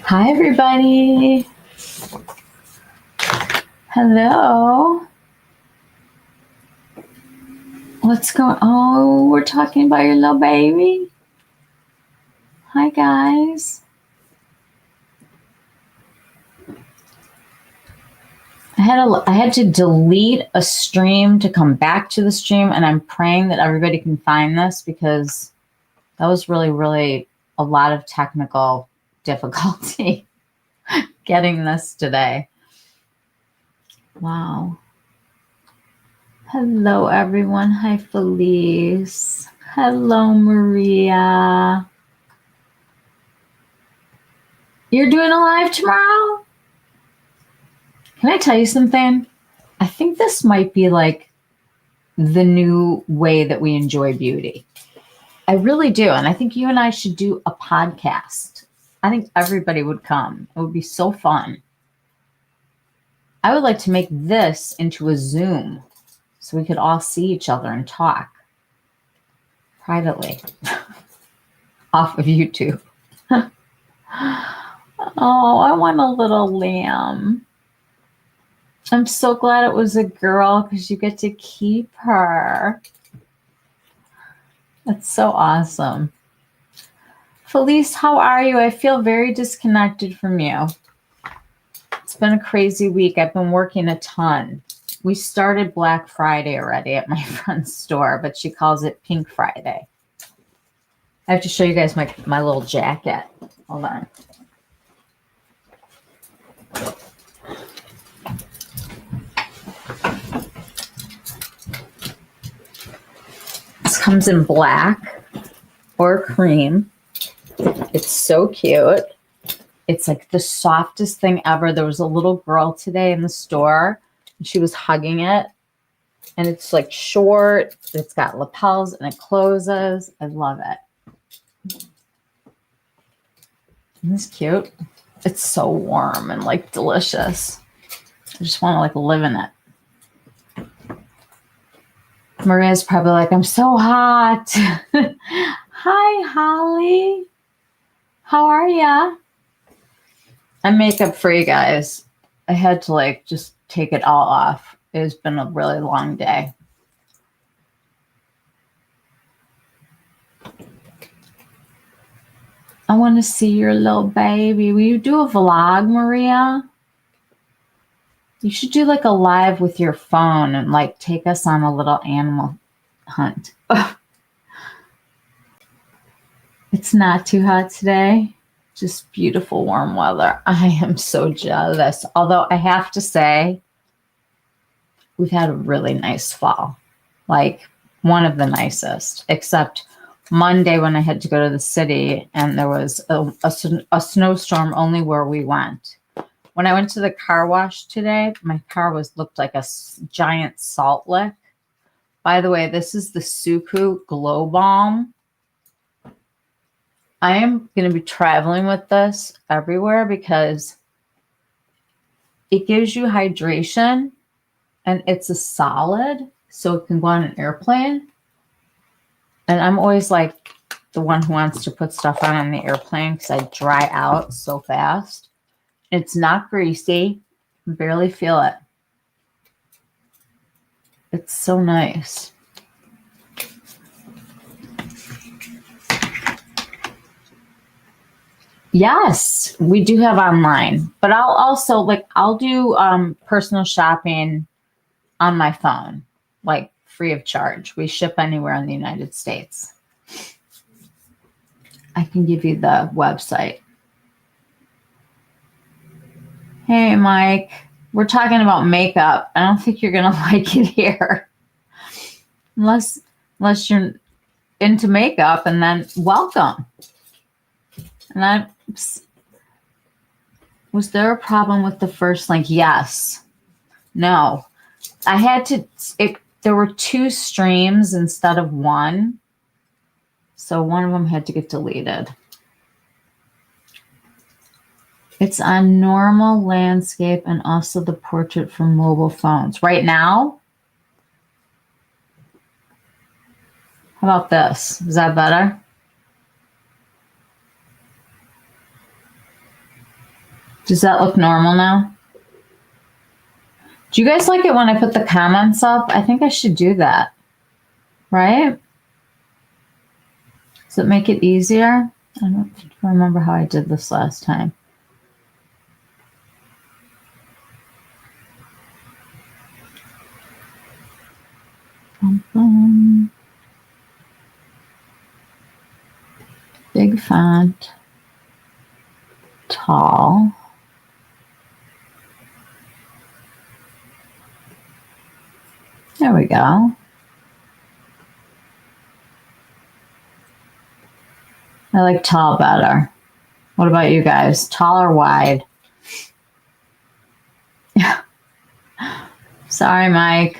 Hi, everybody. Hello. What's going on? Oh, we're talking about your little baby. Hi, guys. I had to delete a stream to come back to the stream, and I'm praying that everybody can find this because that was really, really a lot of technical difficulty getting this today. Wow. Hello, everyone. Hi, Felice. Hello, Maria. You're doing a live tomorrow? Can I tell you something? I think this might be like the new way that we enjoy beauty. I really do. And I think you and I should do a podcast. I think everybody would come. It would be so fun. I would like to make this into a Zoom so we could all see each other and talk privately off of YouTube. Oh, I want a little lamb. I'm so glad it was a girl because you get to keep her. That's so awesome. Felice, how are you? I feel very disconnected from you. It's been a crazy week. I've been working a ton. We started Black Friday already at my friend's store, but she calls it Pink Friday. I have to show you guys my little jacket. Hold on. This comes in black or cream. It's so cute. It's like the softest thing ever. There was a little girl today in the store, and she was hugging it. And it's like short. It's got lapels, and it closes. I love it. Isn't this cute? It's so warm and like delicious. I just want to like live in it. Maria's probably like, I'm so hot. Hi, Holly. How are ya? I'm makeup free, guys. I had to like just take it all off. It's been a really long day. I want to see your little baby. Will you do a vlog, Maria? You should do like a live with your phone and like take us on a little animal hunt. It's not too hot today. Just beautiful warm weather. I am so jealous. Although I have to say, we've had a really nice fall. Like one of the nicest, except Monday when I had to go to the city and there was a snowstorm only where we went. When I went to the car wash today, my car looked like a giant salt lick. By the way, this is the Suku Glow Balm. I am going to be traveling with this everywhere because it gives you hydration and it's a solid, so it can go on an airplane. And I'm always like the one who wants to put stuff on the airplane because I dry out so fast. It's not greasy. I barely feel it. It's so nice. Yes, we do have online, but I'll also I'll do personal shopping on my phone, like free of charge. We ship anywhere in the United States. I can give you the website. Hey, Mike, we're talking about makeup. I don't think you're going to like it here. Unless you're into makeup, and then welcome. And was there a problem with the first link? Yes. No. I had to, there were 2 streams instead of 1. So one of them had to get deleted. It's on normal landscape and also the portrait for mobile phones. Right now? How about this? Is that better? Does that look normal now? Do you guys like it when I put the comments up? I think I should do that. Right? Does it make it easier? I don't remember how I did this last time. Big font. Tall. There we go. I like tall better. What about you guys? Tall or wide? Sorry, Mike.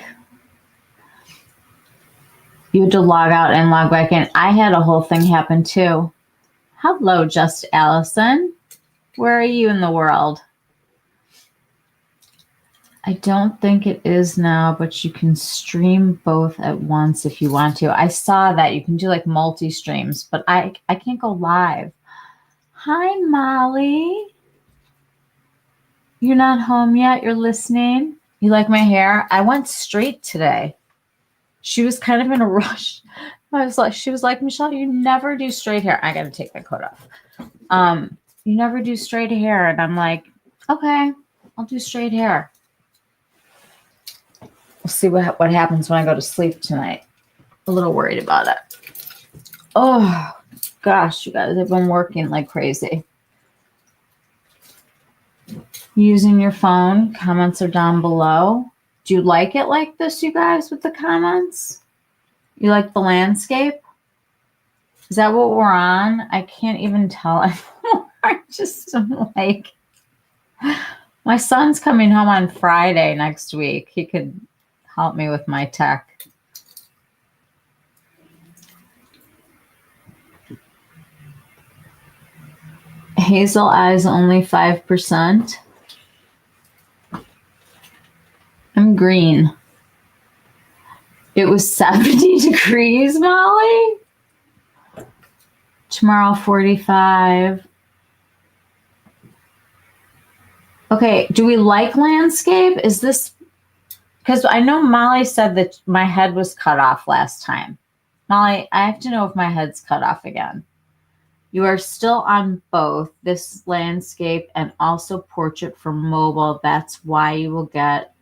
You had to log out and log back in. I had a whole thing happen too. Hello, Just Allison. Where are you in the world? I don't think it is now, but you can stream both at once if you want to. I saw that you can do like multi-streams, but I can't go live. Hi, Molly. You're not home yet? You're listening? You like my hair? I went straight today. She was kind of in a rush. She was like, Michelle, you never do straight hair. I got to take my coat off. You never do straight hair. And I'm like, okay, I'll do straight hair. We'll see what happens when I go to sleep tonight. A little worried about it. Oh, gosh, you guys, I've been working like crazy. Using your phone. Comments are down below. Do you like it like this, you guys, with the comments? You like the landscape? Is that what we're on? I can't even tell anymore. I just am like, my son's coming home on Friday next week. He could help me with my tech. Hazel eyes only 5%. I'm green. It was 70 degrees, Molly. Tomorrow, 45. Okay, do we like landscape? Is this, because I know Molly said that my head was cut off last time. Molly, I have to know if my head's cut off again. You are still on both this landscape and also portrait for mobile. That's why you will get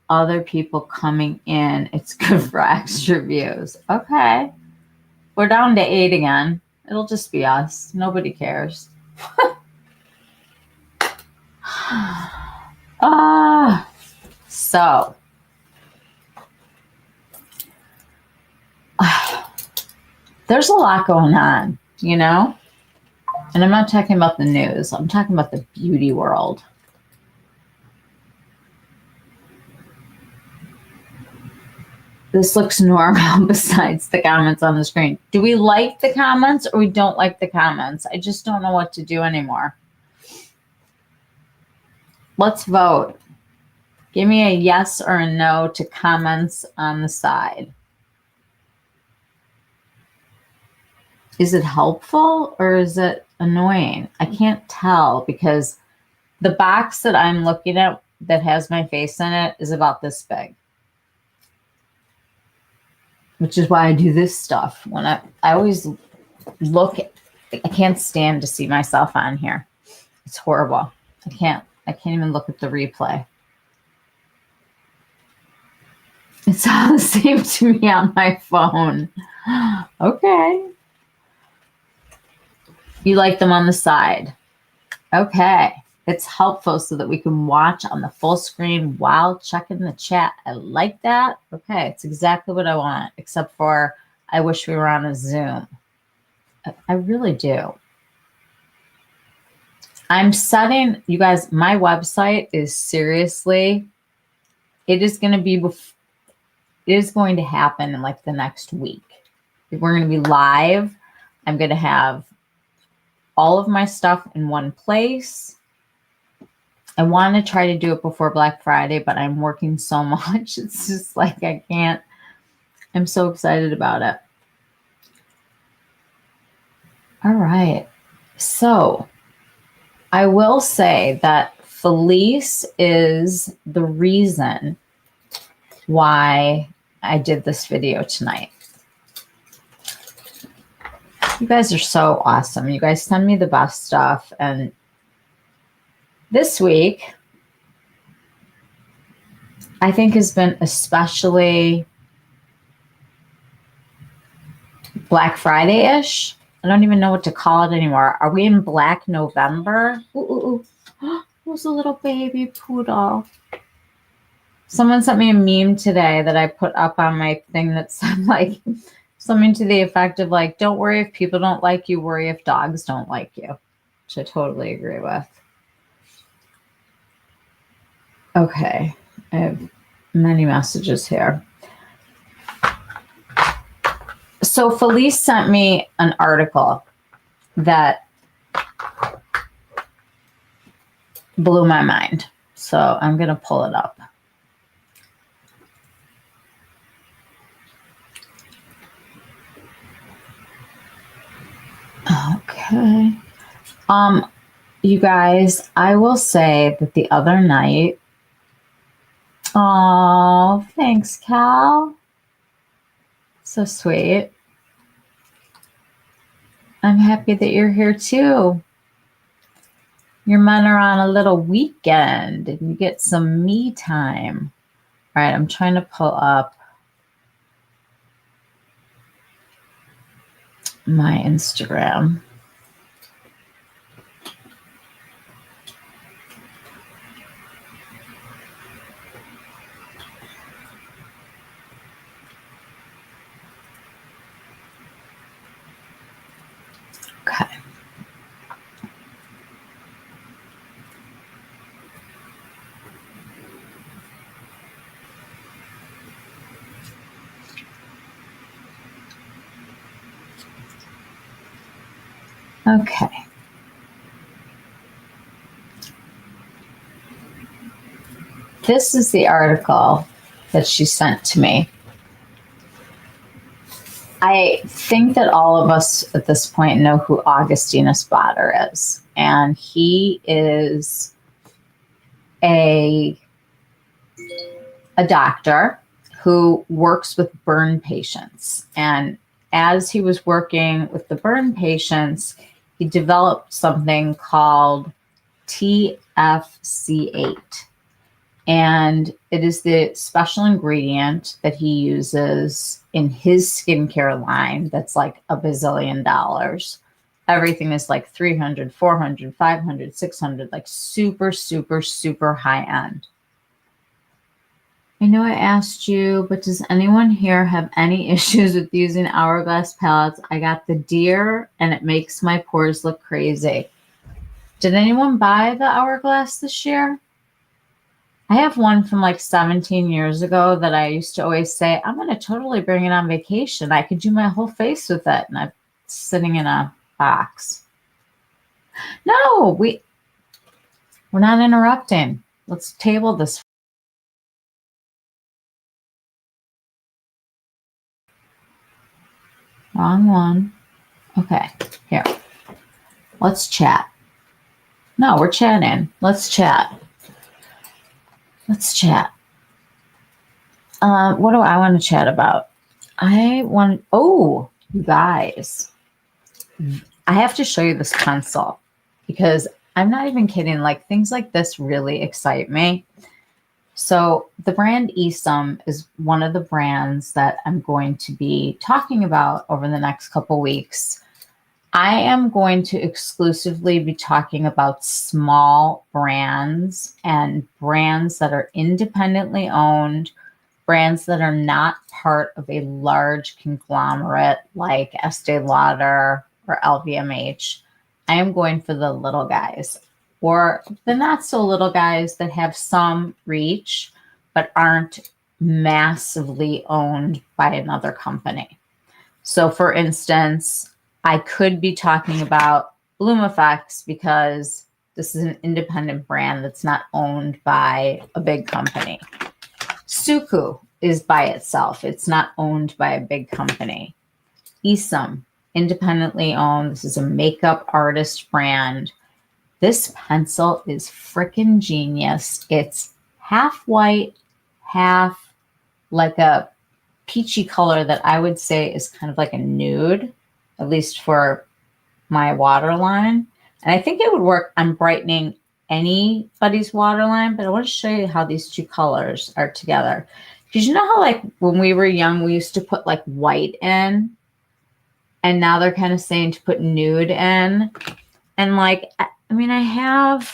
other people coming in. It's good for extra views. Okay. We're down to 8 again. It'll just be us. Nobody cares. So. There's a lot going on, you know? And I'm not talking about the news. I'm talking about the beauty world. This looks normal besides the comments on the screen. Do we like the comments or we don't like the comments? I just don't know what to do anymore. Let's vote. Give me a yes or a no to comments on the side. Is it helpful or is it annoying? I can't tell because the box that I'm looking at that has my face in it is about this big. Which is why I do this stuff. When I always look, I can't stand to see myself on here. It's horrible. I can't even look at the replay. It's all the same to me on my phone. Okay. You like them on the side. Okay. It's helpful so that we can watch on the full screen while checking the chat. I like that. Okay. It's exactly what I want, except for I wish we were on a Zoom. I really do. I'm setting, you guys, my website is seriously, it is going to happen in like the next week. We're going to be live. I'm going to have all of my stuff in one place. I want to try to do it before Black Friday, but I'm working so much. It's just like I can't. I'm so excited about it. All right. So I will say that Felice is the reason why I did this video tonight. You guys are so awesome. You guys send me the best stuff. And this week, I think has been especially Black Friday-ish. I don't even know what to call it anymore. Are we in Black November? Ooh, ooh, ooh. Who's a little baby poodle? Someone sent me a meme today that I put up on my thing that said like something to the effect of like, don't worry if people don't like you, worry if dogs don't like you, which I totally agree with. Okay, I have many messages here. So Felice sent me an article that blew my mind. So I'm going to pull it up. Okay. You guys, I will say that the other night, oh, thanks, Cal. So sweet. I'm happy that you're here too. Your men are on a little weekend and you get some me time. All right, I'm trying to pull up my Instagram. Okay. Okay. This is the article that she sent to me. I think that all of us at this point know who Augustin Espada is. And he is a doctor who works with burn patients. And as he was working with the burn patients, he developed something called TFC8. And it is the special ingredient that he uses in his skincare line that's like $1 bazillion. Everything is like 300, 400, 500, 600, like super, super, super high end. I know I asked you, but does anyone here have any issues with using Hourglass palettes? I got the deer and it makes my pores look crazy. Did anyone buy the Hourglass this year? I have one from like 17 years ago that I used to always say, I'm going to totally bring it on vacation. I could do my whole face with it. And I'm sitting in a box. No, we're not interrupting. Let's table this. Wrong one. Okay, here. Let's chat. No, we're chatting. Let's chat. Let's chat. What do I want to chat about? You guys. I have to show you this pencil because I'm not even kidding. Like things like this really excite me. So the brand Esom is one of the brands that I'm going to be talking about over the next couple weeks. I am going to exclusively be talking about small brands and brands that are independently owned, brands that are not part of a large conglomerate like Estee Lauder or LVMH. I am going for the little guys or the not so little guys that have some reach but aren't massively owned by another company. So for instance, I could be talking about Bloom Effects because this is an independent brand that's not owned by a big company. Suku is by itself. It's not owned by a big company. Esom, independently owned. This is a makeup artist brand. This pencil is freaking genius. It's half white, half like a peachy color that I would say is kind of like a nude, at least for my waterline. And I think it would work on brightening anybody's waterline, but I want to show you how these two colors are together. Because you know how like when we were young, we used to put like white in, and now they're kind of saying to put nude in. And like, I mean, I have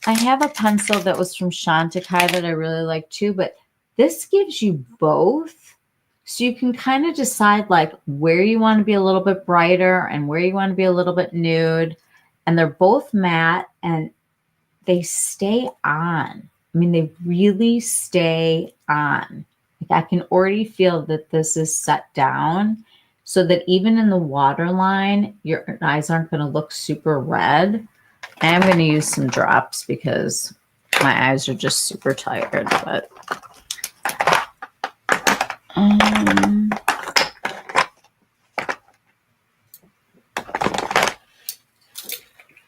a pencil that was from Chantecaille that I really like too, but this gives you both. So you can kind of decide like where you want to be a little bit brighter and where you want to be a little bit nude. And they're both matte and they stay on. I mean, they really stay on. Like I can already feel that this is set down so that even in the waterline, your eyes aren't going to look super red. I'm going to use some drops because my eyes are just super tired, but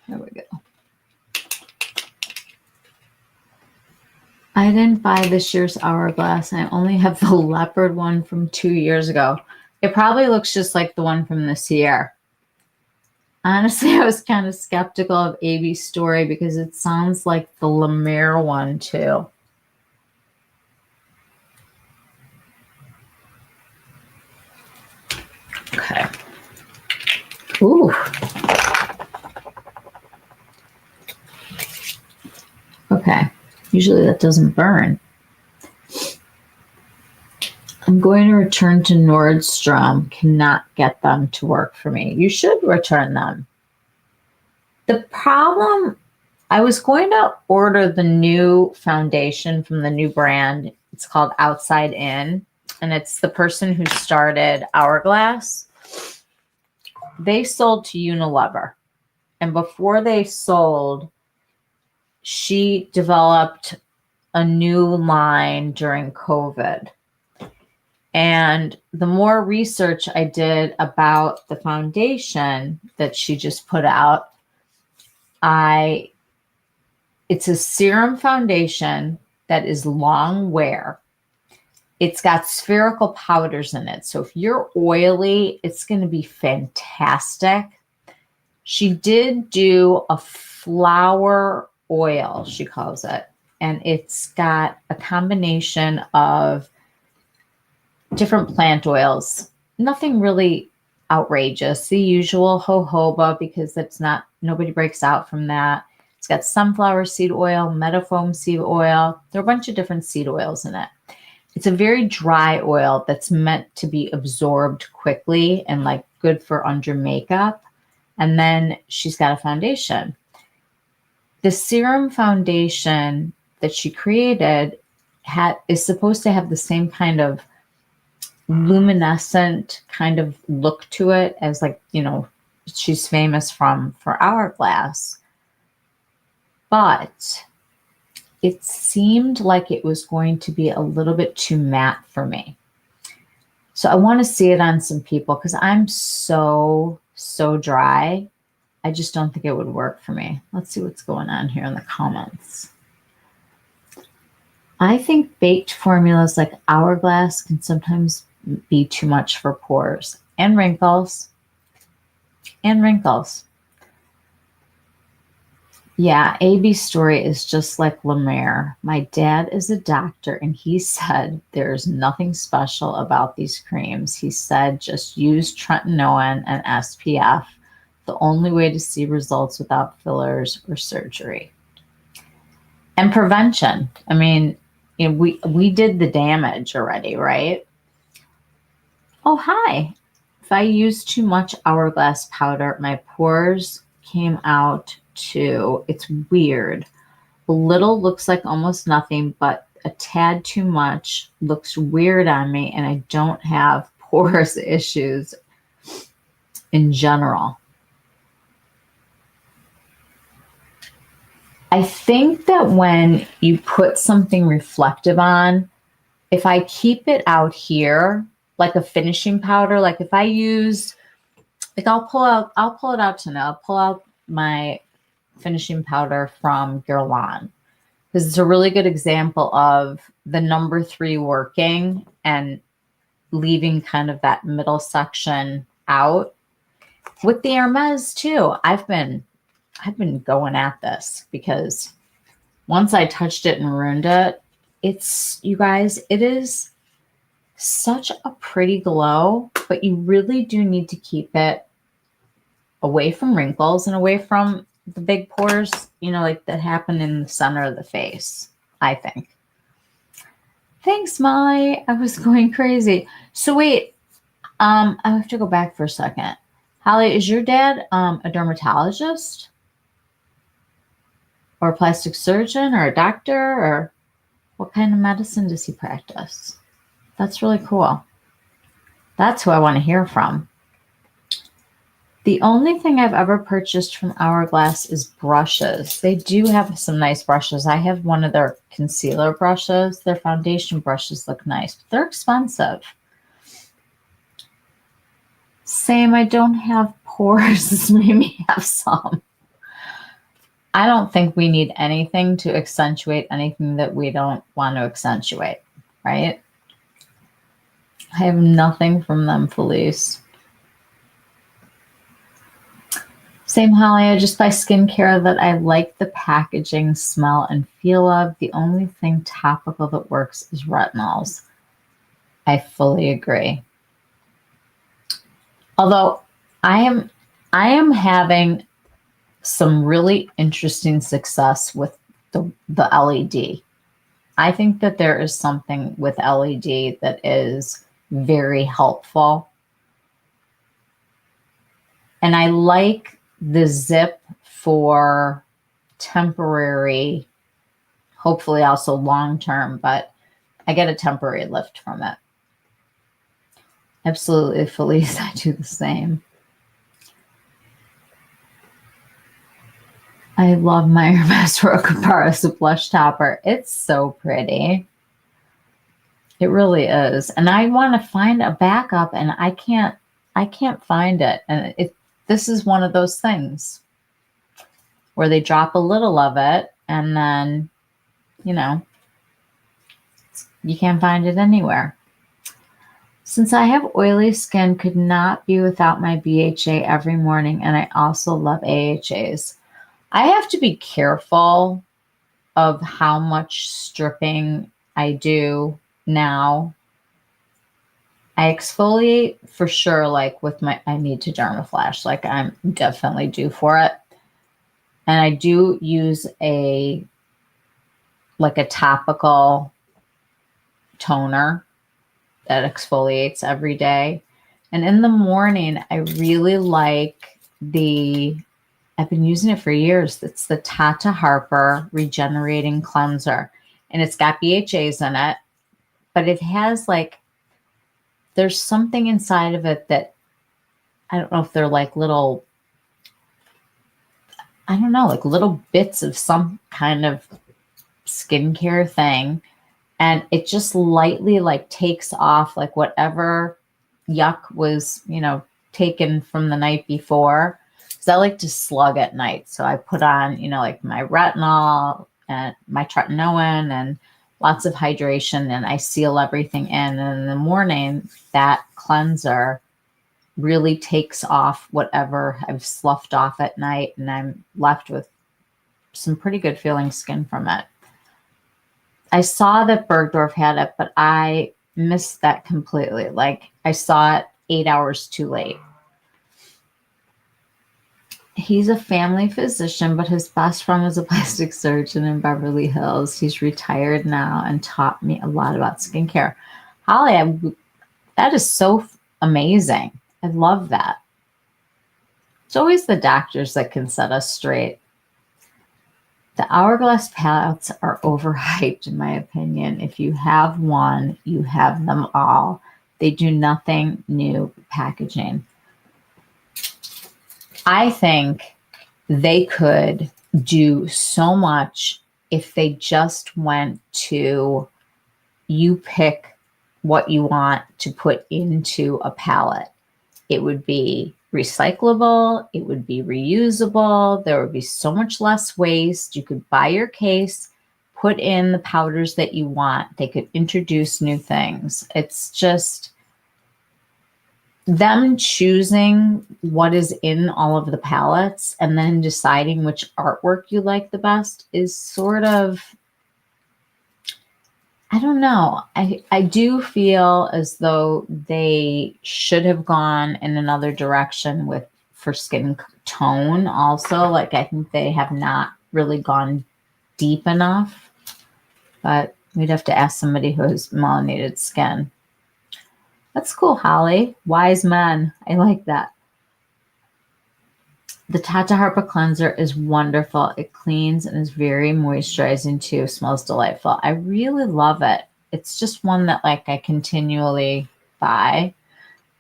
there we go. I didn't buy this year's hourglass. I only have the leopard one from 2 years ago. It probably looks just like the one from this year. Honestly, I was kind of skeptical of AB's story because it sounds like the Lemaire one too. Okay. Ooh. Okay. Usually that doesn't burn. I'm going to return to Nordstrom. Cannot get them to work for me. You should return them. The problem, I was going to order the new foundation from the new brand. It's called Outside In, and it's the person who started Hourglass. They sold to Unilever, and before they sold, she developed a new line during COVID. And the more research I did about the foundation that she just put out, it's a serum foundation that is long wear. It's got spherical powders in it. So if you're oily, it's going to be fantastic. She did do a flower oil, she calls it. And it's got a combination of different plant oils. Nothing really outrageous. The usual jojoba, because that's not, nobody breaks out from that. It's got sunflower seed oil, meadowfoam seed oil. There are a bunch of different seed oils in it. It's a very dry oil that's meant to be absorbed quickly and like good for under makeup. And then she's got a foundation. The serum foundation that she created is supposed to have the same kind of luminescent kind of look to it as like, you know, she's famous for Hourglass. But it seemed like it was going to be a little bit too matte for me. So I want to see it on some people because I'm so dry. I just don't think it would work for me. Let's see what's going on here in the comments. I think baked formulas like Hourglass can sometimes be too much for pores and wrinkles. Yeah, AB's story is just like Lemaire. My dad is a doctor and he said there's nothing special about these creams. He said just use tretinoin and SPF. The only way to see results without fillers or surgery. And prevention. I mean, you know, we did the damage already, right? Oh, hi. If I use too much Hourglass powder, my pores came out too. It's weird. A little looks like almost nothing, but a tad too much looks weird on me, and I don't have pores issues in general. I think that when you put something reflective on, if I keep it out here, like a finishing powder, like if I use, like I'll pull it out tonight. I'll pull out my finishing powder from Guerlain, because it's a really good example of the number 3 working and leaving kind of that middle section out. With the Hermes too, I've been going at this, because once I touched it and ruined it, it's, you guys, it is such a pretty glow, but you really do need to keep it away from wrinkles and away from the big pores, you know, like that happen in the center of the face, I think. Thanks, Molly. I was going crazy. So wait, I have to go back for a second. Holly, is your dad a dermatologist or a plastic surgeon or a doctor, or what kind of medicine does he practice? That's really cool. That's who I want to hear from. The only thing I've ever purchased from Hourglass is brushes. They do have some nice brushes. I have one of their concealer brushes. Their foundation brushes look nice, but they're expensive. Same, I don't have pores. This made me have some. I don't think we need anything to accentuate anything that we don't want to accentuate, right? I have nothing from them, Felice. Same, Holly. I just buy skincare that I like the packaging, smell, and feel of. The only thing topical that works is retinols. I fully agree. Although I am having some really interesting success with the LED. I think that there is something with LED that is very helpful. And I like the zip for temporary, hopefully also long-term, but I get a temporary lift from it. Absolutely, Felice, I do the same. I love my Hermes Rocaparis blush topper. It's so pretty. It really is. And I want to find a backup, and I can't find it. And this is one of those things where they drop a little of it, and then, you know, you can't find it anywhere. Since I have oily skin, could not be without my BHA every morning, and I also love AHAs. I have to be careful of how much stripping I do now. I exfoliate for sure, like with I need to dermaflash, like I'm definitely due for it. And I do use a topical toner that exfoliates every day. And in the morning, I really like I've been using it for years. It's the Tata Harper Regenerating Cleanser. And it's got BHAs in it, but it has there's something inside of it that, I don't know if they're like little, I don't know, like little bits of some kind of skincare thing. And it just lightly takes off whatever yuck was, taken from the night before. Because I like to slug at night. So I put on, my retinol and my tretinoin and lots of hydration, and I seal everything in. And in the morning, that cleanser really takes off whatever I've sloughed off at night, and I'm left with some pretty good feeling skin from it. I saw that Bergdorf had it, but I missed that completely. I saw it 8 hours too late. He's a family physician, but his best friend was a plastic surgeon in Beverly Hills. He's retired now and taught me a lot about skincare. Holly, that is so amazing. I love that. It's always the doctors that can set us straight. The Hourglass palettes are overhyped, in my opinion. If you have one, you have them all. They do nothing new packaging. I think they could do so much if they just went to, you pick what you want to put into a palette. It would be recyclable. It would be reusable. There would be so much less waste. You could buy your case, put in the powders that you want. They could introduce new things. It's just them choosing what is in all of the palettes and then deciding which artwork you like the best is sort of, I don't know. I do feel as though they should have gone in another direction for skin tone also. Like, I think they have not really gone deep enough, but we'd have to ask somebody who has melanated skin. That's cool, Holly. Wise men. I like that. The Tata Harpa cleanser is wonderful. It cleans and is very moisturizing too. Smells delightful. I really love it. It's just one that like I continually buy.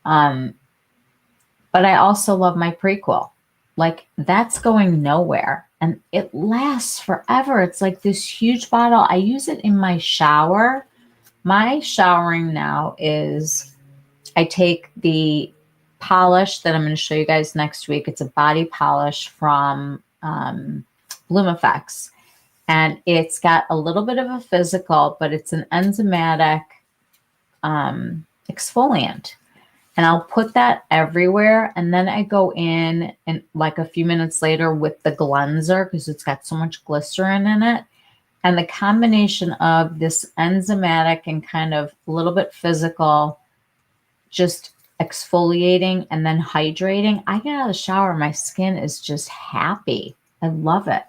But I also love my prequel. Like, that's going nowhere and it lasts forever. It's like this huge bottle. I use it in my shower. My showering now is, I take the polish that I'm going to show you guys next week. It's a body polish from Bloom Effects. And it's got a little bit of a physical, but it's an enzymatic exfoliant. And I'll put that everywhere. And then I go in and like a few minutes later with the cleanser because it's got so much glycerin in it. And the combination of this enzymatic and kind of a little bit physical, just exfoliating and then hydrating. I get out of the shower, my skin is just happy. I love it.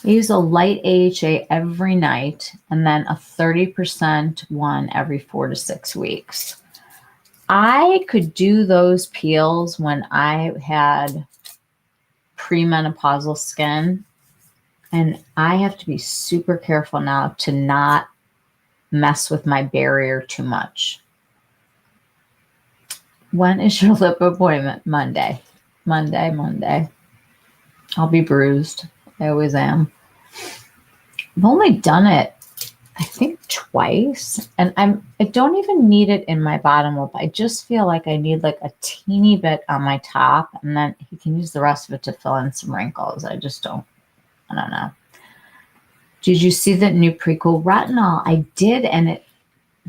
I use a light AHA every night and then a 30% one every 4 to 6 weeks. I could do those peels when I had premenopausal skin, and I have to be super careful now to not mess with my barrier too much. When is your lip appointment? Monday. Monday. I'll be bruised. I always am. I've only done it, I think, twice. And I don't even need it in my bottom lip. I just feel like I need like a teeny bit on my top. And then you can use the rest of it to fill in some wrinkles. I don't know. Did you see that new Prequel retinol? I did. And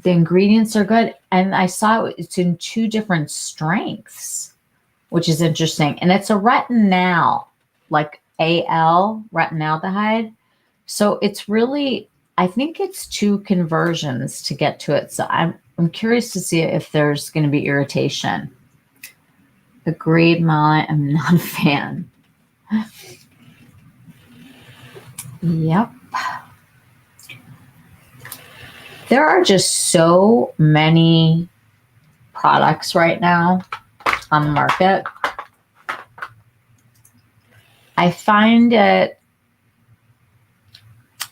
the ingredients are good. And I saw it's in 2 different strengths, which is interesting. And it's a retinal, like AL, retinaldehyde. So it's really, I think it's 2 conversions to get to it. So I'm curious to see if there's going to be irritation. Agreed, Molly. I'm not a fan. Yep. There are just so many products right now on the market. I find it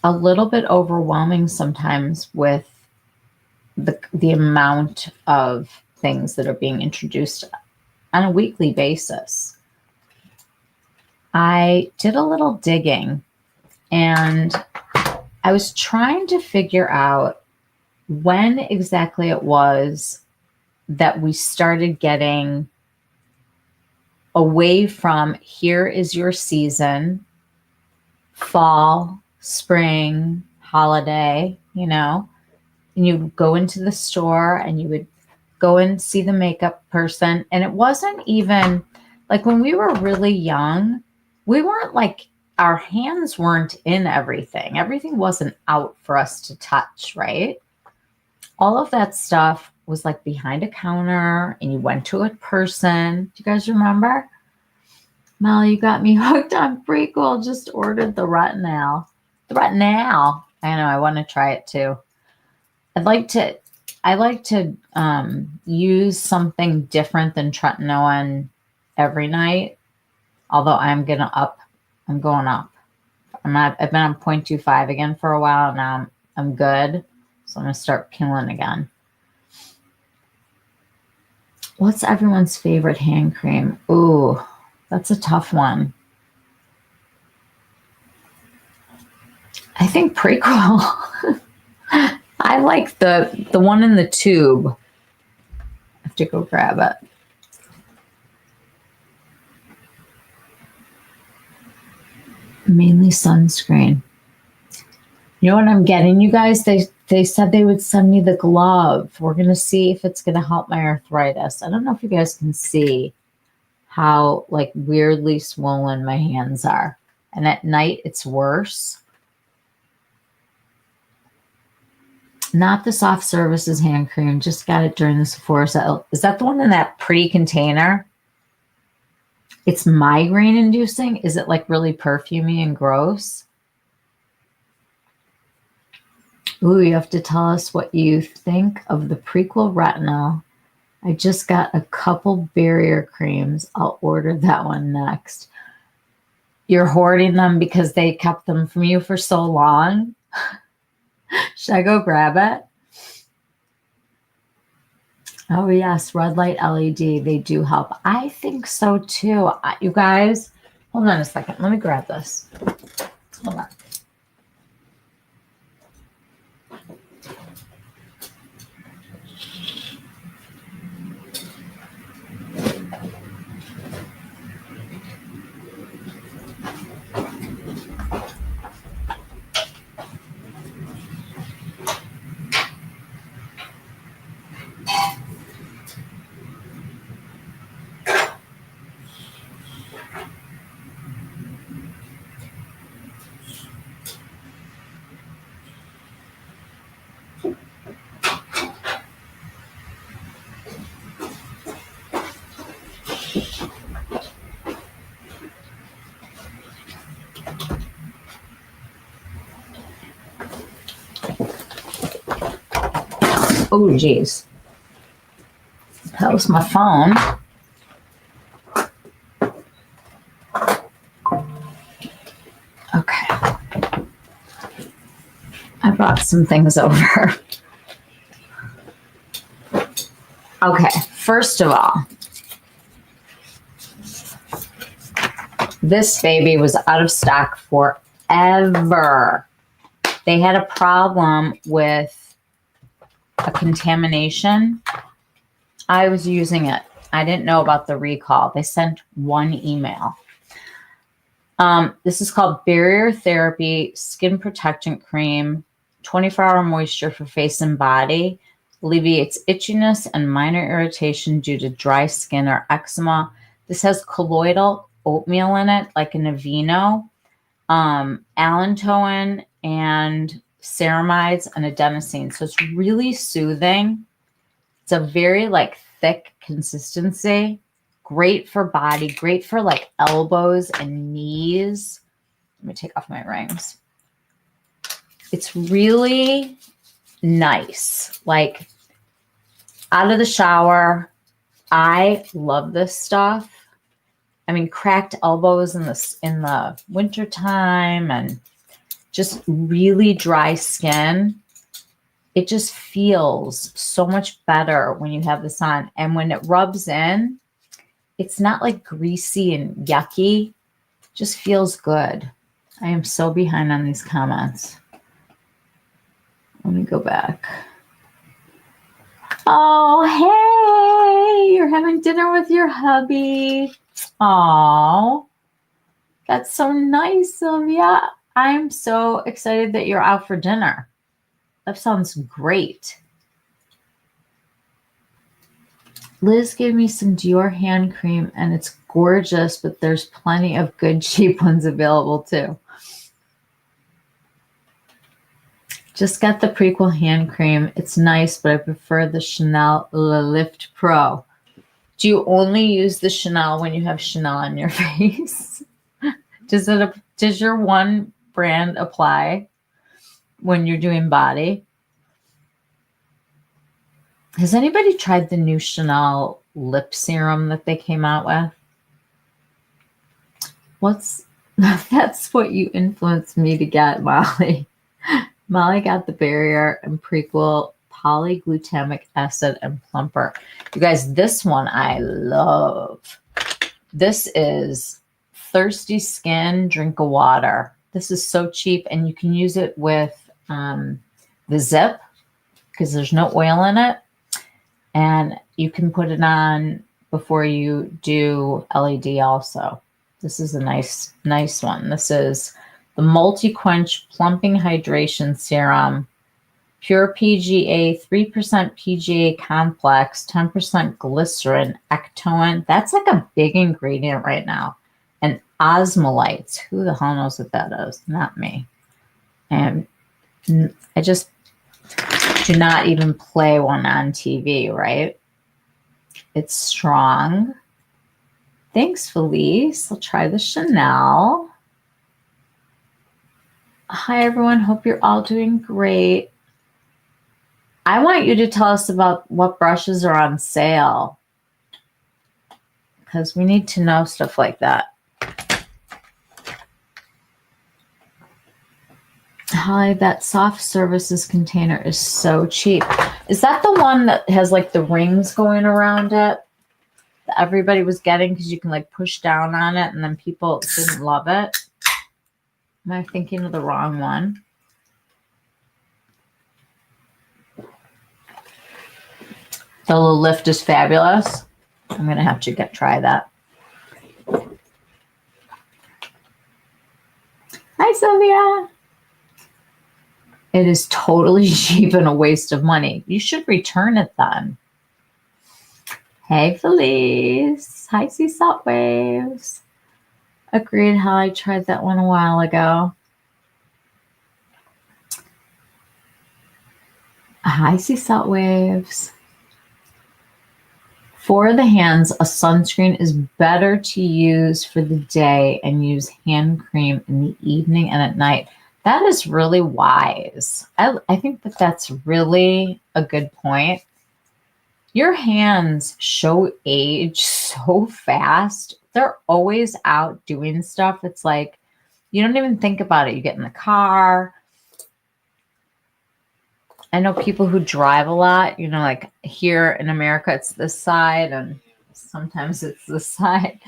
a little bit overwhelming sometimes with the amount of things that are being introduced on a weekly basis. I did a little digging and I was trying to figure out when exactly it was that we started getting away from here is your season, fall, spring, holiday, and you would go into the store and you would go and see the makeup person. And it wasn't even like when we were really young, we weren't like, our hands weren't in everything. Everything wasn't out for us to touch, right? All of that stuff was like behind a counter and you went to a person. Do you guys remember? Mel, you got me hooked on Prequel. Just ordered the retinol. The retinol. I know, I want to try it too. I like to use something different than tretinoin every night. Although I'm going up. I've been on 0.25 again for a while. Now I'm good. So I'm going to start peeling again. What's everyone's favorite hand cream? Ooh, that's a tough one. I think Prequel. I like the one in the tube. I have to go grab it. Mainly sunscreen. You know what I'm getting, you guys? They said they would send me the glove. We're going to see if it's going to help my arthritis. I don't know if you guys can see how like weirdly swollen my hands are. And at night it's worse. Not the Soft Services hand cream. Just got it during the Sephora sale. Is that the one in that pretty container? It's migraine inducing. Is it like really perfumey and gross? Ooh, you have to tell us what you think of the prequel retinol. I just got a couple barrier creams. I'll order that one next. You're hoarding them because they kept them from you for so long? Should I go grab it? Oh, yes, red light LED. They do help. I think so, too. You guys, hold on a second. Let me grab this. Hold on. Oh, geez. That was my phone. Okay. I brought some things over. Okay, first of all, this baby was out of stock forever. They had a problem with a contamination. I was using it. I didn't know about the recall. They sent one email. This is called Barrier Therapy Skin Protectant Cream, 24-hour moisture for face and body. Alleviates itchiness and minor irritation due to dry skin or eczema. This has colloidal oatmeal in it, like an Aveeno, allantoin, and ceramides and adenosine. So it's really soothing. It's a very like thick consistency. Great for body, great for like elbows and knees. Let me take off my rings. It's really nice. Like out of the shower, I love this stuff. I mean, cracked elbows in the wintertime and just really dry skin. It just feels so much better when you have this on. And when it rubs in, it's not like greasy and yucky. It just feels good. I am so behind on these comments. Let me go back. Oh, hey, you're having dinner with your hubby. Oh, that's so nice of you. I'm so excited that you're out for dinner. That sounds great. Liz gave me some Dior hand cream and it's gorgeous, but there's plenty of good cheap ones available too. Just got the Prequel hand cream. It's nice, but I prefer the Chanel Le Lift Pro. Do you only use the Chanel when you have Chanel on your face? Does your one brand apply when you're doing body? Has anybody tried the new Chanel lip serum that they came out with? That's what you influenced me to get, Molly. Molly got the Barrier and Prequel polyglutamic acid and plumper. You guys, this one I love. This is Thirsty Skin, Drink of Water. This is so cheap, and you can use it with the Zip because there's no oil in it. And you can put it on before you do LED also. This is a nice one. This is the Multi-Quench Plumping Hydration Serum. Pure PGA, 3% PGA complex, 10% glycerin, ectoin. That's like a big ingredient right now. And osmolytes. Who the hell knows what that is? Not me. And I just do not even play one on TV, right? It's strong. Thanks, Felice. I'll try the Chanel. Hi, everyone. Hope you're all doing great. I want you to tell us about what brushes are on sale, because we need to know stuff like that. Holly, that soft services container is so cheap. Is that the one that has like the rings going around it that everybody was getting because you can like push down on it and then people didn't love it? Am I thinking of the wrong one? The little lift is fabulous. I'm going to have to try that. Hi, Sylvia. It is totally cheap and a waste of money. You should return it then. Hey, Felice. Hi, Sea Salt Waves. Agreed, how I tried that one a while ago. Hi, Sea Salt Waves. For the hands, a sunscreen is better to use for the day and use hand cream in the evening and at night. That is really wise. I think that that's really a good point. Your hands show age so fast. They're always out doing stuff. It's like you don't even think about it. You get in the car. I know people who drive a lot, you know, like here in America, it's this side and sometimes it's this side.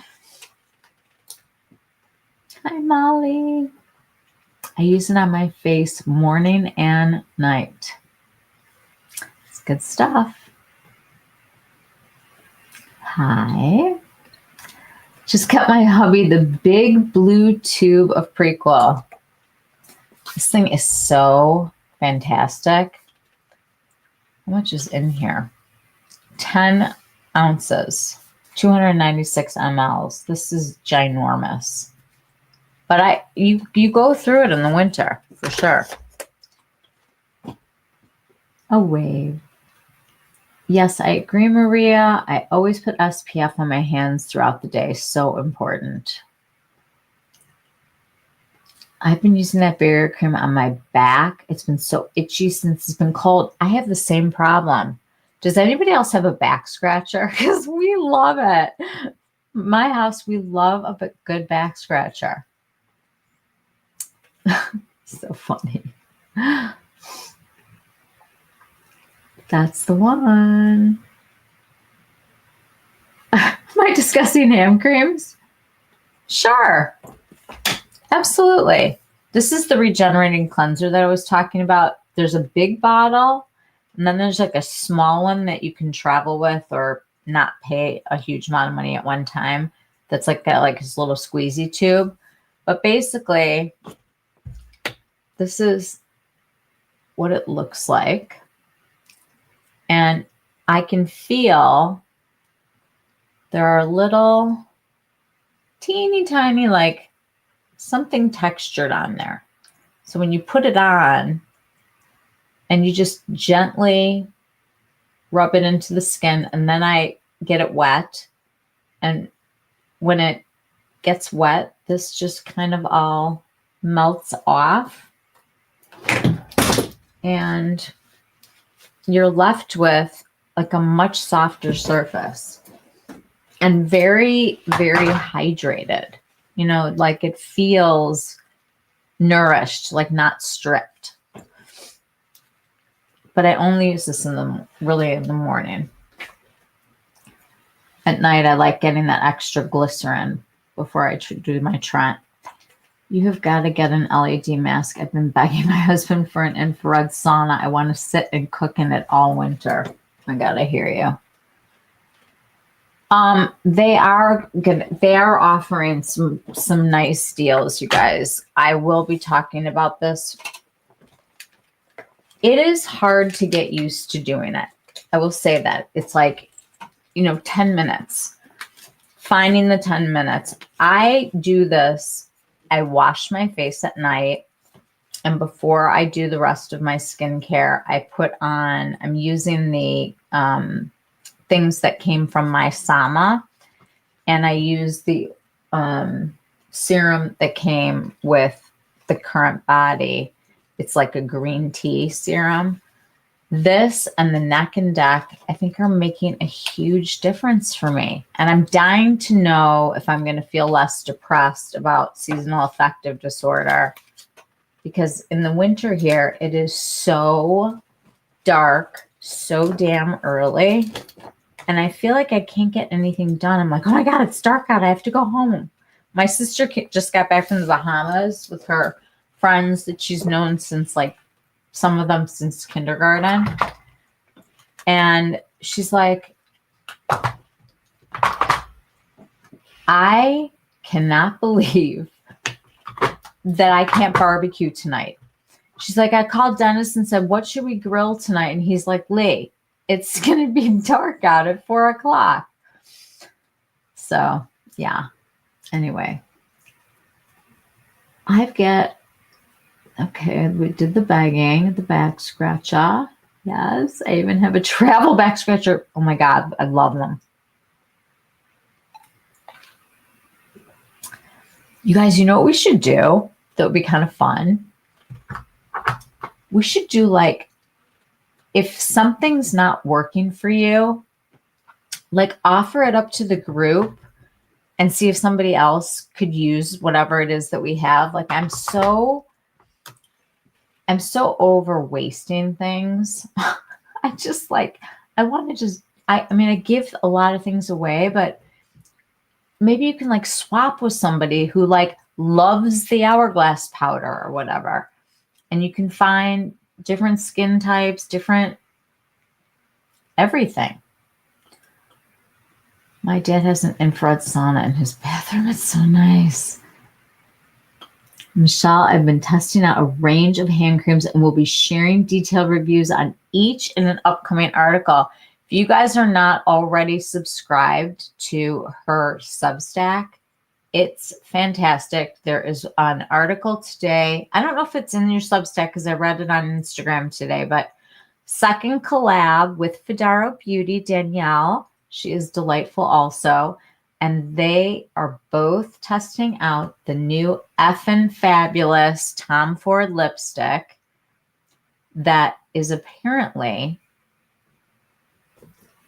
Hi, Molly. I use it on my face morning and night. It's good stuff. Hi. Just got my hubby the big blue tube of Prequel. This thing is so fantastic. How much is in here? 10 ounces, 296 mLs. This is ginormous. But you go through it in the winter for sure. A wave. Yes, I agree, Maria. I always put SPF on my hands throughout the day. So important. I've been using that barrier cream on my back. It's been so itchy since it's been cold. I have the same problem. Does anybody else have a back scratcher? Because we love it. My house, we love a good back scratcher. So funny. That's the one. Am I discussing hand creams? Sure. Absolutely. This is the regenerating cleanser that I was talking about. There's a big bottle, and then there's like a small one that you can travel with or not pay a huge amount of money at one time. That's like got like this little squeezy tube. But basically, this is what it looks like. And I can feel there are little teeny tiny like something textured on there. So when you put it on and you just gently rub it into the skin, and then I get it wet. And when it gets wet, this just kind of all melts off. And you're left with like a much softer surface and very, very hydrated. You know, like it feels nourished, like not stripped. But I only use this in the morning. At night, I like getting that extra glycerin before I do my Trent. You have got to get an LED mask. I've been begging my husband for an infrared sauna. I want to sit and cook in it all winter. I got to hear you. They are good. They are offering some nice deals, you guys. I will be talking about this. It is hard to get used to doing it. I will say that. It's like, 10 minutes. Finding the 10 minutes. I do this. I wash my face at night. And before I do the rest of my skincare, I'm using the things that came from my Sama. And I use the serum that came with the Current Body. It's like a green tea serum. This and the Neck and Deck, I think, are making a huge difference for me. And I'm dying to know if I'm going to feel less depressed about seasonal affective disorder. Because in the winter here, it is so dark, so damn early. And I feel like I can't get anything done. I'm like, oh my God, it's dark out. I have to go home. My sister just got back from the Bahamas with her friends that she's known since, like, some of them since kindergarten. And she's like, I cannot believe that I can't barbecue tonight. She's like, I called Dennis and said, what should we grill tonight? And he's like, Lee, it's going to be dark out at 4:00. So, yeah. Anyway, okay, we did the bagging, the back scratcher. Yes, I even have a travel back scratcher. Oh my God, I love them. You guys, you know what we should do that would be kind of fun? We should do, like, if something's not working for you, like, offer it up to the group and see if somebody else could use whatever it is that we have. Like, I'm so over wasting things. I just, like, I want to just, I give a lot of things away, but maybe you can, like, swap with somebody who, like, loves the Hourglass powder or whatever. And you can find different skin types, different everything. My dad has an infrared sauna in his bathroom. It's so nice. Michelle, I've been testing out a range of hand creams and will be sharing detailed reviews on each in an upcoming article. If you guys are not already subscribed to her Substack, it's fantastic. There is an article today. I don't know if it's in your Substack because I read it on Instagram today, but second collab with Fedaro Beauty, Danielle. She is delightful also. And they are both testing out the new effin' fabulous Tom Ford lipstick that is apparently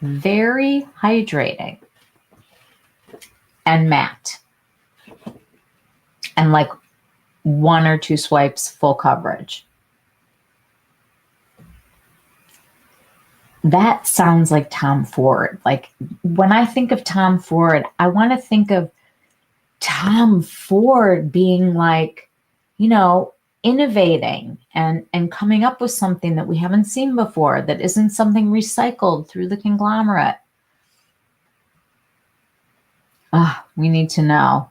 very hydrating and matte. And like 1 or 2 swipes, full coverage. That sounds like Tom Ford. Like, when I think of Tom Ford, I want to think of Tom Ford being like, innovating and coming up with something that we haven't seen before, that isn't something recycled through the conglomerate. We need to know.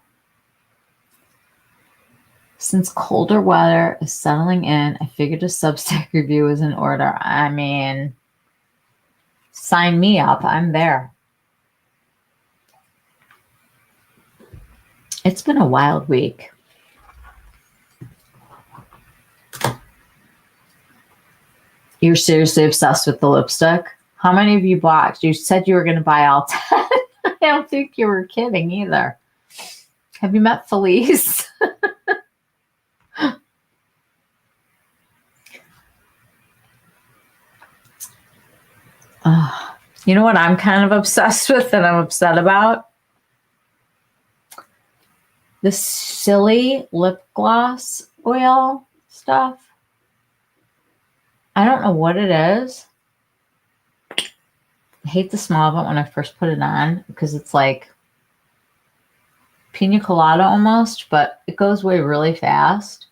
Since colder weather is settling in, I figured a Substack review is in order. I mean, sign me up. I'm there. It's been a wild week. You're seriously obsessed with the lipstick? How many of you bought? You said you were going to buy all 10. I don't think you were kidding either. Have you met Felice? You know what I'm kind of obsessed with and I'm upset about? The silly lip gloss oil stuff. I don't know what it is. I hate the smell of it when I first put it on because it's like pina colada almost, but it goes away really fast.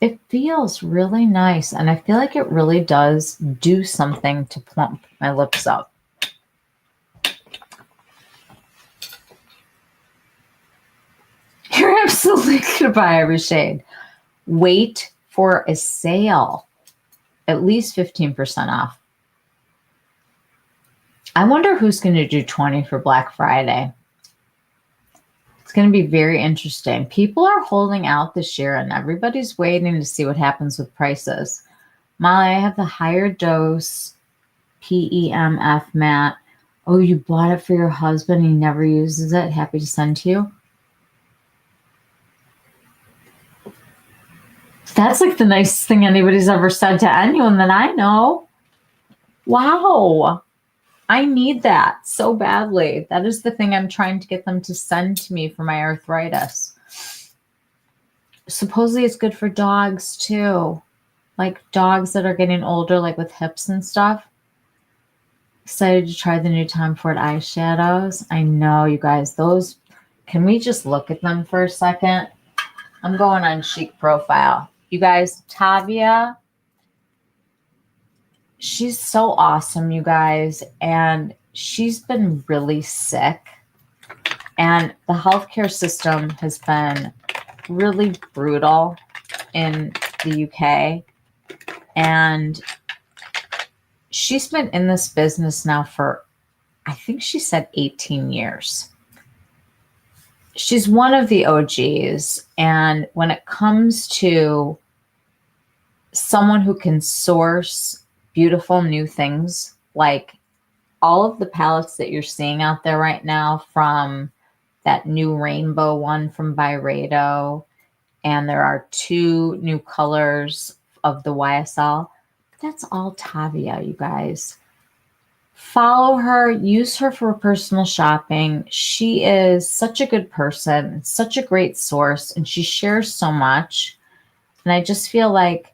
It feels really nice, and I feel like it really does do something to plump my lips up. absolutely going to buy every shade. Wait for a sale. At least 15% off. I wonder who's going to do 20 for Black Friday. It's going to be very interesting. People are holding out this year and everybody's waiting to see what happens with prices. Molly, I have the higher dose PEMF mat. Oh, you bought it for your husband. He never uses it. Happy to send to you. That's like the nicest thing anybody's ever said to anyone that I know. Wow. I need that so badly. That is the thing I'm trying to get them to send to me for my arthritis. Supposedly it's good for dogs too. Like dogs that are getting older, like with hips and stuff. Excited to try the new Tom Ford eyeshadows. I know, you guys, those, can we just look at them for a second? I'm going on Chic Profile. You guys, Tavia, she's so awesome, you guys. And she's been really sick. And the healthcare system has been really brutal in the UK. And she's been in this business now for, I think she said 18 years. She's one of the OGs. And when it comes to someone who can source beautiful new things, like all of the palettes that you're seeing out there right now, from that new rainbow one from Byredo, and there are 2 new colors of the YSL. That's all Tavia, you guys. Follow her, use her for personal shopping. She is such a good person, such a great source, and she shares so much. And I just feel like,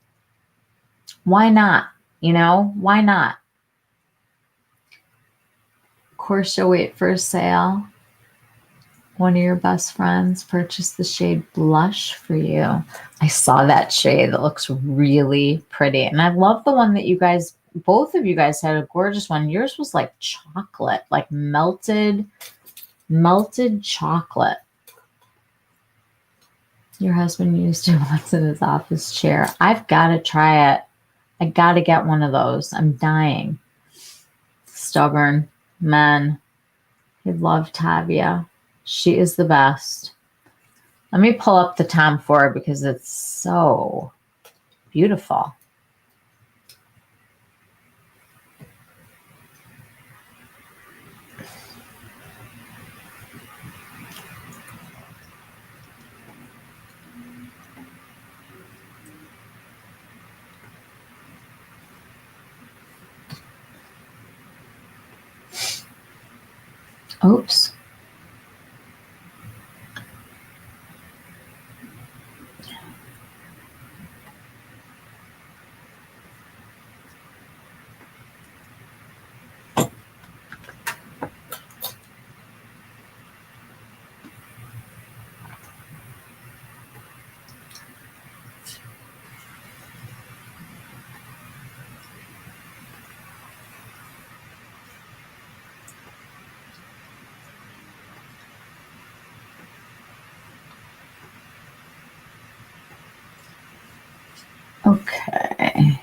why not? You know, why not? Of course, you'll wait for a sale. One of your best friends purchased the shade Blush for you. I saw that shade. That looks really pretty. And I love the one that you guys, both of you guys had a gorgeous one. Yours was like chocolate, like melted chocolate. Your husband used it once in his office chair. I've got to try it. I got to get one of those. I'm dying. Stubborn men. I love Tavia. She is the best. Let me pull up the Tom Ford because it's so beautiful. Oops. Okay.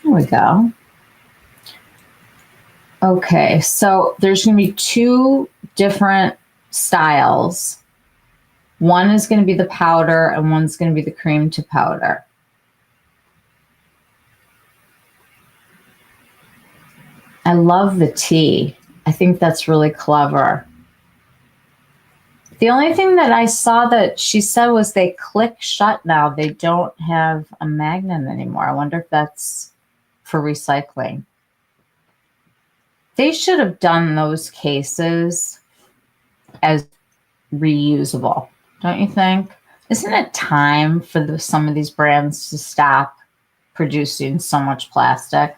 There we go. Okay, so there's going to be 2 different styles. One is going to be the powder and one's going to be the cream to powder. I love the tea. I think that's really clever. The only thing that I saw that she said was they click shut now. They don't have a magnet anymore. I wonder if that's for recycling. They should have done those cases as reusable, don't you think? Isn't it time for some of these brands to stop producing so much plastic?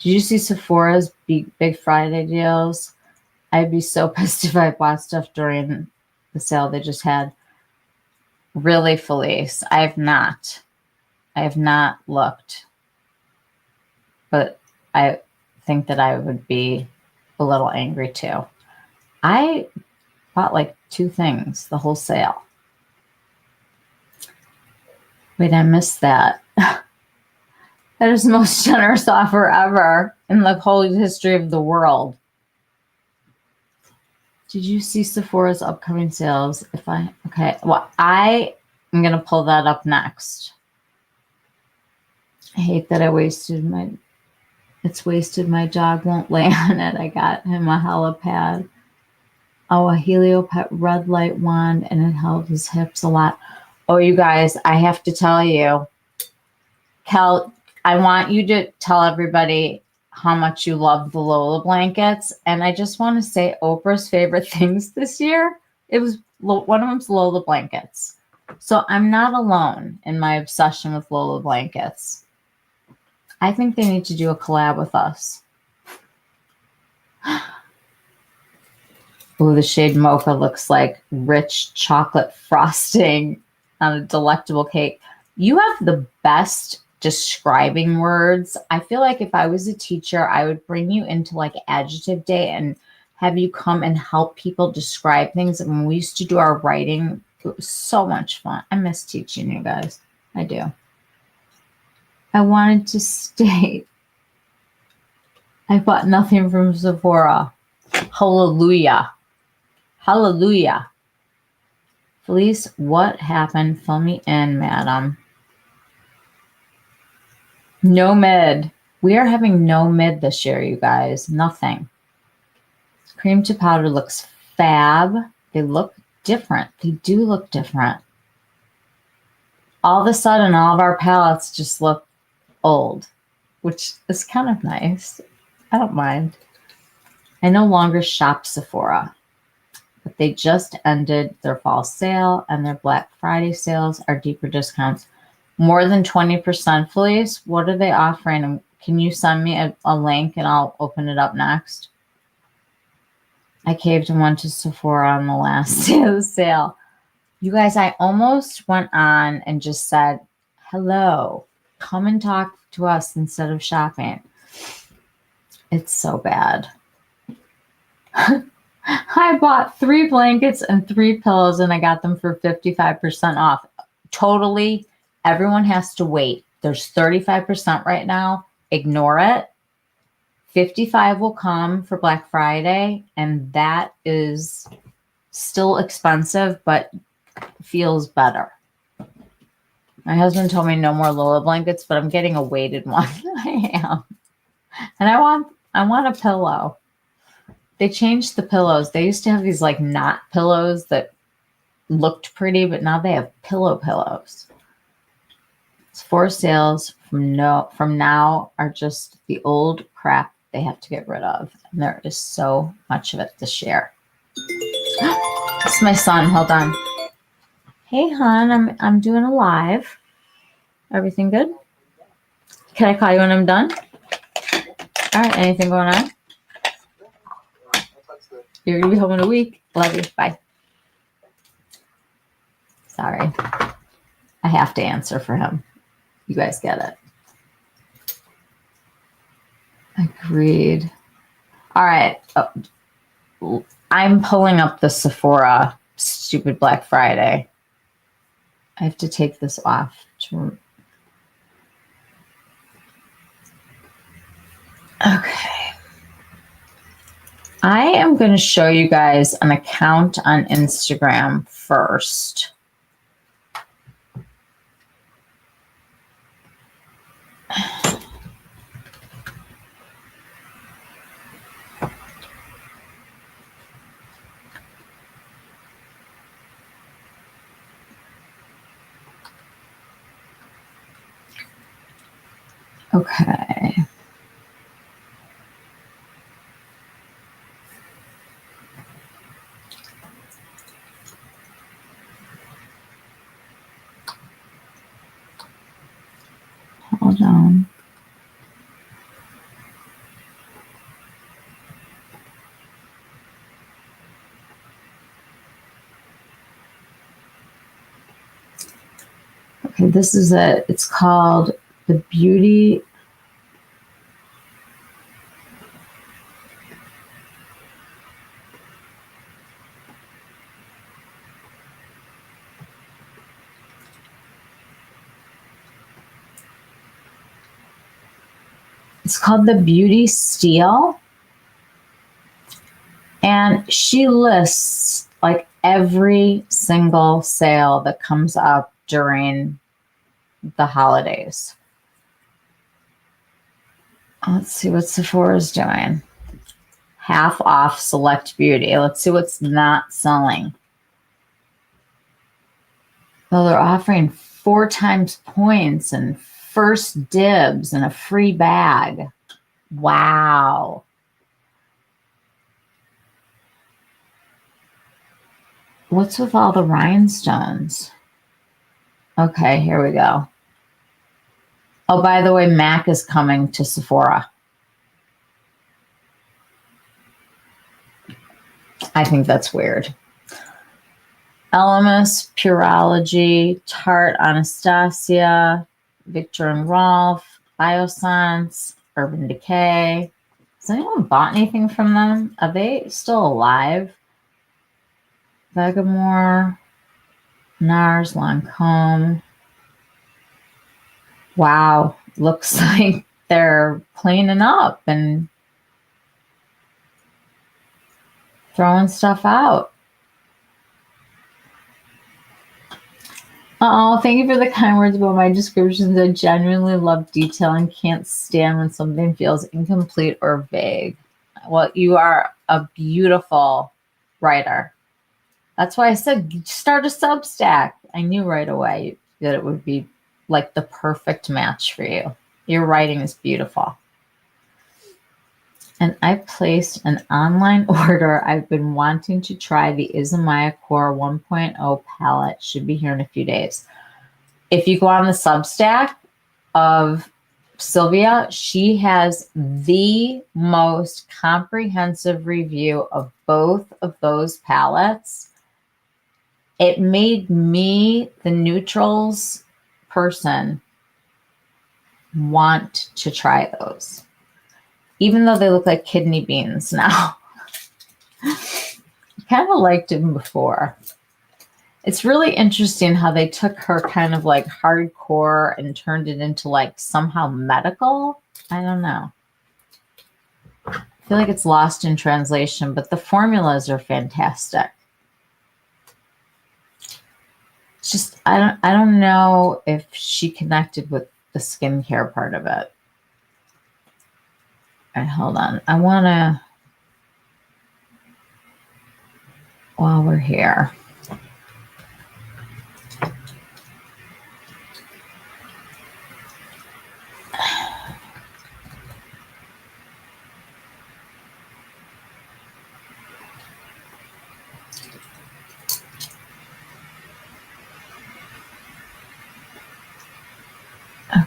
Did you see Sephora's Big Friday deals? I'd be so pissed if I bought stuff during the sale they just had. Really, Felice? I have not looked. But I think that I would be a little angry too. I bought like 2 things the whole sale. Wait, I missed that. That is the most generous offer ever in the whole history of the world. Did you see Sephora's upcoming sales? Okay, well, I am going to pull that up next. I hate that it's wasted. My dog won't lay on it. I got him a helipad. Oh, a Heliopet red light wand, and it held his hips a lot. Oh, you guys, I have to tell you, Kel, I want you to tell everybody how much you love the Lola blankets. And I just want to say Oprah's favorite things this year, one of them's Lola blankets. So I'm not alone in my obsession with Lola blankets. I think they need to do a collab with us. Oh, the shade mocha looks like rich chocolate frosting on a delectable cake. You have the best describing words. I feel like if I was a teacher, I would bring you into like adjective day and have you come and help people describe things. And when we used to do our writing, it was so much fun. I miss teaching you guys. I do. I wanted to state I bought nothing from Sephora. Hallelujah. Hallelujah. Felice, what happened? Fill me in, madam. No mid. We are having no mid this year, you guys. Nothing. Cream to powder looks fab. They look different. They do look different. All of a sudden, all of our palettes just look old, which is kind of nice. I don't mind. I no longer shop Sephora, but they just ended their fall sale, and their Black Friday sales are deeper discounts. More than 20%, Felice. What are they offering? Can you send me a link and I'll open it up next? I caved and went to Sephora on the last day of the sale. You guys, I almost went on and just said, hello, come and talk to us instead of shopping. It's so bad. I bought 3 blankets and 3 pillows and I got them for 55% off. Totally, everyone has to wait. There's 35% right now. Ignore it. 55 will come for Black Friday, and that is still expensive, but feels better. My husband told me no more Lola blankets, but I'm getting a weighted one. I am. And I want a pillow. They changed the pillows. They used to have these like knot pillows that looked pretty, but now they have pillows. It's 4 sales from now are just the old crap they have to get rid of. And there is so much of it this year. It's my son. Hold on. Hey, hon, I'm doing a live. Everything good? Can I call you when I'm done? All right. Anything going on? You're going to be home in a week. Love you. Bye. Sorry. I have to answer for him. You guys get it. Agreed. All right. Oh, I'm pulling up the Sephora stupid Black Friday. I have to take this off. Okay. I am going to show you guys an account on Instagram first. Okay. Hold on. Okay, this is it. It's called the Beauty. It's called the Beauty Steal. And she lists like every single sale that comes up during the holidays. Let's see what Sephora's doing. Half off select beauty. Let's see what's not selling. Well, they're offering 4 times points and first dibs and a free bag. Wow. What's with all the rhinestones? Okay, here we go. Oh, by the way, MAC is coming to Sephora. I think that's weird. Elemis, Purology, Tarte Anastasia, Victor and Rolf, Biossance, Urban Decay. Has anyone bought anything from them? Are they still alive? Vegamore, NARS, Lancome. Wow, looks like they're cleaning up and throwing stuff out. Oh, thank you for the kind words about my descriptions. I genuinely love detail and can't stand when something feels incomplete or vague. Well, you are a beautiful writer. That's why I said start a Substack. I knew right away that it would be like the perfect match for you. Your writing is beautiful. And I placed an online order. I've been wanting to try the Izumaya Core 1.0 palette. Should be here in a few days. If you go on the Substack of Sylvia, she has the most comprehensive review of both of those palettes. It made me, the neutrals person, want to try those. Even though they look like kidney beans now. I kind of liked them before. It's really interesting how they took her kind of like hardcore and turned it into like somehow medical. I don't know. I feel like it's lost in translation, but the formulas are fantastic. It's just, I don't know if she connected with the skincare part of it. All right, hold on. I want to, while we're here, okay.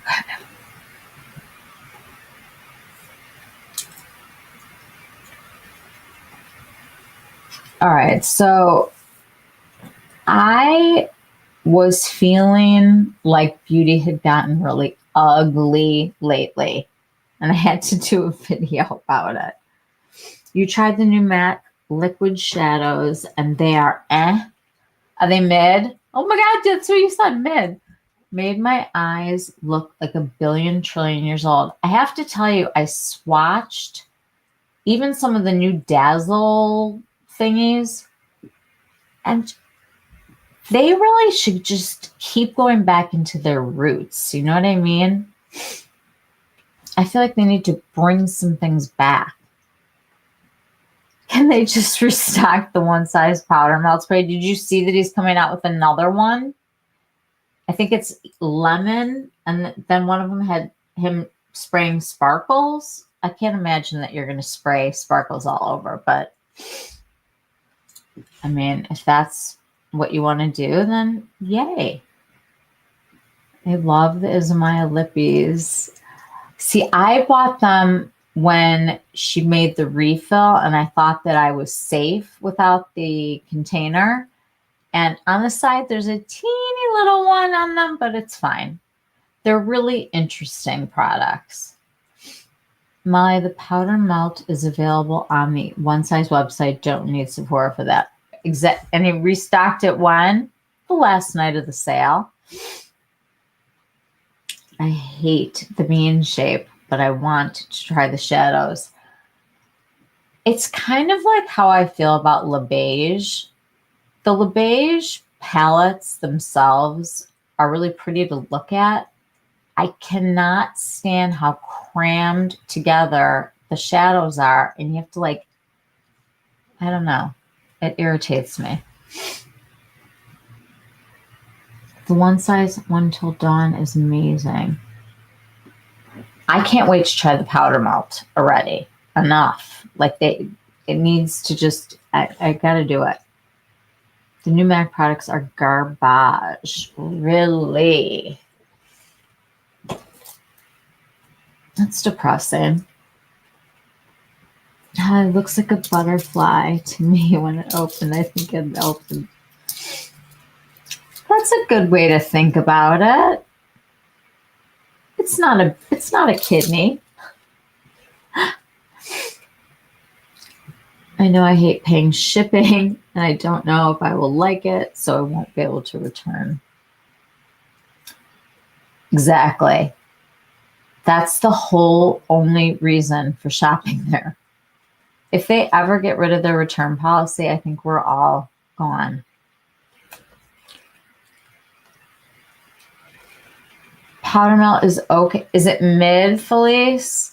All right, so I was feeling like beauty had gotten really ugly lately, and I had to do a video about it. You tried the new MAC Liquid Shadows, and they are Are they mid? Oh my God, that's what you said, mid. Made my eyes look like a billion trillion years old. I have to tell you, I swatched even some of the new Dazzle thingies, and they really should just keep going back into their roots. You know what I mean? I feel like they need to bring some things back. Can they just restock the one size powder melt spray? Did you see that he's coming out with another one? I think it's lemon, and then one of them had him spraying sparkles. I can't imagine that you're going to spray sparkles all over, but I mean, if that's what you want to do, then yay. I love the Izumaya lippies. See, I bought them when she made the refill, and I thought that I was safe without the container. And on the side, there's a teeny little one on them, but it's fine. They're really interesting products. Molly, the powder melt is available on the One Size website. Don't need Sephora for that. And he restocked it when? The last night of the sale. I hate the bean shape, but I want to try the shadows. It's kind of like how I feel about Le Beige. The Le Beige palettes themselves are really pretty to look at. I cannot stand how crammed together the shadows are, and you have to like, I don't know. It irritates me. The One Size One Till Dawn is amazing. I can't wait to try the powder melt already. Enough. Like it needs to just, I gotta do it. The new MAC products are garbage. Really? That's depressing. It looks like a butterfly to me when it opened. I think it opened. That's a good way to think about it. It's not a kidney. I know I hate paying shipping, and I don't know if I will like it, so I won't be able to return. Exactly. That's the whole only reason for shopping there. If they ever get rid of their return policy, I think we're all gone. Powder melt is okay. Is it mid, Felice?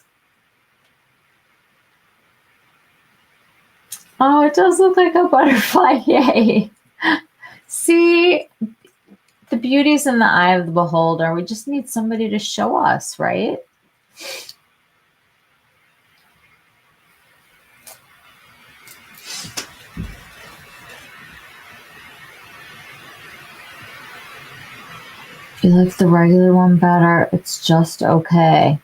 Oh, it does look like a butterfly. Yay. See, the beauty's in the eye of the beholder. We just need somebody to show us, right? You like the regular one better? It's just okay.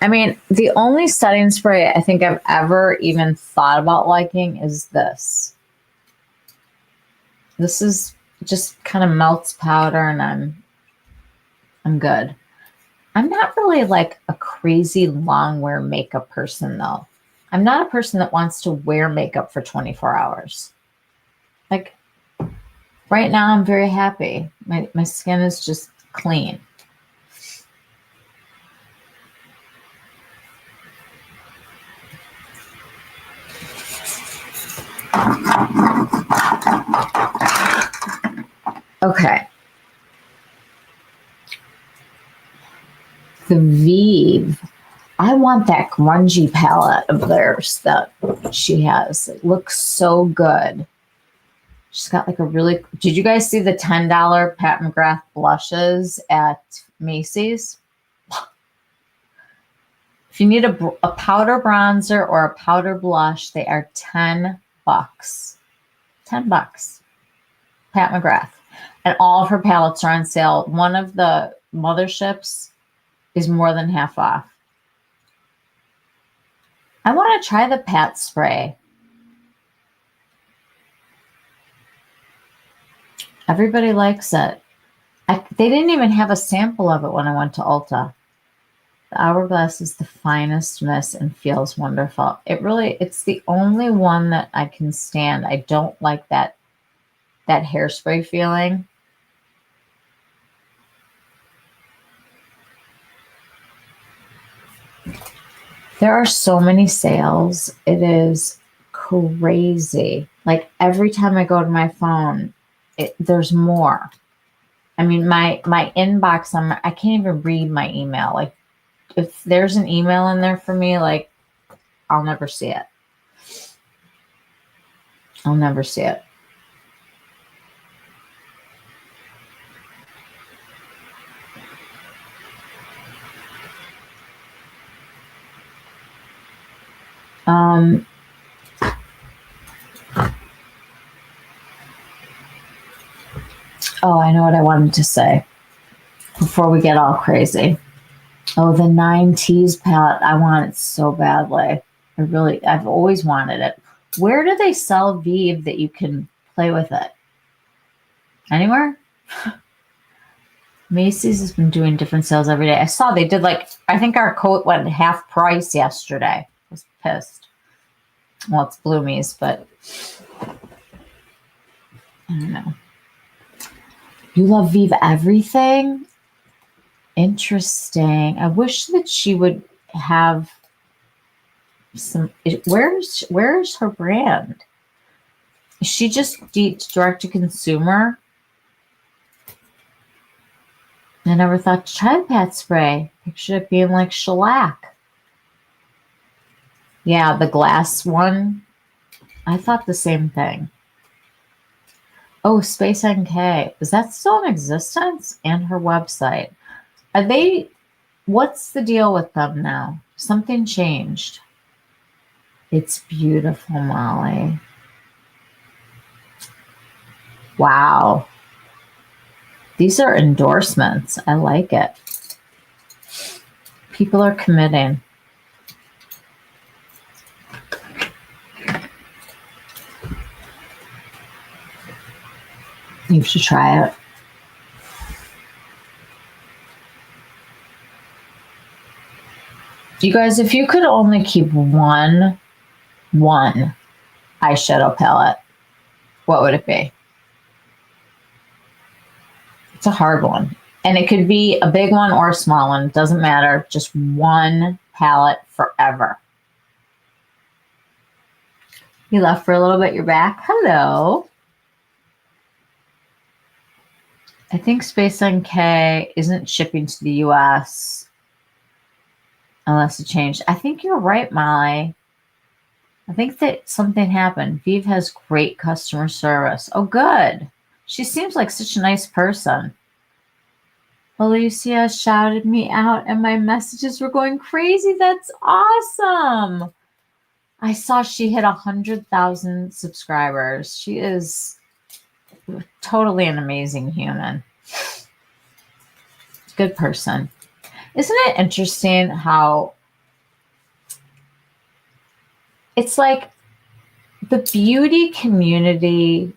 I mean, the only setting spray I think I've ever even thought about liking is this. This is just kind of melts powder, and I'm good. I'm not really like a crazy long wear makeup person though. I'm not a person that wants to wear makeup for 24 hours. Like right now I'm very happy. My skin is just clean. Okay. The Vive. I want that grungy palette of theirs that she has. It looks so good. She's got like a really... Did you guys see the $10 Pat McGrath blushes at Macy's? If you need a powder bronzer or a powder blush, they are $10. $10. Pat McGrath. And all of her palettes are on sale. One of the motherships is more than half off. I want to try the Pat spray. Everybody likes it. They didn't even have a sample of it when I went to Ulta. The Hourglass is the finest mist and feels wonderful. It's the only one that I can stand. I don't like that hairspray feeling. There are so many sales. It is crazy. Like every time I go to my phone, there's more. I mean, my inbox, I can't even read my email. Like if there's an email in there for me, like I'll never see it. I'll never see it. Oh, I know what I wanted to say before we get all crazy. Oh, the 9 Teas palette. I want it so badly. I've always wanted it. Where do they sell Vive that you can play with it? Anywhere? Macy's has been doing different sales every day. I saw they did I think our coat went half price yesterday. I was pissed. Well, it's Bloomies, but I don't know. You love Vive everything? Interesting. I wish that she would have some. Where's her brand? Is she just direct to consumer? I never thought to try the Pat spray. Picture it being like shellac. Yeah, the glass one. I thought the same thing. Oh, Space NK. Is that still in existence? And her website. Are they, what's the deal with them now? Something changed. It's beautiful, Molly. Wow. These are endorsements. I like it. People are committing. You should try it. You guys, if you could only keep one eyeshadow palette, what would it be? It's a hard one. And it could be a big one or a small one. It doesn't matter. Just one palette forever. You left for a little bit. You're back. Hello. I think Space NK isn't shipping to the US unless it changed. I think you're right, Molly. I think that something happened. Vive has great customer service. Oh, good. She seems like such a nice person. Alicia shouted me out and my messages were going crazy. That's awesome. I saw she hit 100,000 subscribers. She is totally an amazing human. Good person. Isn't it interesting how it's like the beauty community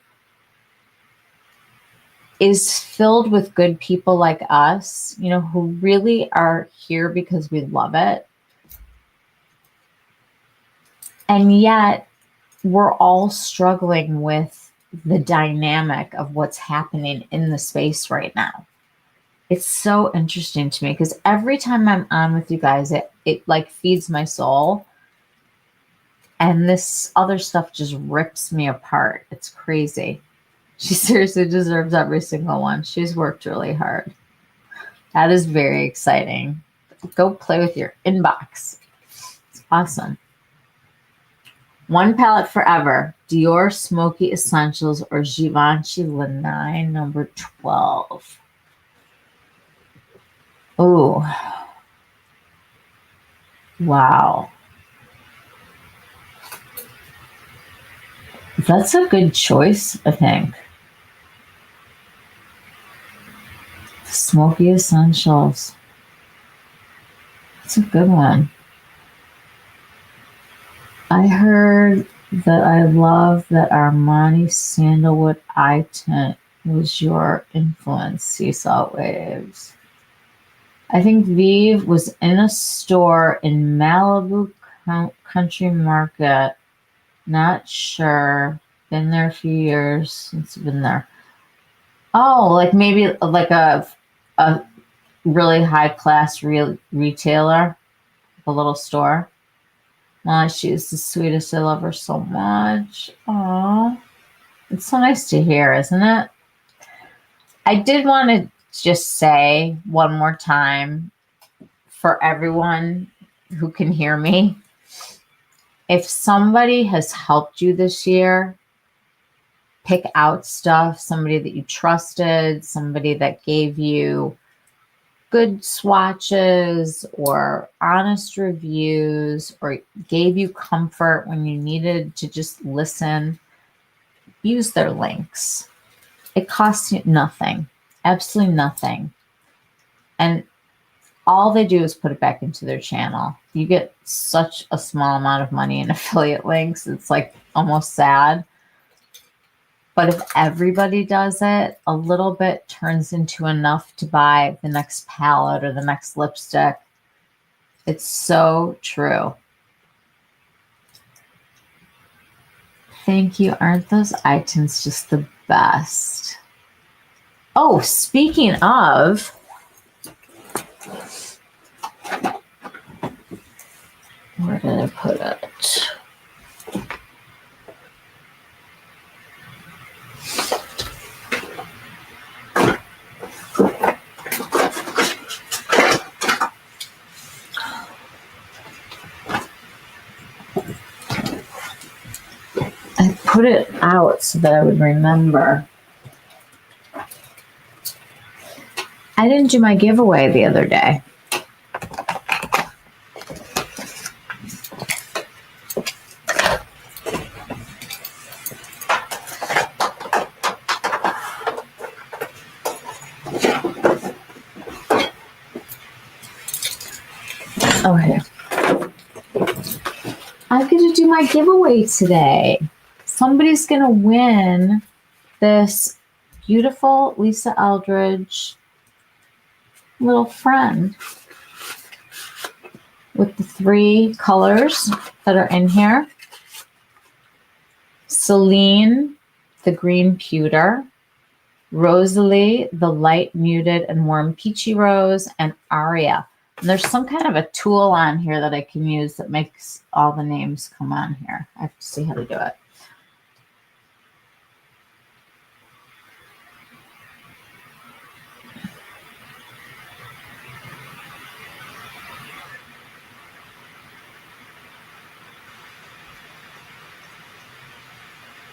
is filled with good people like us, you know, who really are here because we love it. And yet we're all struggling with the dynamic of what's happening in the space right now. It's so interesting to me because every time I'm on with you guys, it like feeds my soul. And this other stuff just rips me apart. It's crazy. She seriously deserves every single one. She's worked really hard. That is very exciting. Go play with your inbox. It's awesome. One palette forever. Dior Smoky Essentials or Givenchy Lanai number 12. Oh. Wow. That's a good choice, I think. Smoky Essentials. That's a good one. I heard that I love that Armani Sandalwood Eye Tint was your influence, Sea Salt Waves. I think Vive was in a store in Malibu Country Market. Not sure. Been there a few years since I've been there. Oh, like maybe like a really high class retailer, a little store. Oh, she's the sweetest. I love her so much. Oh, it's so nice to hear, isn't it? I did want to just say one more time for everyone who can hear me. If somebody has helped you this year, pick out stuff, somebody that you trusted, somebody that gave you good swatches or honest reviews or gave you comfort when you needed to just listen, use their links. It costs you nothing, absolutely nothing. And all they do is put it back into their channel. You get such a small amount of money in affiliate links. It's like almost sad. But if everybody does it, a little bit turns into enough to buy the next palette or the next lipstick. It's so true. Thank you. Aren't those items just the best? Oh, speaking of, Where did I put it? I put it out so that I would remember. I didn't do my giveaway the other day. Okay. I'm going to do my giveaway today. Somebody's going to win this beautiful Lisa Eldridge little friend with the 3 colors that are in here. Celine, the green pewter. Rosalie, the light muted and warm peachy rose. And Aria. And there's some kind of a tool on here that I can use that makes all the names come on here. I have to see how to do it.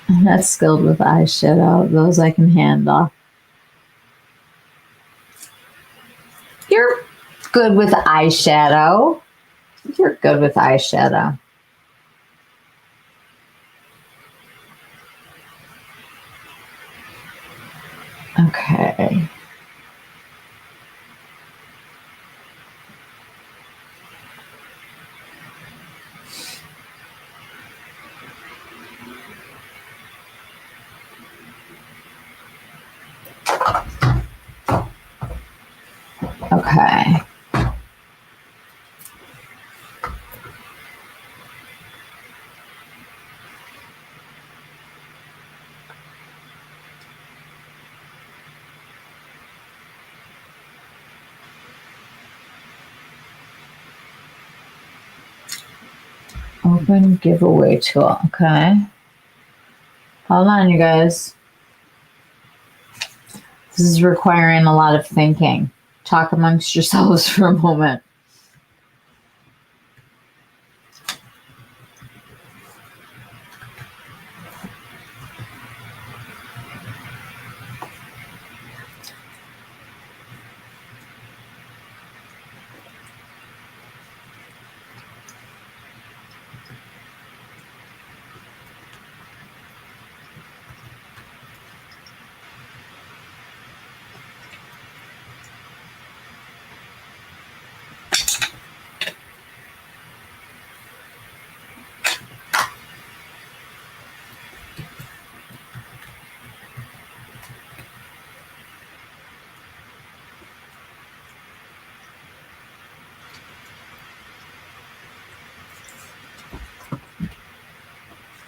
I'm not skilled with eyeshadow. Those I can handle. You're good with eyeshadow. You're good with eyeshadow. Okay. Okay. Open giveaway tool. Okay. Hold on, you guys. This is requiring a lot of thinking. Talk amongst yourselves for a moment.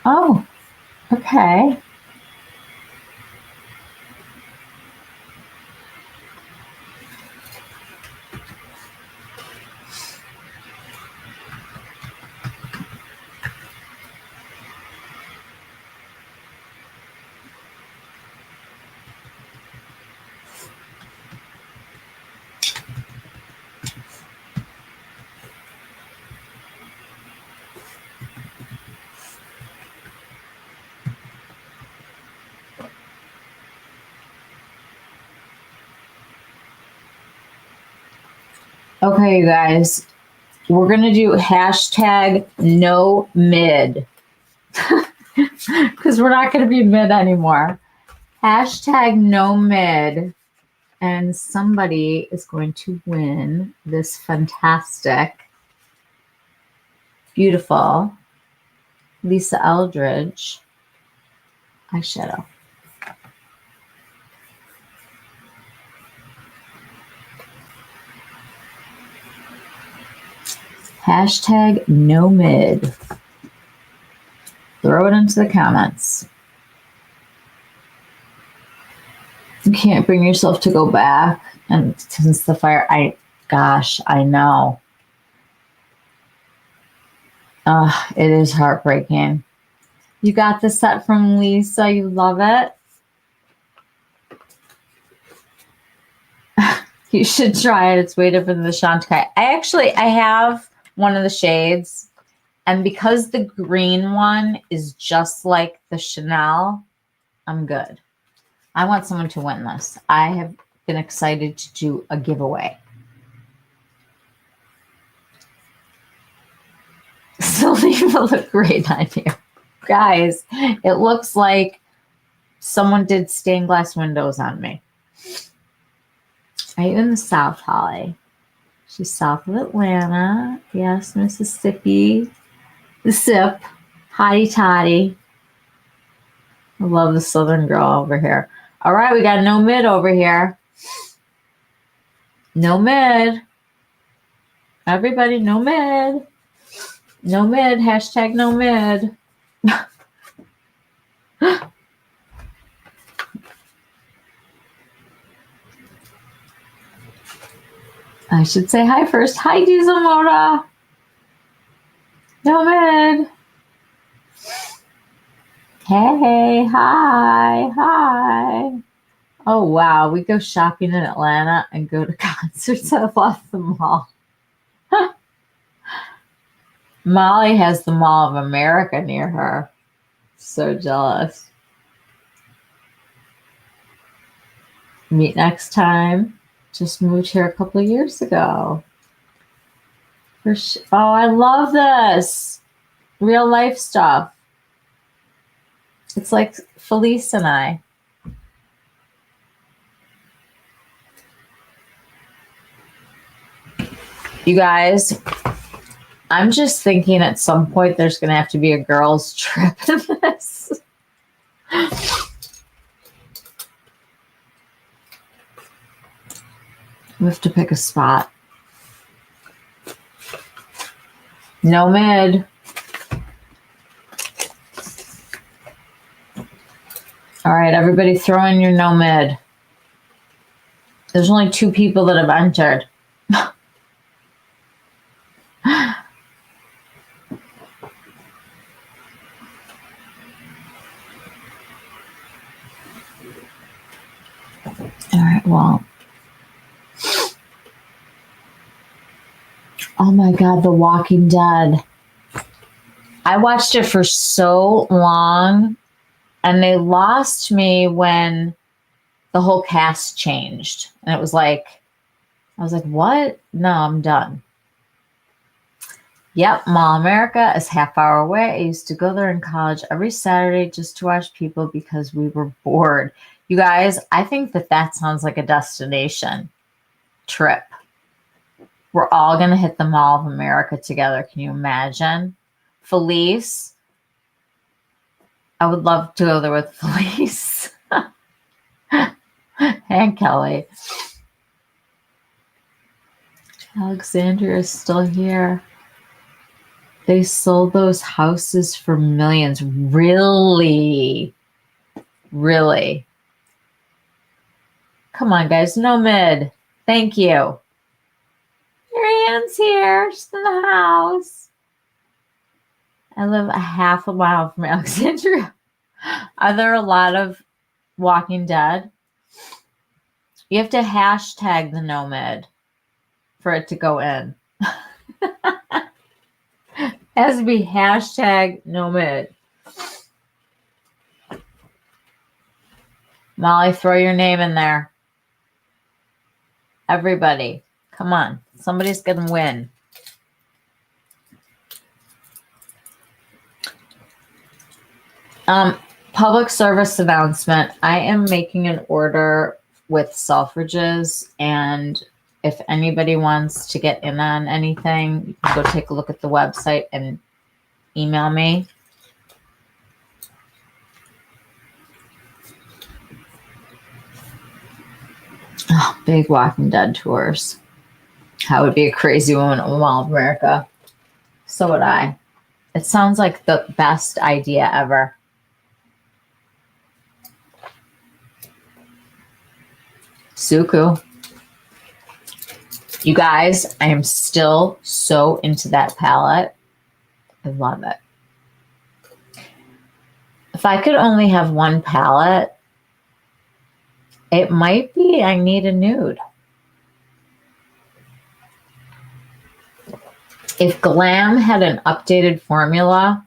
Oh, okay. Okay, you guys, we're going to do hashtag no mid because we're not going to be mid anymore. Hashtag no mid. And somebody is going to win this fantastic, beautiful Lisa Eldridge eyeshadow. Hashtag no mid. Throw it into the comments. You can't bring yourself to go back, and since the fire, Gosh, I know. It is heartbreaking. You got the set from Lisa. You love it. You should try it. It's way different than the Chantecaille. I have one of the shades, and because the green one is just like the Chanel, I'm good. I want someone to win this. I have been excited to do a giveaway. Saliva look great on you. Guys, it looks like someone did stained glass windows on me. Are you in the South, Holly? She's south of Atlanta. Yes, Mississippi. The sip. Hottie toddy. I love the Southern girl over here. All right, we got no mid over here. No mid. Everybody, no mid. No mid. Hashtag no mid. I should say hi first. Hi, Diesel Moda. No mid. Hey, hi. Oh, wow. We go shopping in Atlanta and go to concerts off the mall. Molly has the Mall of America near her. So jealous. Meet next time. Just moved here a couple of years ago. Oh, I love this. Real life stuff. It's like Felice and I. You guys, I'm just thinking at some point there's going to have to be a girls' trip in this. We have to pick a spot. No mid. All right, everybody throw in your no mid. There's only 2 people that have entered. All right, well. Oh my God, The Walking Dead. I watched it for so long, and they lost me when the whole cast changed. And it was like, I was like, what? No, I'm done. Yep, Mall America is half hour away. I used to go there in college every Saturday just to watch people because we were bored. You guys, I think that sounds like a destination trip. We're all going to hit the Mall of America together. Can you imagine? Felice. I would love to go there with Felice. And Kelly. Alexandria is still here. They sold those houses for millions. Really? Really? Come on, guys. No mid. Thank you. Marianne's here. She's in the house. I live a half a mile from Alexandria. Are there a lot of Walking Dead? You have to hashtag the nomad for it to go in. It has to be hashtag nomad. Molly, throw your name in there. Everybody, come on. Somebody's going to win. Public service announcement. I am making an order with Selfridges, and if anybody wants to get in on anything, you can go take a look at the website and email me. Oh, big Walking Dead tours. I would be a crazy woman at Mall of America. So would I. It sounds like the best idea ever. Suku. You guys, I am still so into that palette. I love it. If I could only have one palette, it might be I Need a Nude. If Glam had an updated formula,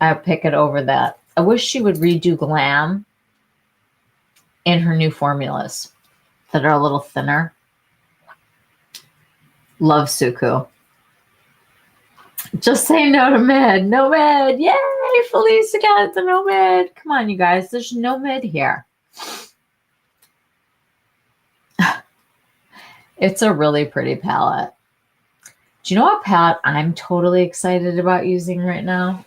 I'd pick it over that. I wish she would redo Glam in her new formulas that are a little thinner. Love Suku. Just say no to mid. No mid. Yay! Felice got the no mid. Come on, you guys. There's no mid here. It's a really pretty palette. Do you know what palette I'm totally excited about using right now?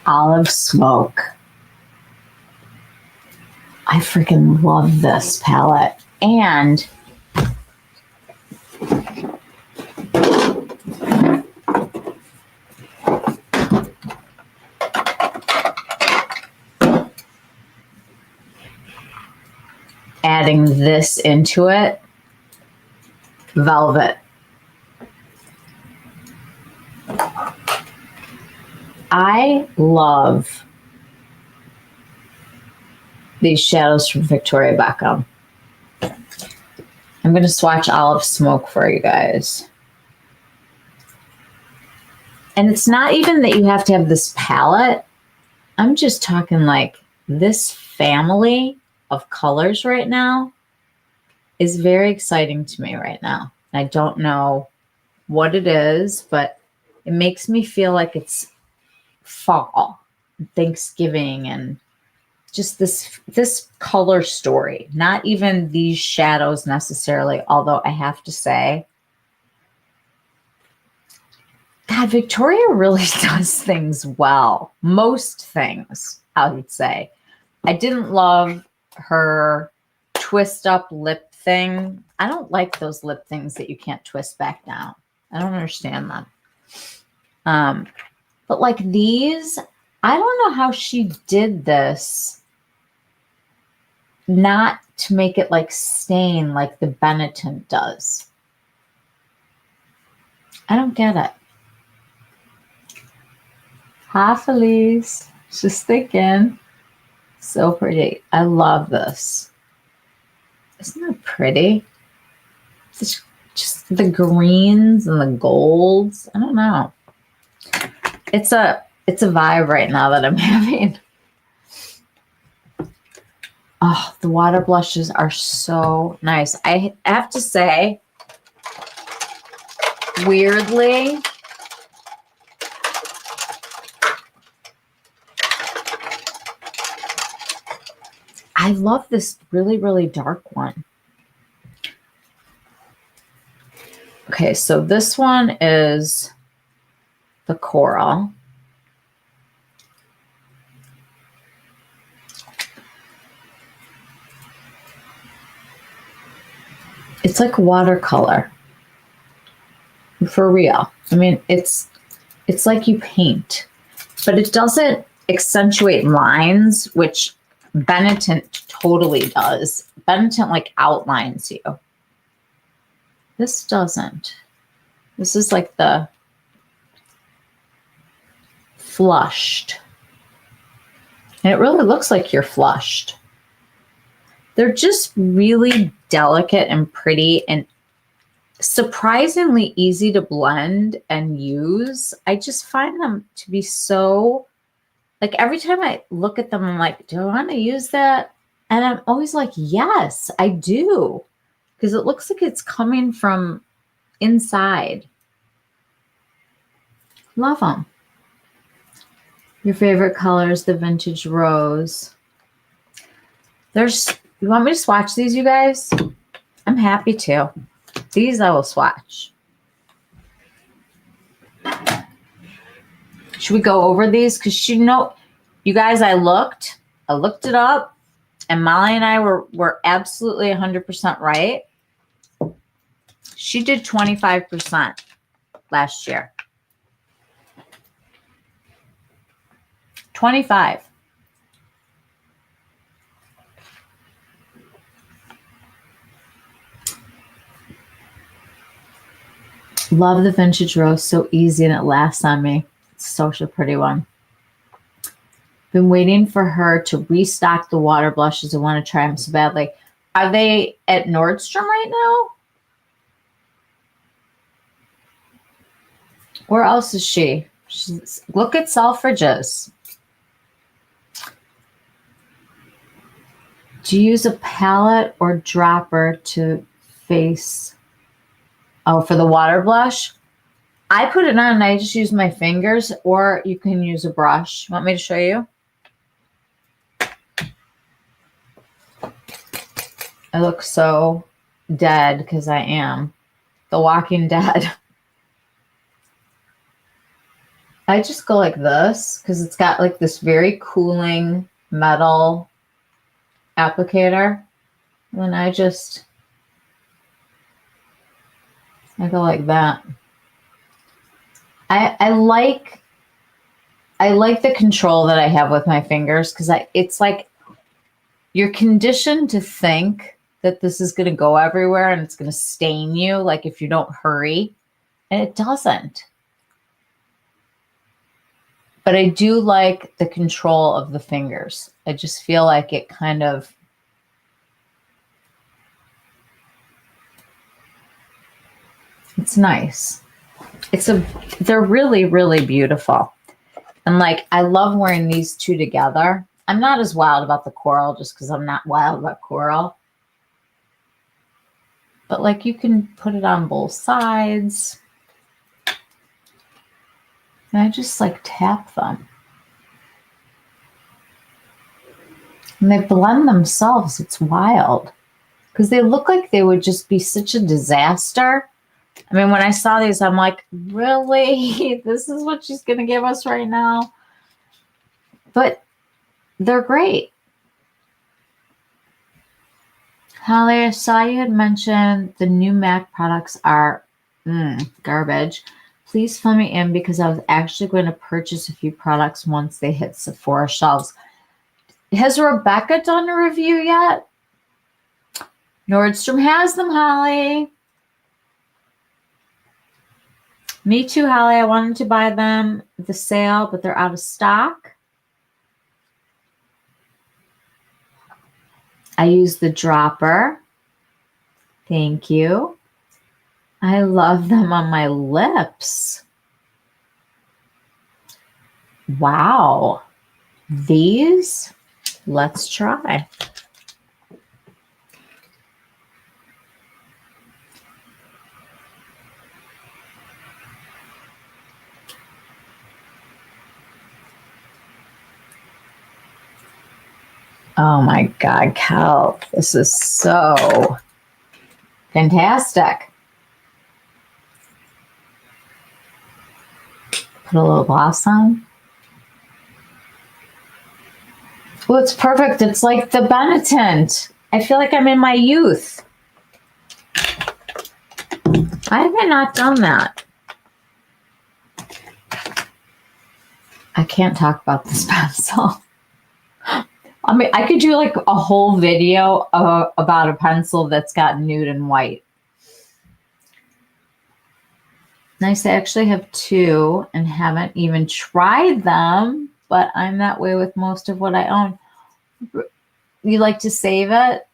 Olive Smoke. I freaking love this palette. And adding this into it, Velvet. I love these shadows from Victoria Beckham. I'm going to swatch Olive Smoke for you guys. And it's not even that you have to have this palette. I'm just talking like this family of colors right now is very exciting to me right now. I don't know what it is, but it makes me feel like it's fall, Thanksgiving, and just this color story. Not even these shadows necessarily, although I have to say, God, Victoria really does things well. Most things, I would say. I didn't love her twist up lip thing. I don't like those lip things that you can't twist back down. I don't understand them. But like these, I don't know how she did this not to make it like stain like the Benetton does. I don't get it. Hi, Felice. Just thinking. So pretty. I love this. Isn't that pretty? It's just the greens and the golds. I don't know. It's a vibe right now that I'm having. Oh, the water blushes are so nice. I have to say, weirdly, I love this really, really dark one. Okay, so this one is the coral. It's like watercolor. For real. I mean, it's like you paint, but it doesn't accentuate lines, which Benetton totally does. Benetton like outlines you. This doesn't. This is like the flushed. And it really looks like you're flushed. They're just really delicate and pretty and surprisingly easy to blend and use. I just find them to be so, like every time I look at them, I'm like, do I want to use that? And I'm always like, yes, I do. Because it looks like it's coming from inside. Love them. Your favorite color is the vintage rose. You want me to swatch these, you guys? I'm happy to. These I will swatch. Should we go over these? Because you guys, I looked it up, and Molly and I were absolutely 100% right. She did 25% last year. 25. Love the vintage rose. So easy and it lasts on me. It's such a pretty one. Been waiting for her to restock the water blushes. I want to try them so badly. Are they at Nordstrom right now? Where else is she? Look at Selfridges. Do you use a palette or dropper to face? Oh, for the water blush? I put it on and I just use my fingers, or you can use a brush. Want me to show you? I look so dead because I am the Walking Dead. I just go like this because it's got like this very cooling metal applicator. And then I go like that. I like the control that I have with my fingers because it's like you're conditioned to think that this is going to go everywhere and it's going to stain you, like if you don't hurry, and it doesn't. But I do like the control of the fingers. I just feel like it kind of it's nice. They're really, really beautiful. And like, I love wearing these two together. I'm not as wild about the coral just because I'm not wild about coral. But like, you can put it on both sides. And I just like tap them. And they blend themselves. It's wild. Because they look like they would just be such a disaster. I mean, when I saw these, I'm like, really? This is what she's going to give us right now? But they're great. Holly, I saw you had mentioned the new MAC products are garbage. Please fill me in because I was actually going to purchase a few products once they hit Sephora shelves. Has Rebecca done a review yet? Nordstrom has them, Holly. Me too, Holly. I wanted to buy them at the sale, but they're out of stock. I use the dropper. Thank you. I love them on my lips. Wow. These, let's try. Oh my God, Cal, this is so fantastic. Put a little gloss on. Well, it's perfect. It's like the Benetint. I feel like I'm in my youth. I have not done that. I can't talk about this pencil. I mean, I could do like a whole video about a pencil that's got nude and white. Nice. I actually have two and haven't even tried them, but I'm that way with most of what I own. You like to save it?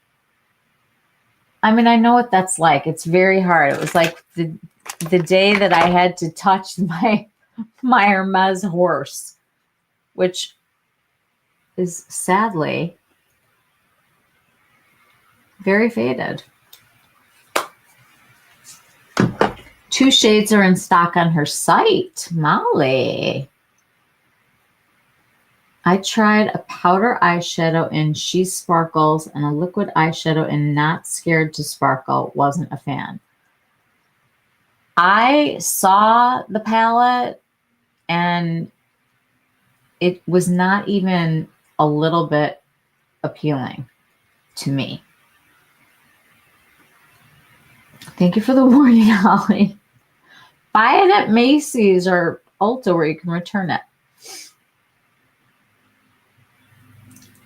I mean, I know what that's like. It's very hard. It was like the day that I had to touch my Hermes horse, which is sadly very faded. 2 shades are in stock on her site. Molly. I tried a powder eyeshadow in She Sparkles and a liquid eyeshadow in Not Scared to Sparkle. Wasn't a fan. I saw the palette and it was not even a little bit appealing to me. Thank you for the warning, Holly. Buy it at Macy's or Ulta where you can return it.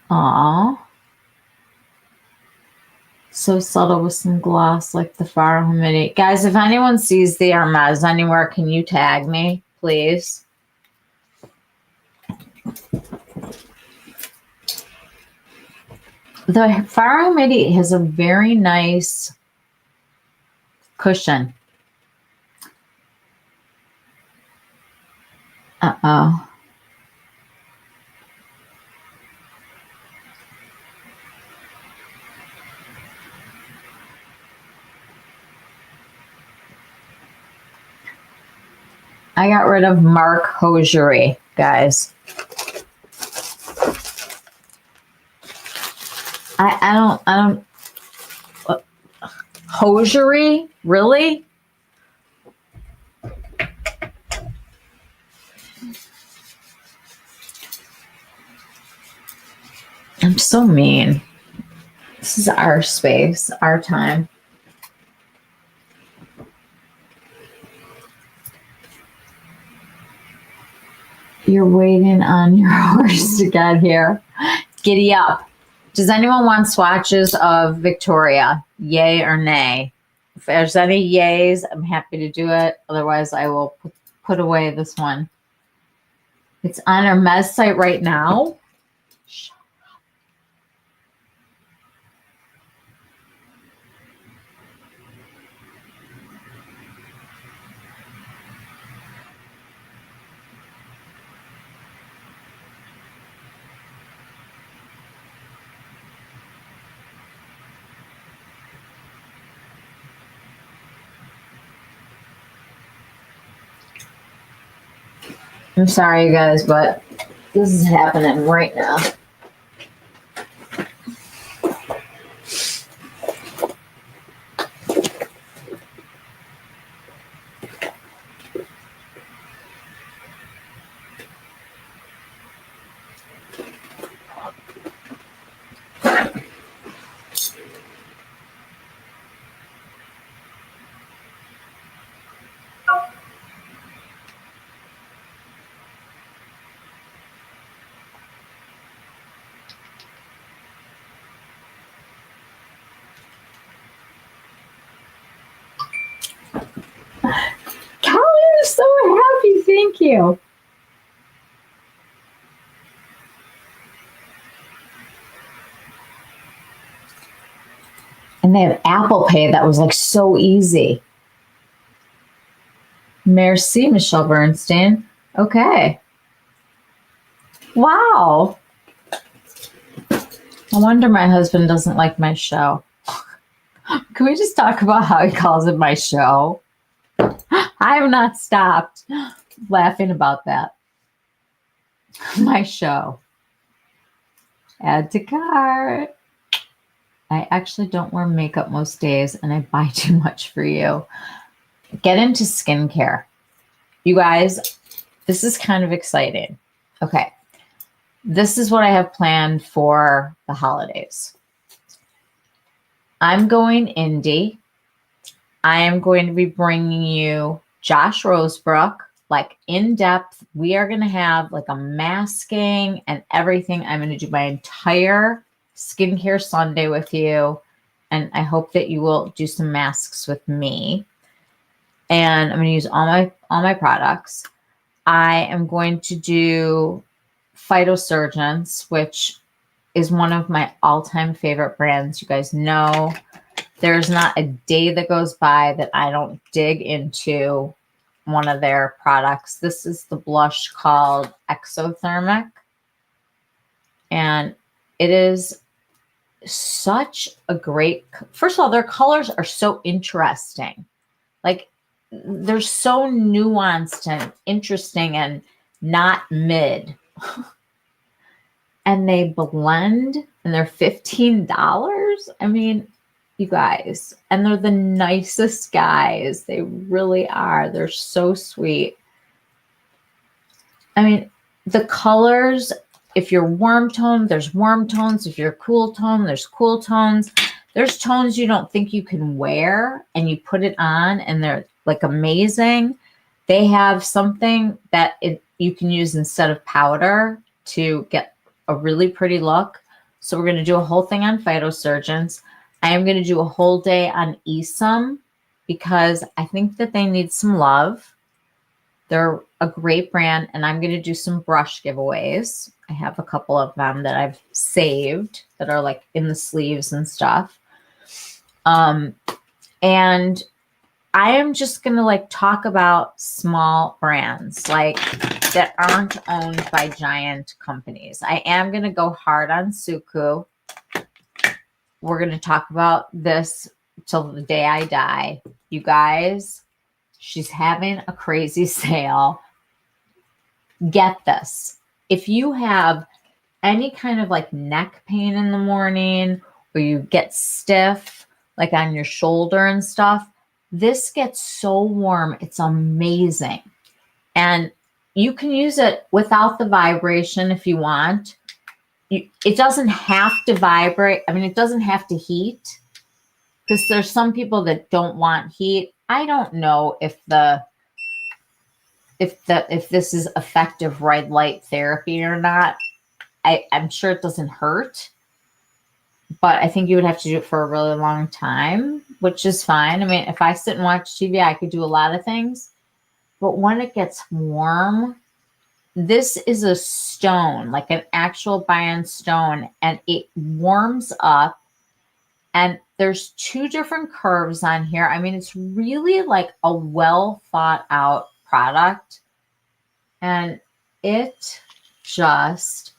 Aw. So subtle with some gloss like the Farah Hamidi. Guys, if anyone sees the Hermes anywhere, can you tag me, please? The Farah Hamidi has a very nice cushion. Uh-oh. I got rid of Mark Hosiery, guys. I don't, hosiery? Really? I'm so mean. This is our space, our time. You're waiting on your horse to get here. Giddy up. Does anyone want swatches of Victoria? Yay or nay? If there's any yays, I'm happy to do it. Otherwise, I will put away this one. It's on our Mez site right now. I'm sorry, you guys, but this is happening right now. I'm so happy. Thank you. And they have Apple Pay that was like so easy. Merci, Michelle Bernstein. Okay. Wow. No wonder my husband doesn't like my show. Can we just talk about how he calls it my show? I have not stopped laughing about that. My show. Add to cart. I actually don't wear makeup most days and I buy too much for you. Get into skincare. You guys, this is kind of exciting. Okay. This is what I have planned for the holidays. I'm going indie. I am going to be bringing you Josh Rosebrook, like in depth. We are going to have like a masking and everything. I'm going to do my entire skincare Sunday with you. And I hope that you will do some masks with me. And I'm going to use all my products. I am going to do Phytosurgeons, which is one of my all-time favorite brands. You guys know there's not a day that goes by that I don't dig into one of their products. This is the blush called Exothermic. And it is such a great, first of all, their colors are so interesting. Like they're so nuanced and interesting and not mid. and they blend and they're $15. I mean, you guys, and they're the nicest guys. They really are. They're so sweet. I mean, the colors, if you're warm tone, there's warm tones. If you're cool tone, there's cool tones. There's tones you don't think you can wear and you put it on and they're like amazing. They have something that you can use instead of powder to get a really pretty look. So we're going to do a whole thing on phytosurgeons. I am going to do a whole day on Esum because I think that they need some love. They're a great brand, and I'm going to do some brush giveaways. I have a couple of them that I've saved that are like in the sleeves and stuff. And I am just going to like talk about small brands like that aren't owned by giant companies. I am going to go hard on Suku. We're going to talk about this till the day I die. You guys, she's having a crazy sale. Get this. If you have any kind of like neck pain in the morning or you get stiff, like on your shoulder and stuff, this gets so warm. It's amazing. And you can use it without the vibration if you want. It doesn't have to vibrate. I mean, it doesn't have to heat because there's some people that don't want heat. I don't know if this is effective red light therapy or not. I'm sure it doesn't hurt, but I think you would have to do it for a really long time, which is fine. I mean, if I sit and watch TV, I could do a lot of things, but when it gets warm, this is a stone, like an actual Bion stone, and it warms up. And there's 2 different curves on here. I mean, it's really like a well thought out product. And it just,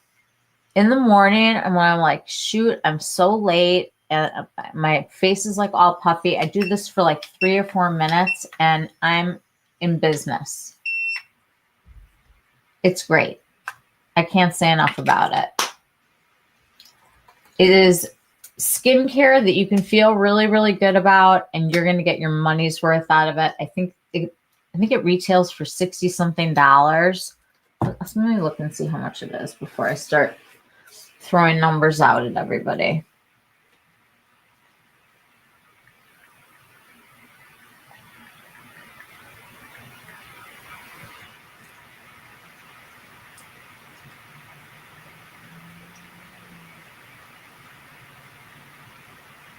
in the morning, and when I'm like, shoot, I'm so late and my face is like all puffy, I do this for like 3 or 4 minutes and I'm in business. It's great. I can't say enough about it. It is skincare that you can feel really, really good about, and you're going to get your money's worth out of it. I think it retails for $60 something. Let me look and see how much it is before I start throwing numbers out at everybody.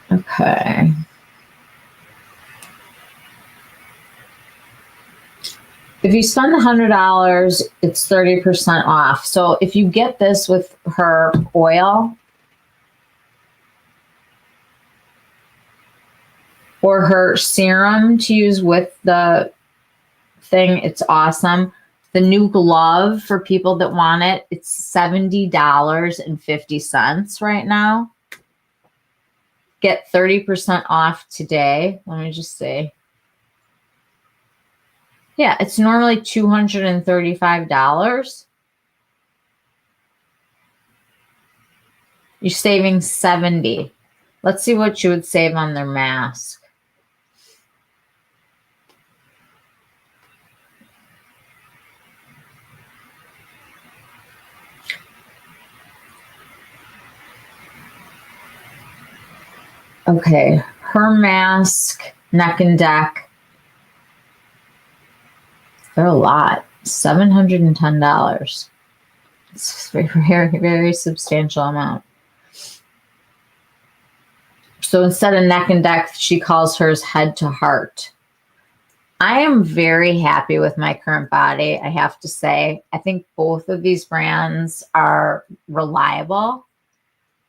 Okay. If you spend $100, it's 30% off. So if you get this with her oil or her serum to use with the thing, it's awesome. The new glove for people that want it, it's $70.50 right now. Get 30% off today. Let me just see. Yeah, it's normally $235. You're saving $70. Let's see what you would save on their mask. Okay, her mask, neck and neck. They're a lot. $710. It's a very, very substantial amount. So instead of neck and neck, she calls hers head to heart. I am very happy with my current body, I have to say. I think both of these brands are reliable.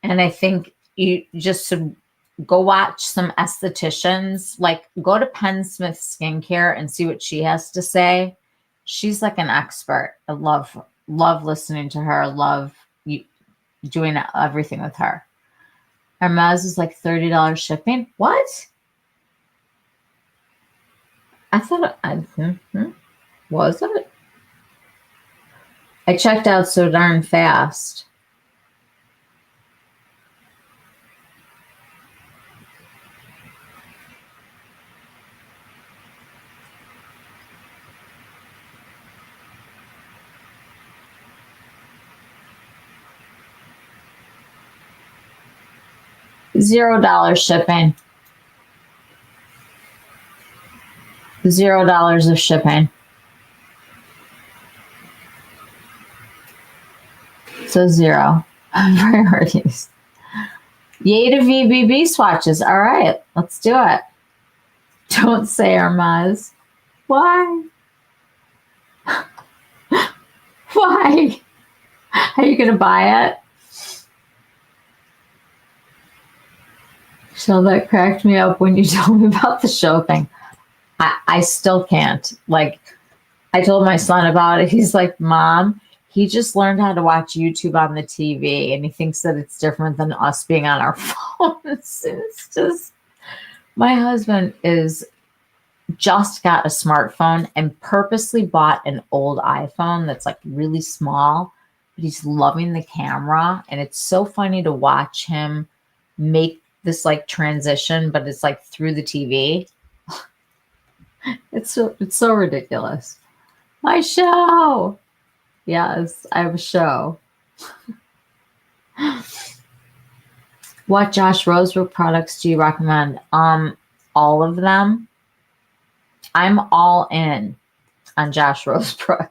And I think you just should go watch some estheticians. Like, go to Penn Smith Skincare and see what she has to say. She's like an expert. I love listening to her. Love doing everything with her. Hermes is like $30 shipping. What? I thought was it? I checked out so darn fast. $0 shipping. $0 of shipping. So 0 priorities. Yay to VBB swatches. All right, let's do it. Don't say Hermes. Why? Why? Are you going to buy it? So that cracked me up when you told me about the show thing. I still can't. Like, I told my son about it. He's like, Mom, he just learned how to watch YouTube on the TV, and he thinks that it's different than us being on our phones. It's just, my husband is just got a smartphone and purposely bought an old iPhone that's like really small, but he's loving the camera. And it's so funny to watch him make this like transition, but it's like through the TV. It's so ridiculous. My show. Yes, I have a show. What Josh Rosebrook products do you recommend? All of them. I'm all in on Josh Rosebrook.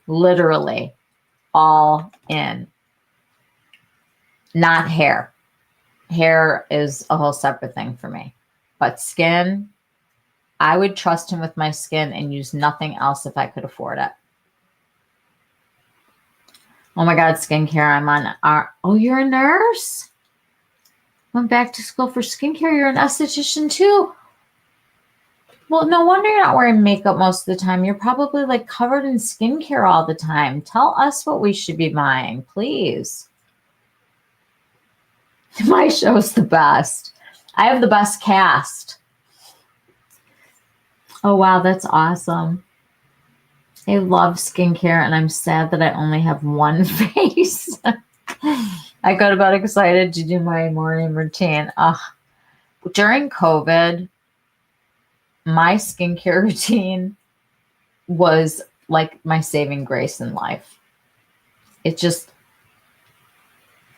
Literally all in. Not hair. Hair is a whole separate thing for me. But skin, I would trust him with my skin and use nothing else if I could afford it. Oh my God, skincare. I'm on oh, you're a nurse? Went back to school for skincare. You're an esthetician too. Well, no wonder you're not wearing makeup most of the time. You're probably like covered in skincare all the time. Tell us what we should be buying, please. My show's the best. I have the best cast. Oh, wow, that's awesome. I love skincare, and I'm sad that I only have one face. I go to bed excited to do my morning routine. During COVID, my skincare routine was like my saving grace in life. It just,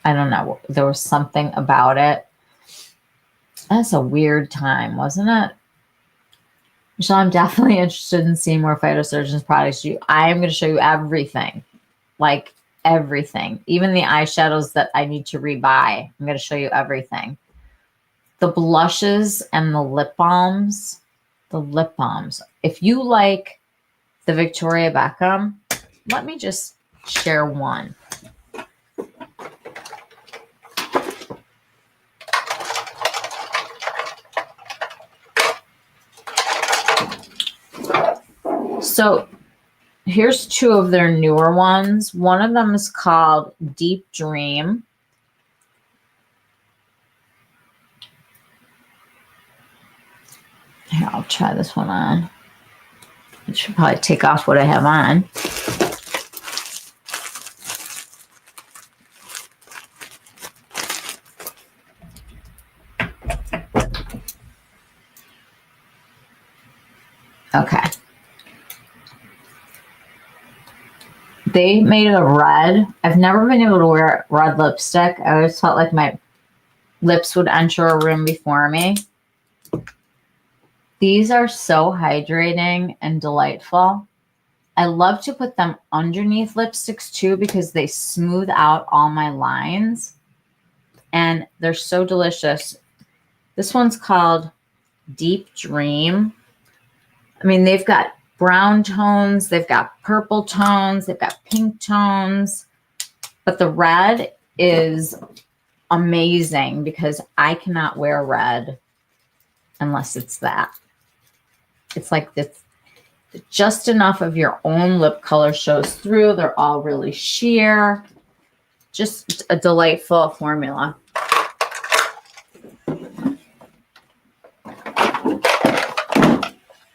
I don't know, there was something about it. That's a weird time, wasn't it? Michelle, I'm definitely interested in seeing more phytosurgeons products. I am going to show you everything, like everything, even the eyeshadows that I need to rebuy. I'm going to show you everything. The blushes and the lip balms. The lip balms. If you like the Victoria Beckham, let me just share one. So here's two of their newer ones. One of them is called Deep Dream. Here, I'll try this one on. I should probably take off what I have on. Okay. They made it a red. I've never been able to wear red lipstick. I always felt like my lips would enter a room before me. These are so hydrating and delightful. I love to put them underneath lipsticks too because they smooth out all my lines. And they're so delicious. This one's called Deep Dream. I mean, they've got brown tones, they've got purple tones, they've got pink tones, but the red is amazing because I cannot wear red unless it's that. It's like this, just enough of your own lip color shows through. They're all really sheer. Just a delightful formula.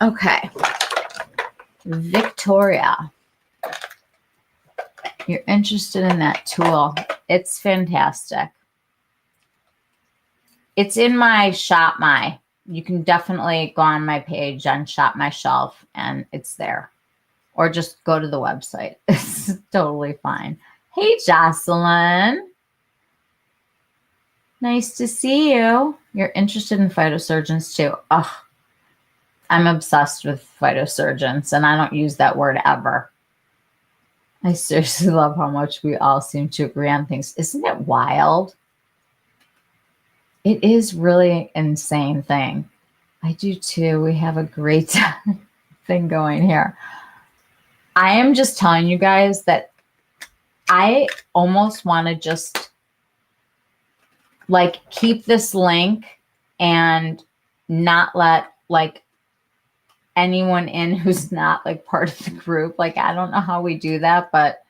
Okay. Victoria. You're interested in that tool. It's fantastic. It's in my Shop My. You can definitely go on my page on Shop My Shelf and it's there. Or just go to the website. It's totally fine. Hey, Jocelyn. Nice to see you. You're interested in phytosurgeons too. Oh, I'm obsessed with phytosurgeons, and I don't use that word ever. I seriously love how much we all seem to agree on things. Isn't it wild? It is really an insane thing. I do too. We have a great thing going here. I am just telling you guys that I almost want to just like keep this link and not let like anyone in who's not like part of the group. Like, I don't know how we do that, but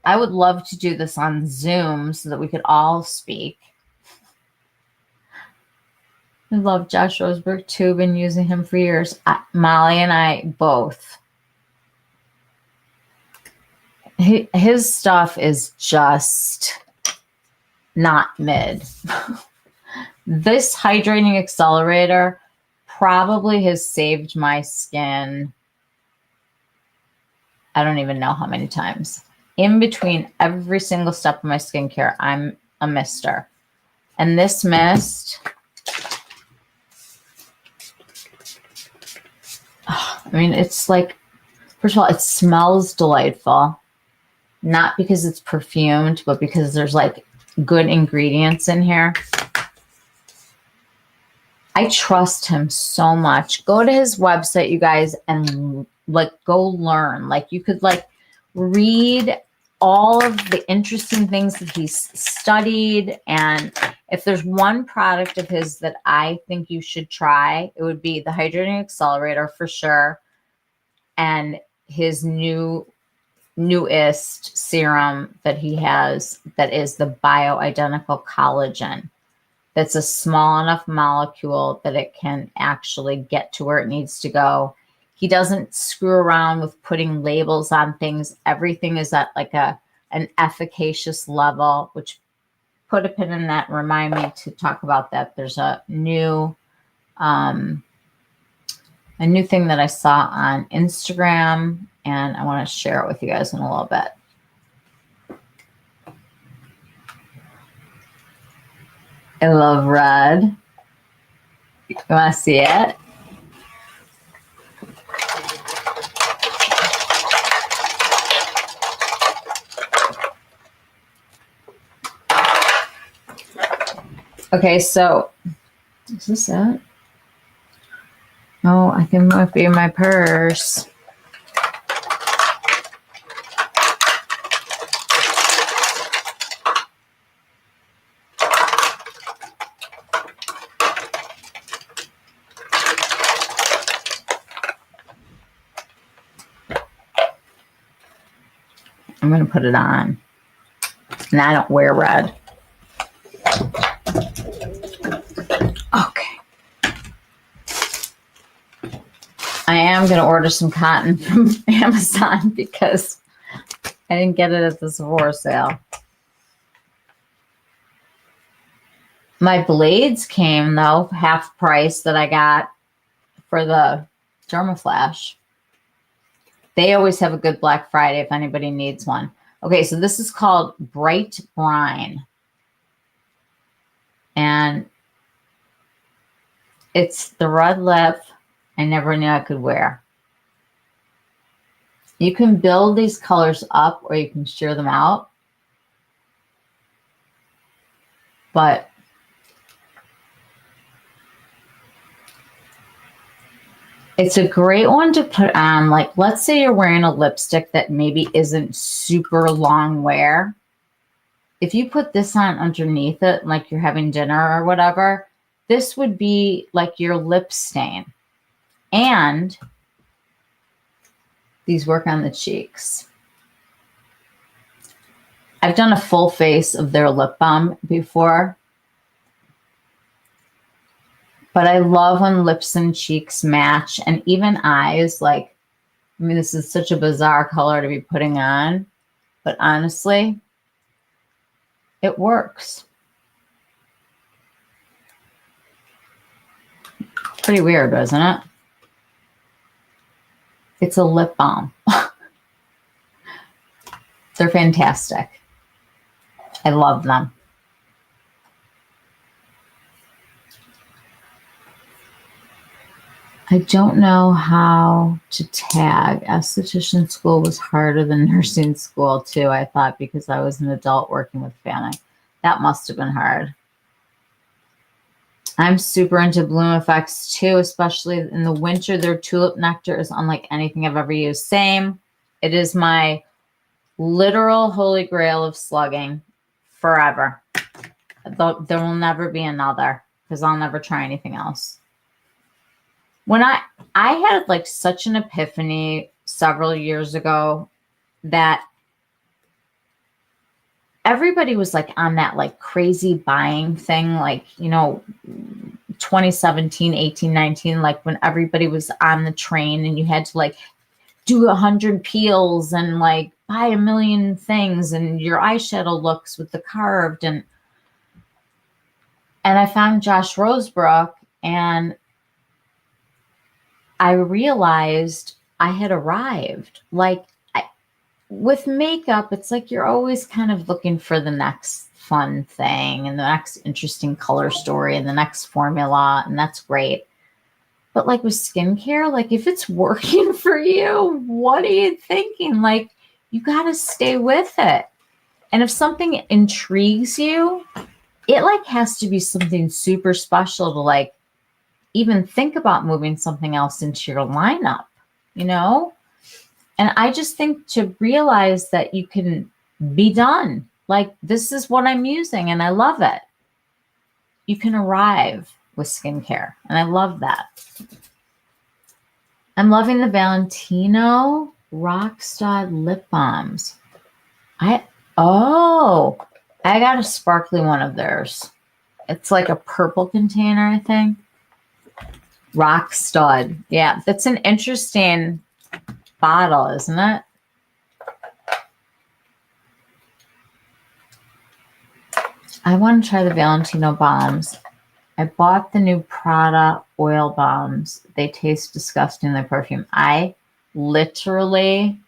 I would love to do this on Zoom so that we could all speak. I love Josh Roseberg too. Been using him for years. Molly and I both. His stuff is just not mid. This hydrating accelerator probably has saved my skin. I don't even know how many times. In between every single step of my skincare, I'm a mister. And this mist, I mean, it's like, first of all, it smells delightful. Not because it's perfumed, but because there's like good ingredients in here. I trust him so much. Go to his website, you guys, and like go learn. Like you could like read all of the interesting things that he's studied. And if there's one product of his that I think you should try, it would be the Hydrating Accelerator for sure. And his newest serum that he has that is the bioidentical collagen. That's a small enough molecule that it can actually get to where it needs to go. He doesn't screw around with putting labels on things. Everything is at like an efficacious level, which put a pin in that. Remind me to talk about that. There's a new thing that I saw on Instagram, and I want to share it with you guys in a little bit. I love red. You want to see it? Okay, so is this it? Oh, I think it might be in my purse. I'm going to put it on. And I don't wear red. Okay. I am going to order some cotton from Amazon because I didn't get it at the Sephora sale. My blades came, though, half price that I got for the Dermaflash. They always have a good Black Friday if anybody needs one. Okay, so this is called Bright Brine. And it's the red lip I never knew I could wear. You can build these colors up or you can shear them out. But it's a great one to put on. Like, let's say you're wearing a lipstick that maybe isn't super long wear. If you put this on underneath it, like you're having dinner or whatever, this would be like your lip stain. And these work on the cheeks. I've done a full face of their lip balm before. But I love when lips and cheeks match, and even eyes. Like, I mean, this is such a bizarre color to be putting on, but honestly, it works. Pretty weird, isn't it? It's a lip balm. They're fantastic. I love them. I don't know how to tag. Esthetician school was harder than nursing school too, I thought, because I was an adult working with family. That must have been hard. I'm super into bloom effects too, especially in the winter. Their tulip nectar is unlike anything I've ever used. Same. It is my literal holy grail of slugging forever. There will never be another because I'll never try anything else. When I had like such an epiphany several years ago that everybody was like on that like crazy buying thing, like, 2017, 18, 19, like when everybody was on the train and you had to like do 100 peels and like buy a million things and your eyeshadow looks with the carved and I found Josh Rosebrook and I realized I had arrived. Like with makeup, it's like you're always kind of looking for the next fun thing and the next interesting color story and the next formula, and that's great. But like with skincare, like if it's working for you, what are you thinking? Like you got to stay with it. And if something intrigues you, it like has to be something super special to like even think about moving something else into your lineup, And I just think to realize that you can be done. Like this is what I'm using and I love it. You can arrive with skincare and I love that. I'm loving the Valentino Rockstar lip balms. I got a sparkly one of theirs. It's like a purple container, I think. Rock Stud. Yeah, that's an interesting bottle, isn't it? I want to try the Valentino bombs. I bought the new Prada oil bombs. They taste disgusting, like perfume. I literally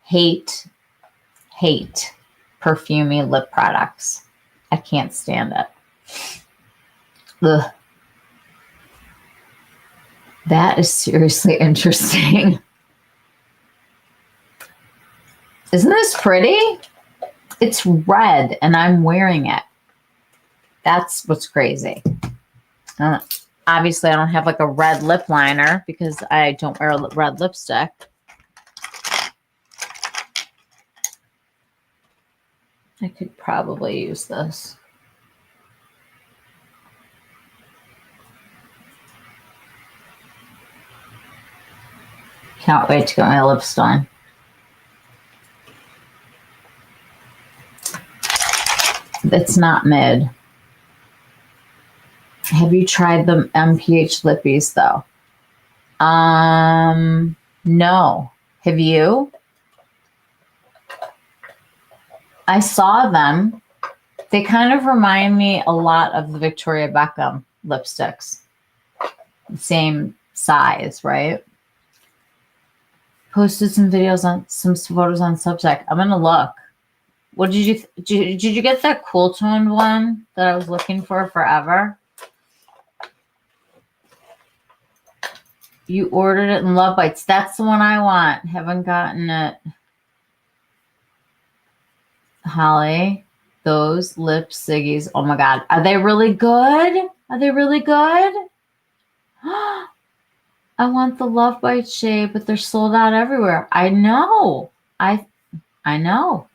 hate perfumey lip products. I can't stand it. Ugh. That is seriously interesting. Isn't this pretty? It's red and I'm wearing it. That's what's crazy. Obviously, I don't have like a red lip liner because I don't wear a red lipstick. I could probably use this. Can't wait to get my lips done. It's not mid. Have you tried the MPH lippies though? No. Have you? I saw them. They kind of remind me a lot of the Victoria Beckham lipsticks. Same size, right? Posted some videos on some photos on Substack. I'm gonna look. What did you get that cool toned one that I was looking for forever? You ordered it in Love Bites. That's the one I want. Haven't gotten it. Holly, those lip Siggies. Oh my God. Are they really good? Are they really good? I want the Love Bite shade, but they're sold out everywhere. I know. I know.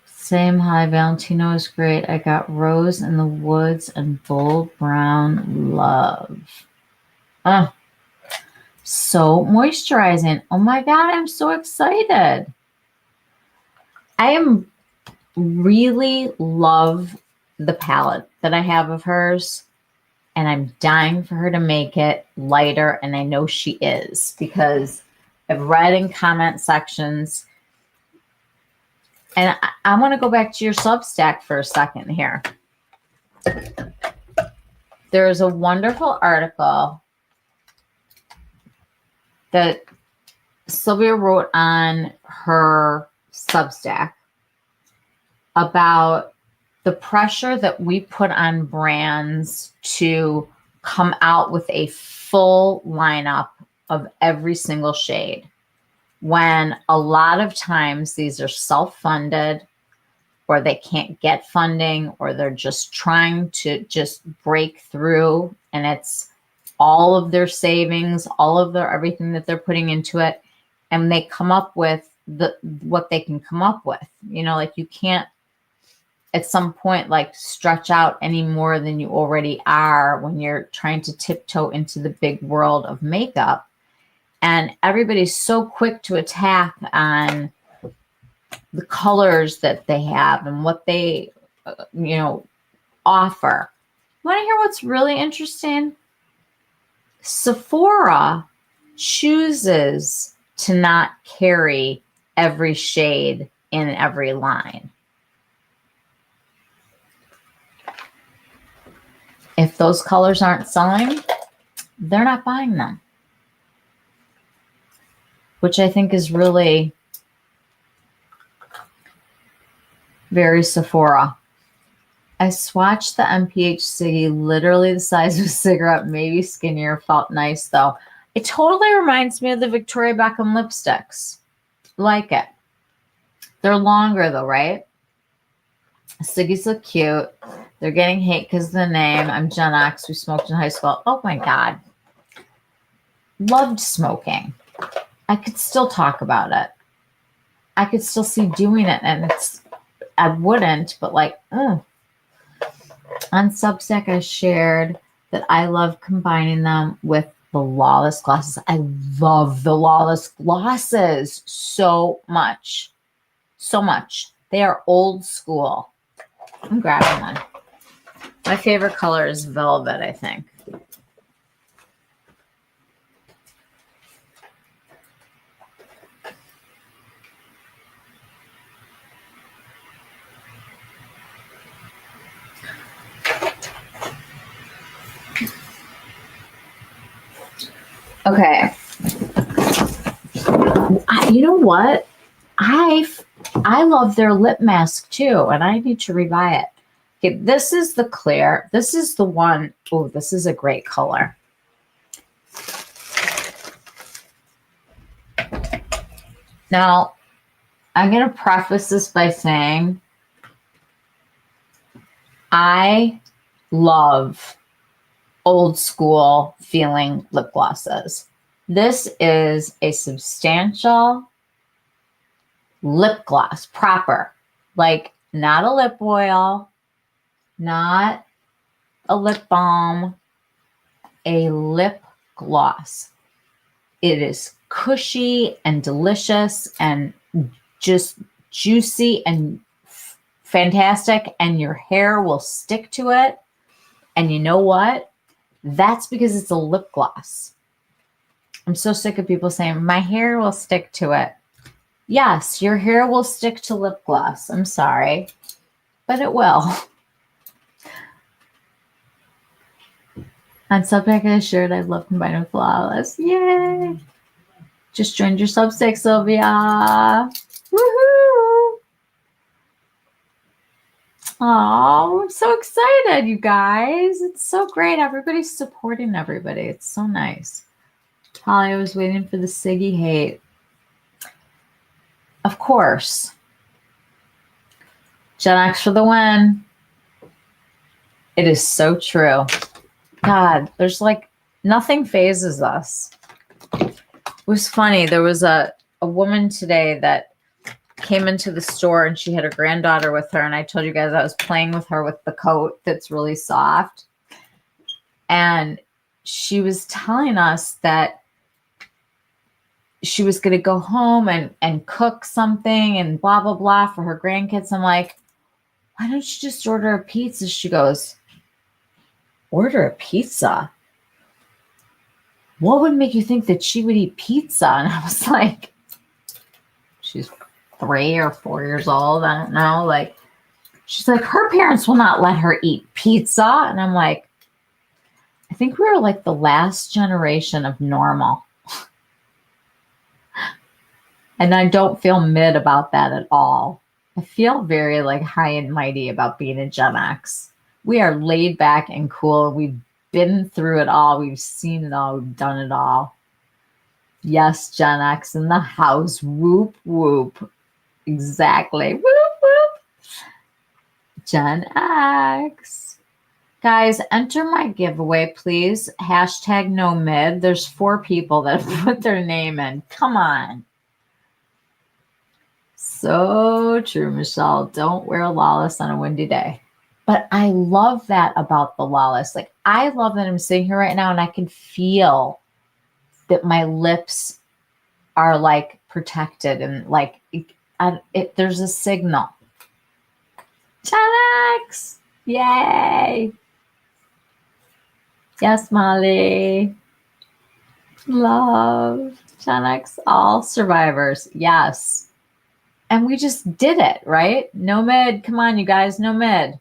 Same high. Valentino is great. I got Rose in the Woods and Bold Brown Love. So moisturizing. Oh my God, I'm so excited. I am really love the palette that I have of hers. And I'm dying for her to make it lighter. And I know she is because I've read in comment sections. And I want to go back to your Substack for a second here. There is a wonderful article that Sylvia wrote on her Substack about the pressure that we put on brands to come out with a full lineup of every single shade, when a lot of times these are self-funded, or they can't get funding, or they're just trying to just break through, and it's all of their savings, all of their everything that they're putting into it, and they come up with what they can come up with. Like you can't at some point like stretch out any more than you already are when you're trying to tiptoe into the big world of makeup. And everybody's so quick to attack on the colors that they have and what they, offer. Want to hear what's really interesting? Sephora chooses to not carry every shade in every line. If those colors aren't selling, they're not buying them, which I think is really very Sephora. I swatched the MPH Siggy, literally the size of a cigarette, maybe skinnier, felt nice though. It totally reminds me of the Victoria Beckham lipsticks. Like it. They're longer though, right? Siggies look cute. They're getting hate because of the name. I'm Gen X. We smoked in high school. Oh my God. Loved smoking. I could still talk about it. I could still see doing it, and I wouldn't, but like, on Substack, I shared that I love combining them with the Lawless glosses. I love the Lawless glosses so much. So much. They are old school. I'm grabbing one. My favorite color is velvet, I think. Okay. You know what? I love their lip mask too, and I need to rebuy it. Okay, this is the clear. This is the one. Oh, this is a great color. Now, I'm going to preface this by saying I love old school feeling lip glosses. This is a substantial lip gloss, proper, like not a lip oil, not a lip balm, a lip gloss. It is cushy and delicious and just juicy and fantastic, and your hair will stick to it. And you know what? That's because it's a lip gloss. I'm so sick of people saying, my hair will stick to it. Yes, your hair will stick to lip gloss. I'm sorry, but it will. On Substack, I shared I love combining with Flawless. Yay! Just joined your Substack, Sylvia. Woohoo! Oh, I'm so excited, you guys. It's so great. Everybody's supporting everybody. It's so nice. Holly, I was waiting for the Siggy hate. Of course. Gen X for the win. It is so true. God, there's like nothing phases us. It was funny. There was a woman today that came into the store and she had her granddaughter with her. And I told you guys I was playing with her with the coat that's really soft. And she was telling us that she was going to go home and cook something and blah, blah, blah for her grandkids. I'm like, why don't you just order a pizza? She goes, order a pizza? What would make you think that she would eat pizza? And I was like, she's 3 or 4 years old. I don't know. Like, she's like, her parents will not let her eat pizza. And I'm like, I think we were like the last generation of normal. And I don't feel mid about that at all. I feel very like high and mighty about being a Gen X. We are laid back and cool. We been through it all. We've seen it all. We've done it all. Yes, Gen X in the house. Whoop, whoop. Exactly. Whoop, whoop. Gen X. Guys, enter my giveaway, please. Hashtag no mid. There's 4 people that have put their name in. Come on. So true, Michelle. Don't wear Lawless on a windy day. But I love that about the Lawless. Like, I love that I'm sitting here right now and I can feel that my lips are like protected and like there's a signal. Gen X! Yay! Yes, Molly. Love. Gen X, all survivors. Yes. And we just did it, right? No mid. Come on, you guys. No mid.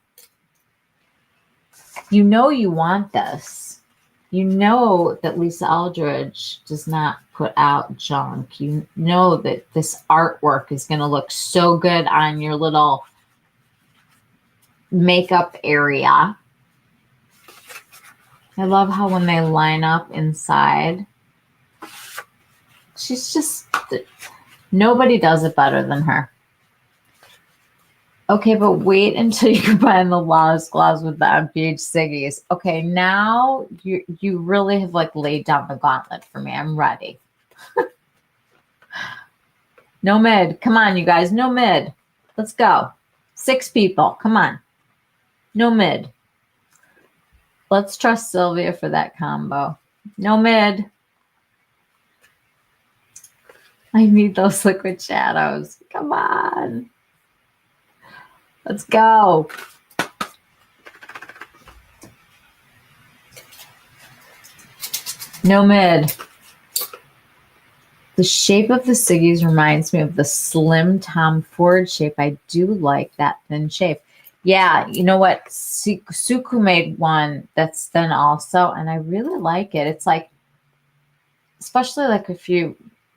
You know you want this. You know that Lisa Eldridge does not put out junk. You know that this artwork is going to look so good on your little makeup area. I love how when they line up inside, she's just, nobody does it better than her. Okay, but wait until you combine the Lawless gloves with the MPH Siggies. Okay, now you really have like laid down the gauntlet for me. I'm ready. No mid. Come on, you guys. No mid. Let's go. 6 people. Come on. No mid. Let's trust Sylvia for that combo. No mid. I need those liquid shadows. Come on. Let's go. No mid. The shape of the Siggies reminds me of the slim Tom Ford shape. I do like that thin shape. Yeah, you know what? Suku made one that's thin also, and I really like it. It's like, especially like if you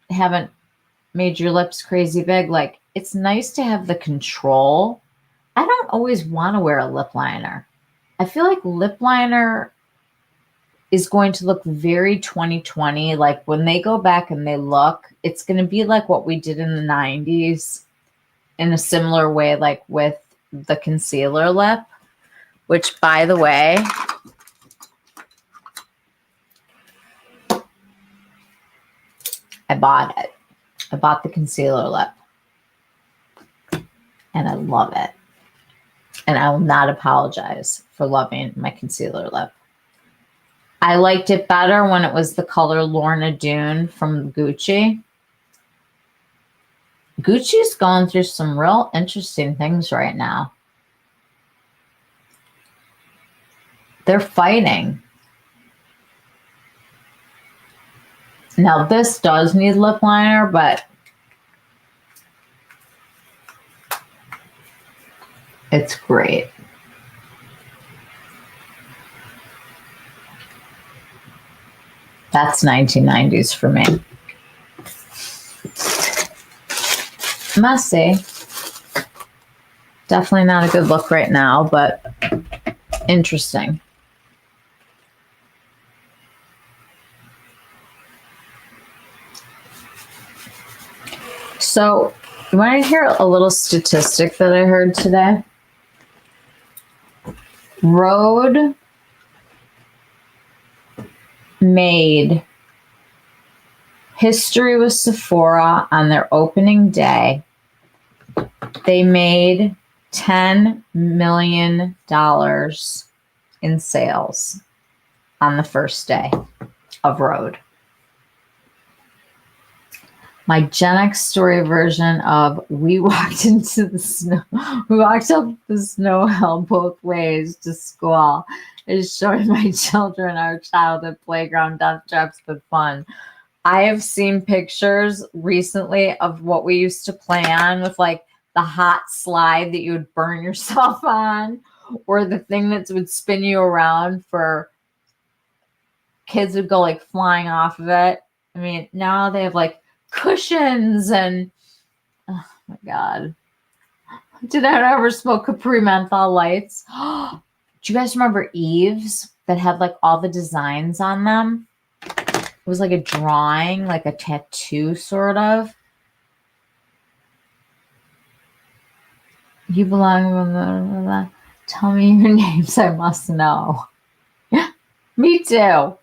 haven't made your lips crazy big, like it's nice to have the control. I don't always want to wear a lip liner. I feel like lip liner is going to look very 2020. Like when they go back and they look, it's going to be like what we did in the 90s in a similar way, like with the concealer lip, which by the way, I bought it. I bought the concealer lip and I love it. And I will not apologize for loving my concealer lip. I liked it better when it was the color Lorna Doone from Gucci. Gucci's going through some real interesting things right now. They're fighting. Now this does need lip liner, but it's great. That's 1990s for me. Messy. Definitely not a good look right now, but interesting. So, you want to hear a little statistic that I heard today? Rhode made history with Sephora on their opening day. They made $10 million in sales on the first day of Rhode. My Gen X story version of we walked into the snow, we walked up the snow hill both ways to school is showing my children our childhood playground death traps with fun. I have seen pictures recently of what we used to play on with like the hot slide that you would burn yourself on, or the thing that would spin you around for kids would go like flying off of it. I mean, now they have like cushions and oh my God. Did I ever smoke Capri menthol lights? Do you guys remember Eve's? that had like all the designs on them. It was like a drawing, like a tattoo sort of. You belong, blah, blah, blah. Tell me your names, I must know. Me too.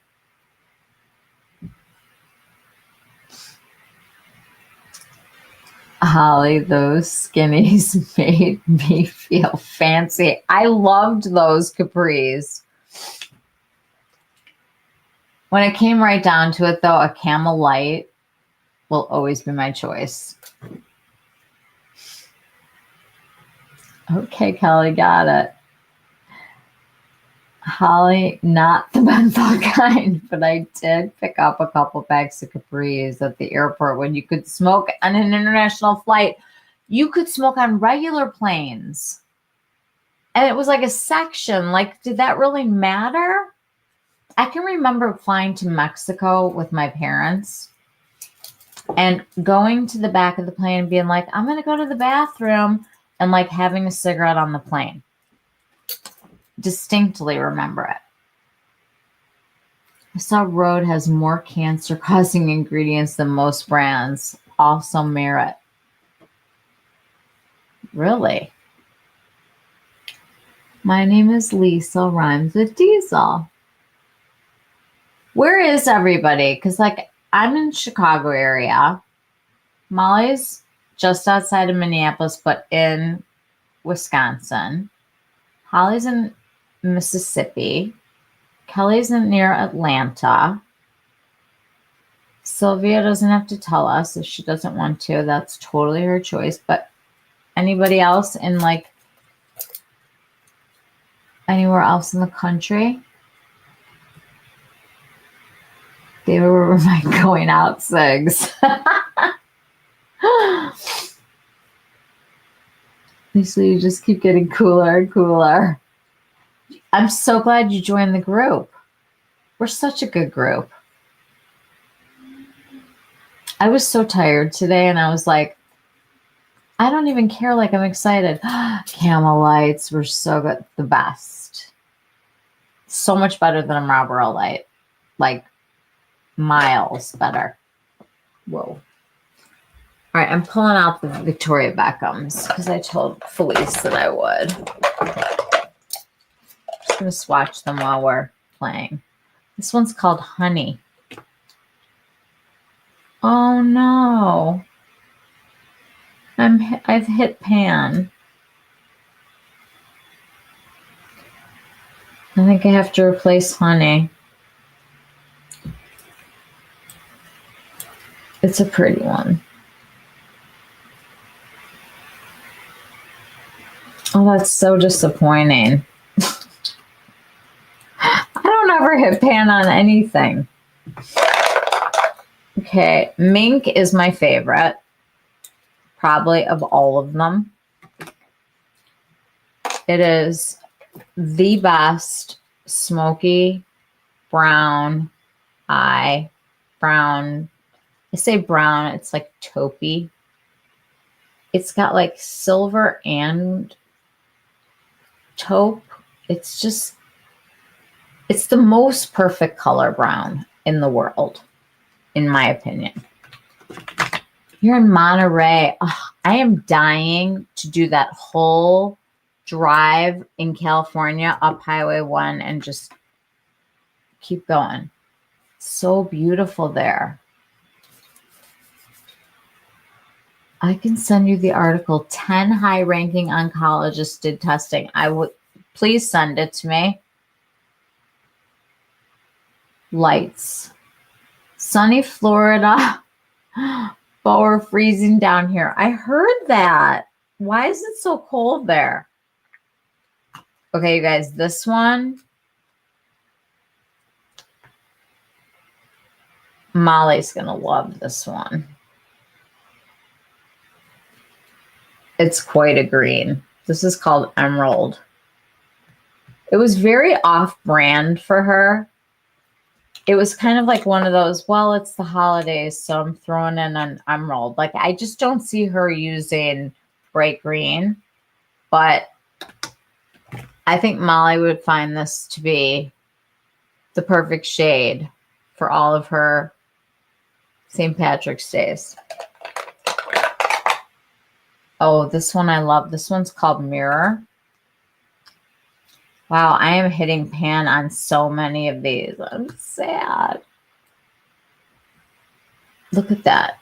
Holly, those skinnies made me feel fancy. I loved those capris. When it came right down to it, though, a camel light will always be my choice. Okay, Kelly, got it. Holly, not the menthol kind, but I did pick up a couple bags of capris at the airport when you could smoke on an international flight. You could smoke on regular planes. And it was like a section. Like, did that really matter? I can remember flying to Mexico with my parents and going to the back of the plane and being like, I'm going to go to the bathroom, and like having a cigarette on the plane. Distinctly remember it. I saw Rhode has more cancer-causing ingredients than most brands. Also merit. Really? My name is Lisa, rhymes with diesel. Where is everybody? Because like I'm in Chicago area. Molly's just outside of Minneapolis, but in Wisconsin. Holly's in Mississippi. Kelly's in near Atlanta. Sylvia doesn't have to tell us if she doesn't want to. That's totally her choice. But anybody else in like anywhere else in the country? They were my going out cigs. So you just keep getting cooler and cooler. I'm so glad you joined the group. We're such a good group. I was so tired today and I was like, I don't even care. Like, I'm excited. Camel lights were so good. The best. So much better than a Marlboro light. Like, miles better. Whoa. All right, I'm pulling out the Victoria Beckhams because I told Felice that I would. Just going to swatch them while we're playing. This one's called Honey. Oh, no. I've hit pan. I think I have to replace Honey. It's a pretty one. Oh, that's so disappointing. I don't ever hit pan on anything. Okay, Mink is my favorite, probably of all of them. It is the best smoky brown eye. Brown. I say brown, it's like taupey. It's got like silver and taupe. It's the most perfect color brown in the world, in my opinion. You're in Monterey. Oh, I am dying to do that whole drive in California up Highway 1 and just keep going. So beautiful there. I can send you the article. 10 high-ranking oncologists did testing. I would please send it to me. Lights. Sunny Florida. But we're freezing down here. I heard that. Why is it so cold there? Okay, you guys, this one. Molly's going to love this one. It's quite a green. This is called Emerald. It was very off-brand for her. It was kind of like one of those, well, it's the holidays, so I'm throwing in an emerald. Like, I just don't see her using bright green. But I think Molly would find this to be the perfect shade for all of her St. Patrick's Days. Oh, this one I love. This one's called Mirror. Wow, I am hitting pan on so many of these. I'm sad. Look at that.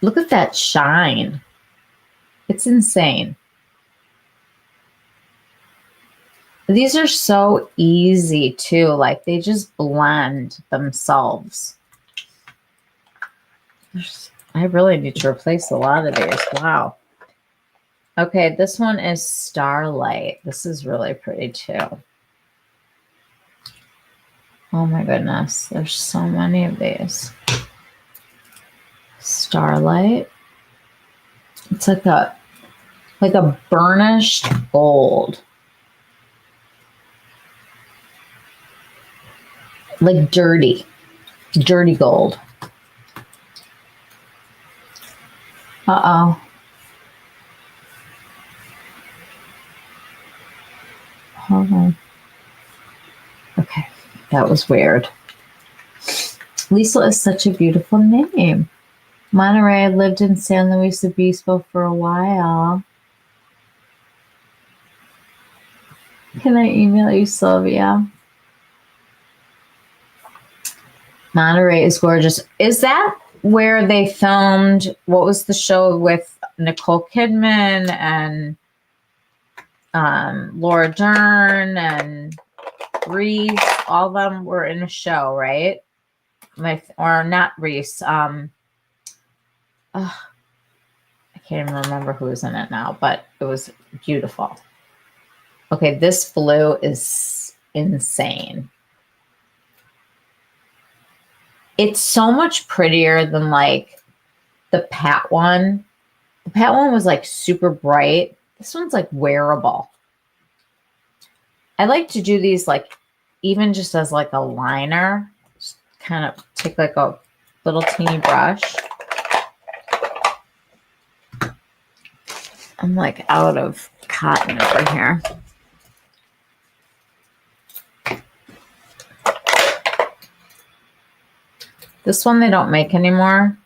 Look at that shine. It's insane. These are so easy too. Like they just blend themselves. I really need to replace a lot of these. Wow. Okay, this one is Starlight. This is really pretty too. Oh my goodness. There's so many of these. Starlight. It's like a burnished gold. Like dirty gold. Uh-oh. Hold on. Okay, that was weird. Lisa is such a beautiful name. Monterey lived in San Luis Obispo for a while. Can I email you, Sylvia? Monterey is gorgeous. Is that where they filmed, what was the show with Nicole Kidman and Laura Dern and Reese? All of them were in a show, right? Or not Reese. I can't even remember who was in it now, but it was beautiful. Okay, this blue is insane. It's so much prettier than like the Pat one. The Pat one was like super bright. This one's like wearable. I like to do these like even just as like a liner. Just kind of take like a little teeny brush. I'm like out of cotton over here. This one they don't make anymore.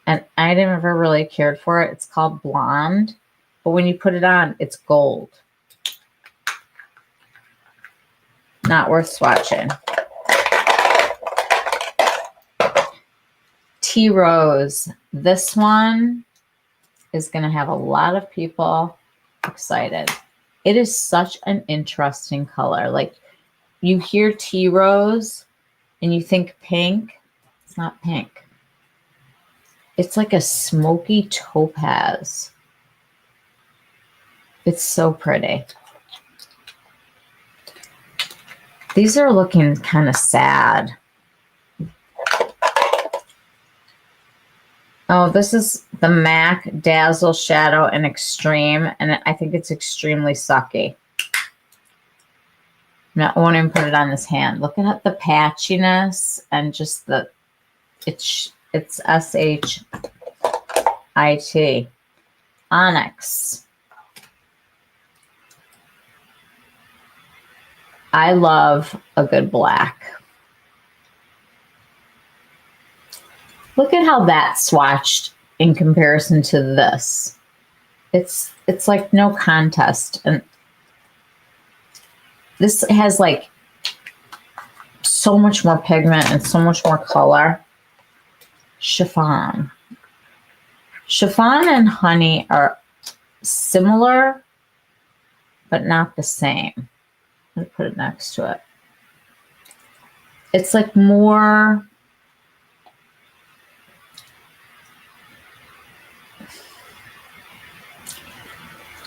And I never really cared for it. It's called Blonde. But when you put it on, it's gold. Not worth swatching. Tea Rose. This one is going to have a lot of people excited. It is such an interesting color. Like you hear tea rose and you think pink. It's not pink. It's like a smoky topaz. It's so pretty. These are looking kind of sad. Oh, this is the MAC Dazzle Shadow in Extreme, and I think it's extremely sucky. I won't even put it on this hand. Look at the patchiness and just the, it's S-H-I-T. Onyx. I love a good black. Look at how that's swatched in comparison to this. It's like no contest. And this has like so much more pigment and so much more color. Chiffon. Chiffon and honey are similar, but not the same. Let me put it next to it. It's like more,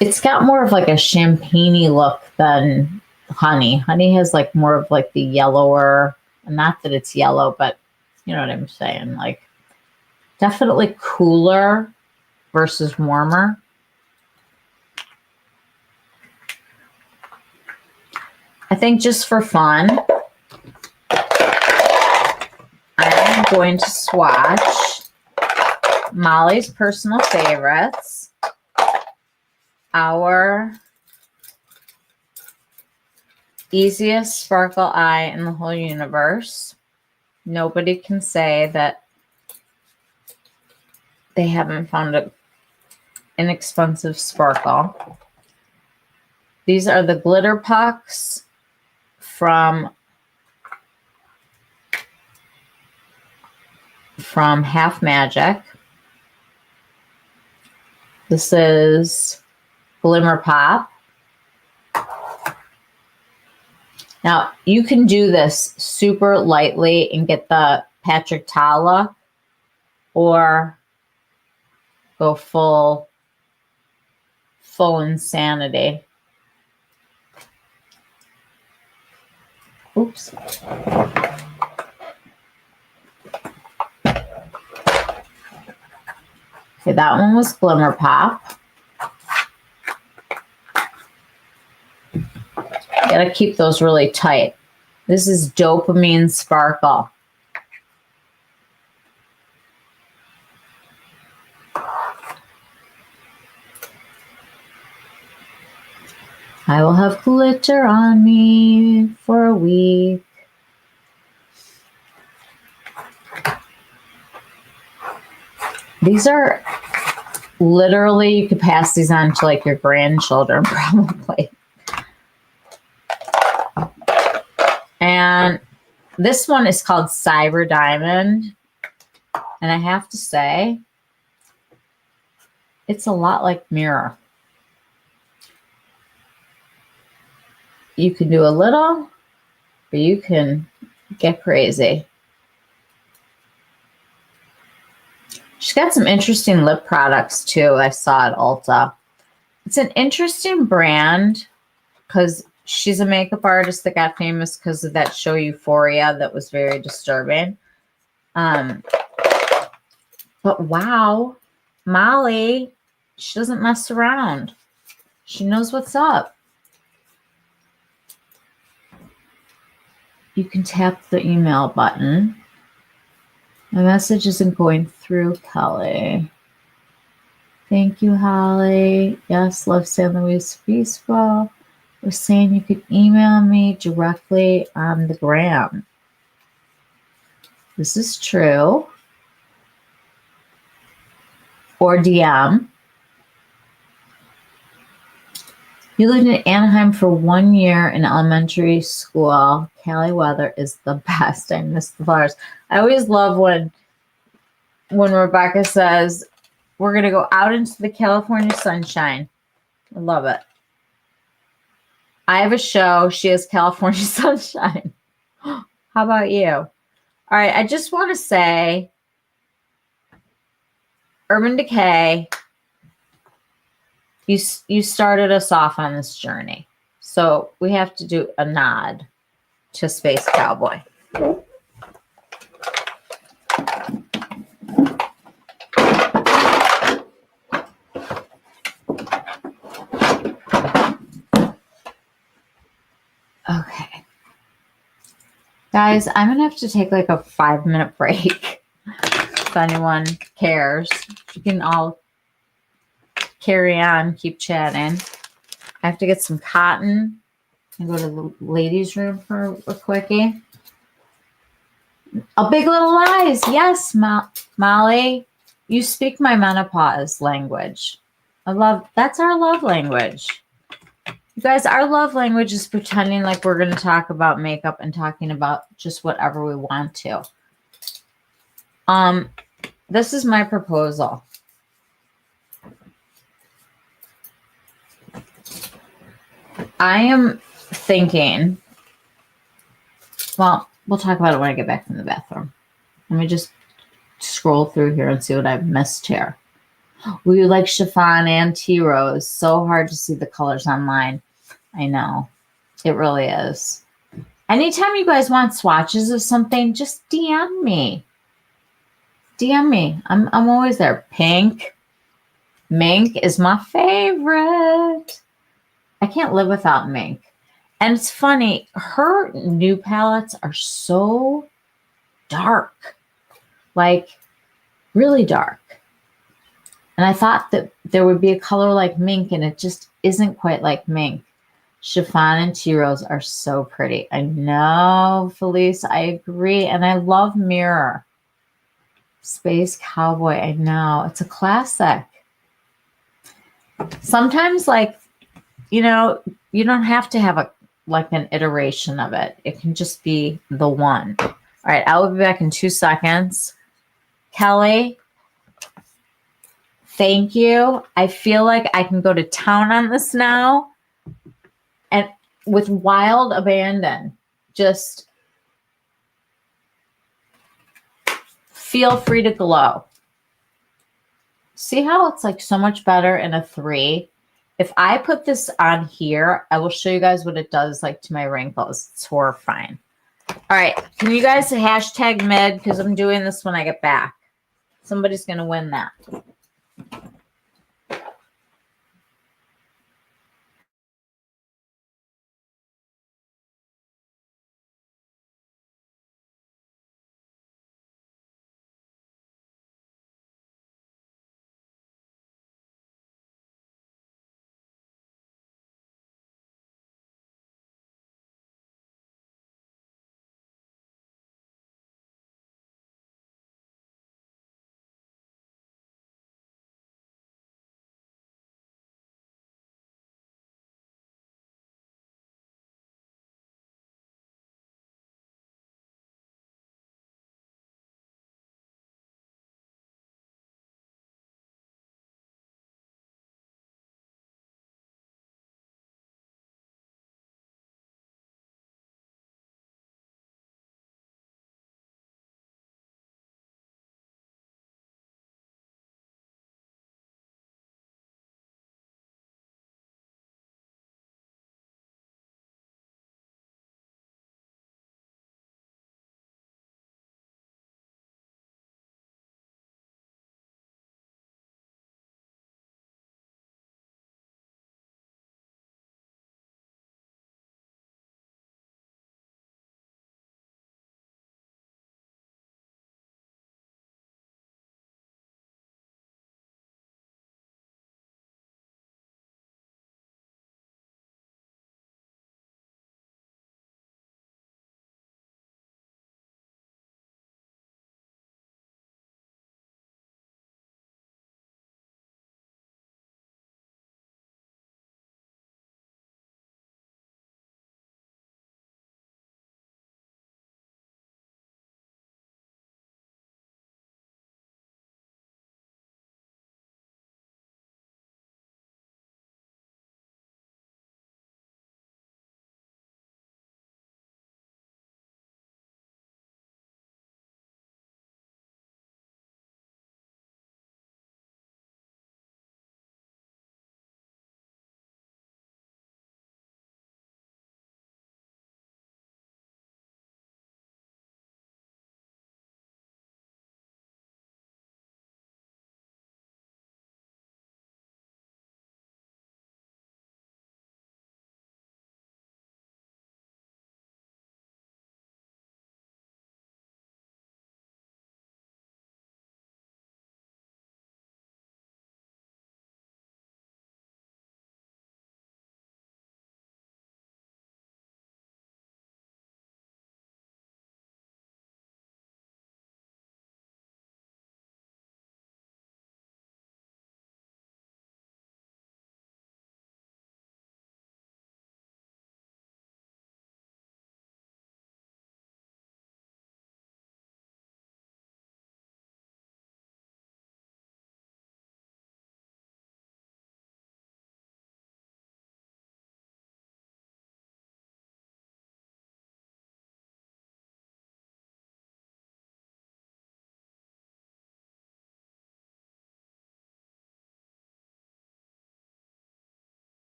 it's got more of like a champagne-y look than honey. Honey has like more of like the yellower, not that it's yellow, but you know what I'm saying? Like definitely cooler versus warmer. I think just for fun, I'm going to swatch Molly's personal favorites, our easiest sparkle eye in the whole universe. Nobody can say that they haven't found an inexpensive sparkle. These are the glitter pucks from Half Magic. This is Glimmer Pop. Now, you can do this super lightly and get the Patrick Ta look, or go full insanity. Oops. Okay, that one was Glimmer Pop. Gotta keep those really tight. This is Dopamine Sparkle. I will have glitter on me for a week. These are literally, you could pass these on to like your grandchildren probably. And this one is called Cyber Diamond. And I have to say, it's a lot like Mirror. You can do a little, or you can get crazy. She's got some interesting lip products too. I saw at Ulta. It's an interesting brand because she's a makeup artist that got famous because of that show Euphoria that was very disturbing. But wow, Molly, she doesn't mess around. She knows what's up. You can tap the email button. My message isn't going through, Kelly. Thank you, Holly. Yes, love San Luis Obispo. We're saying you could email me directly on the gram. This is true. Or DM. You lived in Anaheim for 1 year in elementary school. Cali weather is the best. I miss the flowers. I always love when Rebecca says, we're going to go out into the California sunshine. I love it. I have a show. She has California sunshine. How about you? All right. I just want to say, Urban Decay, you started us off on this journey. So we have to do a nod to Space Cowboy. Okay. Guys, I'm going to have to take like a 5-minute break if anyone cares. You can all carry on, keep chatting. I have to get some cotton and go to the ladies' room for a quickie. A Big Little Lies. Yes, Molly. You speak my menopause language. That's our love language. You guys, our love language is pretending like we're going to talk about makeup and talking about just whatever we want to. This is my proposal. I am thinking, well, we'll talk about it when I get back from the bathroom. Let me just scroll through here and see what I've missed here. We like chiffon and tea rose. So hard to see the colors online. I know. It really is. Anytime you guys want swatches of something, just DM me. DM me. I'm always there. Pink. Mink is my favorite. I can't live without Mink. And it's funny, her new palettes are so dark. Like, really dark. And I thought that there would be a color like Mink, and it just isn't quite like Mink. Chiffon and tea rose are so pretty. I know, Felice, I agree. And I love Mirror. Space Cowboy, I know. It's a classic. Sometimes, like, you don't have to have an iteration of it. It can just be the one. All right, I will be back in 2 seconds. Kelly, thank you. I feel like I can go to town on this now. And with wild abandon, just feel free to glow. See how it's like so much better in a 3? If I put this on here, I will show you guys what it does like to my wrinkles. It's horrifying. All right. Can you guys hashtag mid? Because I'm doing this when I get back. Somebody's going to win that.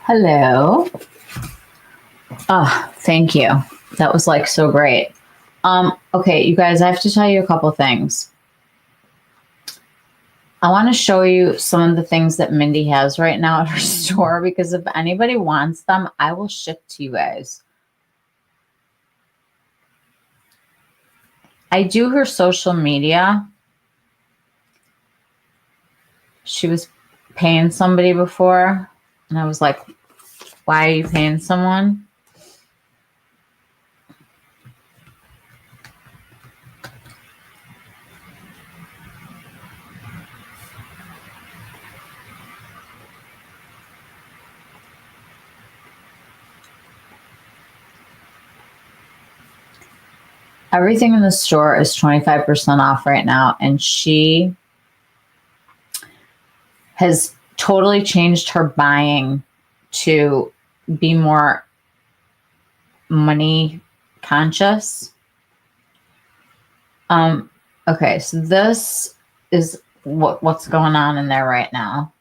Hello. Oh, thank you. That was like so great. Okay, you guys, I have to tell you a couple things. I want to show you some of the things that Mindy has right now at her store, because if anybody wants them, I will ship to you guys. I do her social media. She was paying somebody before, and I was like, why are you paying someone? Everything in the store is 25% off right now, and she has totally changed her buying to be more money conscious. Okay, so this is what's going on in there right now.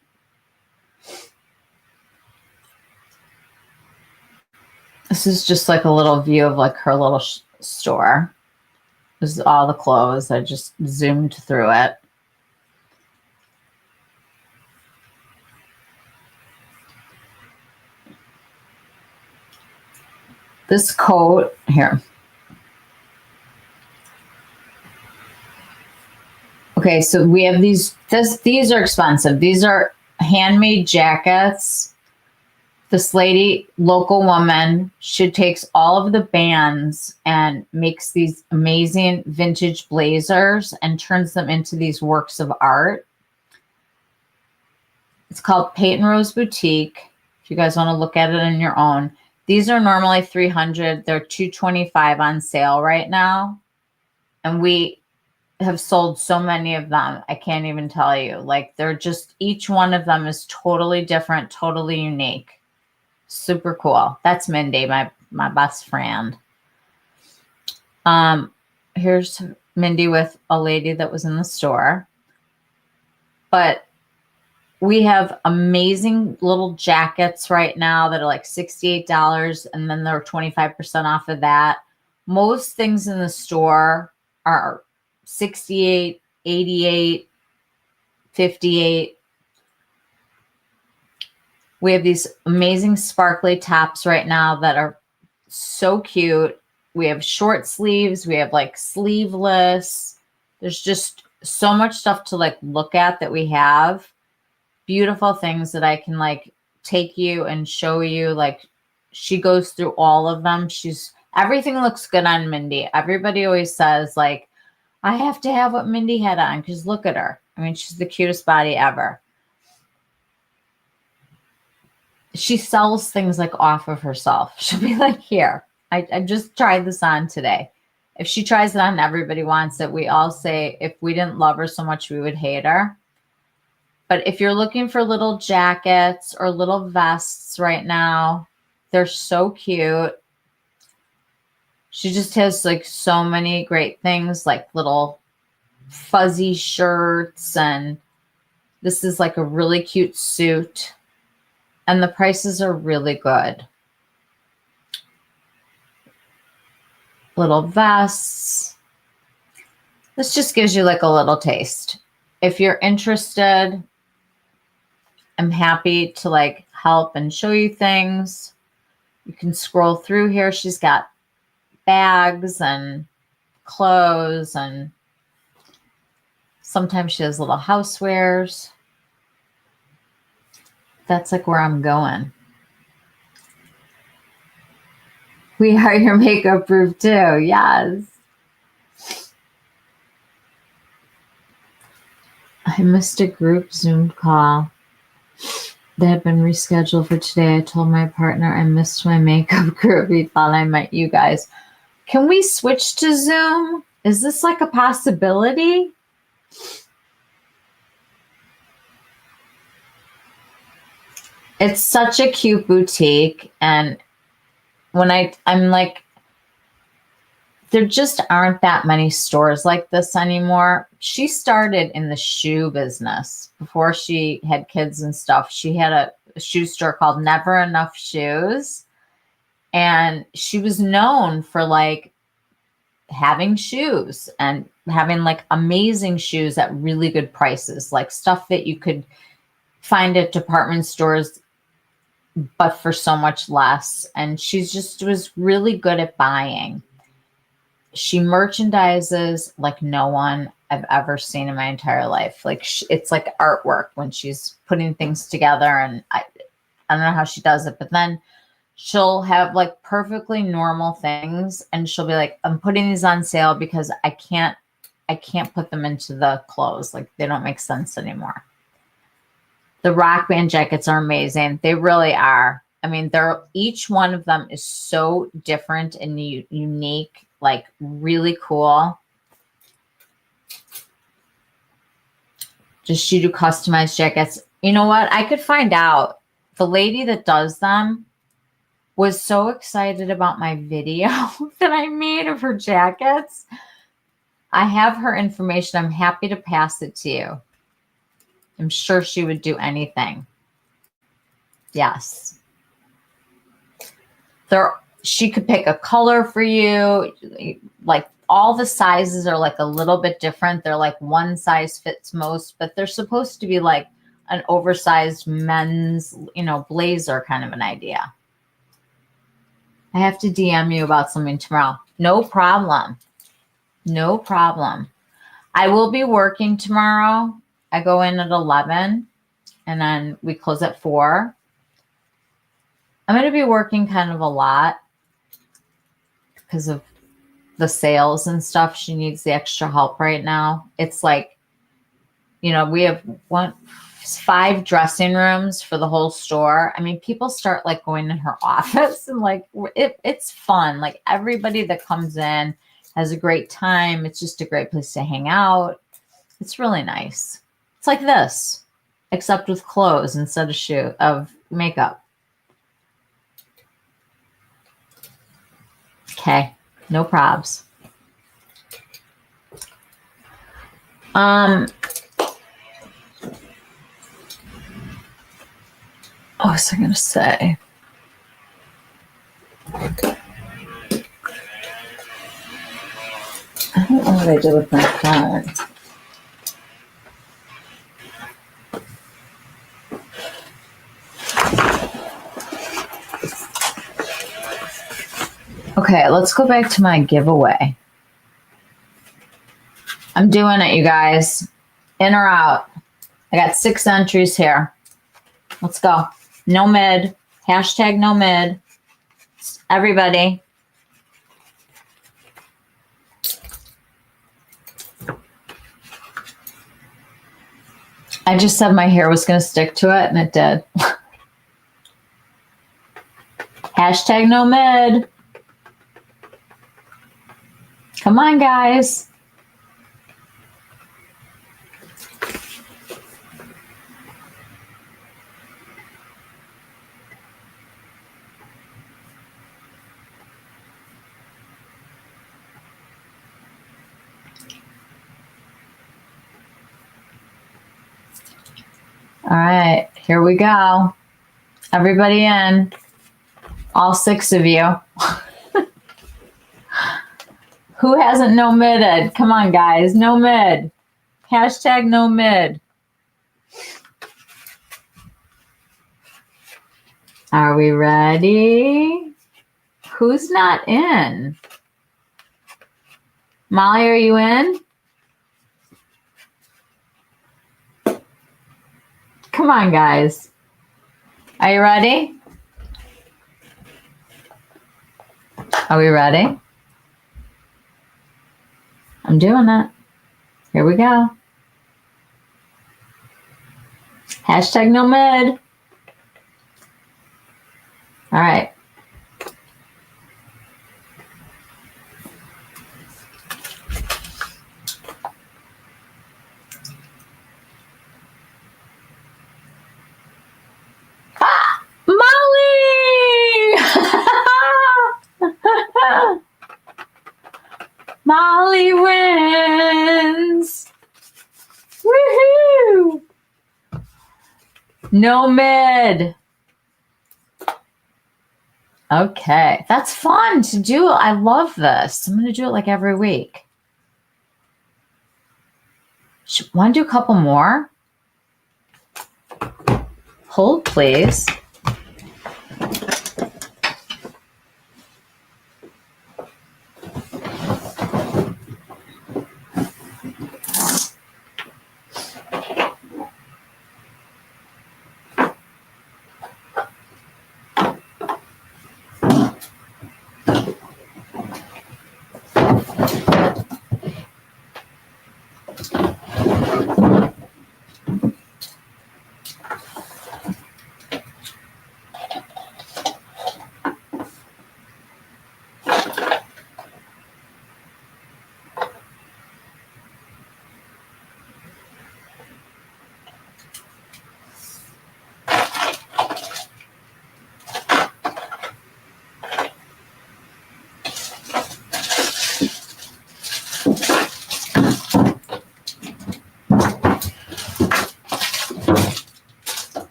This is just like a little view of like her little store. This is all the clothes. I just zoomed through it. This coat here. Okay, so we have these are expensive. These are handmade jackets. This lady, local woman, she takes all of the bands and makes these amazing vintage blazers and turns them into these works of art. It's called Peyton Rose Boutique. If you guys want to look at it on your own. These are normally $300. They're $225 on sale right now. And we have sold so many of them. I can't even tell you. Like, they're just, each one of them is totally different, totally unique. Super cool. That's Mindy, my best friend. Here's Mindy with a lady that was in the store. But we have amazing little jackets right now that are like $68, and then they're 25% off of that. Most things in the store are $68, $88, $58. We have these amazing sparkly tops right now that are so cute. We have short sleeves. We have like sleeveless. There's just so much stuff to like look at that we have. Beautiful things that I can like take you and show you. Like, she goes through all of them. Everything looks good on Mindy. Everybody always says like, I have to have what Mindy had on because look at her. I mean, she's the cutest body ever. She sells things like off of herself. She'll be like, here, I just tried this on today. If she tries it on, everybody wants it. We all say if we didn't love her so much, we would hate her. But if you're looking for little jackets or little vests right now, they're so cute. She just has like so many great things, like little fuzzy shirts. And this is like a really cute suit. And the prices are really good. Little vests. This just gives you like a little taste. If you're interested, I'm happy to like help and show you things. You can scroll through here. She's got bags and clothes, and sometimes she has little housewares. That's like where I'm going. We are your makeup proof too. Yes. I missed a group Zoom call that had been rescheduled for today. I told my partner I missed my makeup group. He thought I met you guys. Can we switch to Zoom? Is this like a possibility? It's such a cute boutique. And when I'm like, there just aren't that many stores like this anymore. She started in the shoe business before she had kids and stuff. She had a shoe store called Never Enough Shoes. And she was known for like having shoes and having like amazing shoes at really good prices, like stuff that you could find at department stores, but for so much less. And she's just was really good at buying. She merchandises like no one I've ever seen in my entire life. Like it's like artwork when she's putting things together, and I don't know how she does it, but then she'll have like perfectly normal things and she'll be like, I'm putting these on sale because I can't put them into the clothes. Like they don't make sense anymore. The Rock Band jackets are amazing. They really are. I mean, each one of them is so different and unique, like really cool. Just she do customized jackets. You know what? I could find out. The lady that does them was so excited about my video that I made of her jackets. I have her information. I'm happy to pass it to you. I'm sure she would do anything. Yes. She could pick a color for you. Like all the sizes are like a little bit different. They're like one size fits most, but they're supposed to be like an oversized men's, blazer kind of an idea. I have to DM you about something tomorrow. No problem. No problem. I will be working tomorrow. I go in at 11 and then we close at 4. I'm going to be working kind of a lot because of the sales and stuff. She needs the extra help right now. It's like, we have 5 dressing rooms for the whole store. I mean, people start like going in her office and like it's fun. Like everybody that comes in has a great time. It's just a great place to hang out. It's really nice. It's like this, except with clothes instead of makeup. Okay, no probs. What was I going to say? I don't know what I did with my phone. Okay, let's go back to my giveaway. I'm doing it, you guys. In or out. I got 6 entries here. Let's go. No mid. Hashtag no mid. Everybody. I just said my hair was going to stick to it, and it did. Hashtag no mid. Come on, guys. All right, here we go. Everybody in. All 6 of you. Who hasn't no midded? Come on, guys. No mid. Hashtag no mid. Are we ready? Who's not in? Molly, are you in? Come on, guys. Are you ready? Are we ready? I'm doing it. Here we go. Hashtag no mid. All right. Ah, Molly! Molly wins. Woohoo! No mid. Okay, that's fun to do. I love this. I'm going to do it like every week. Want to do a couple more? Hold, please.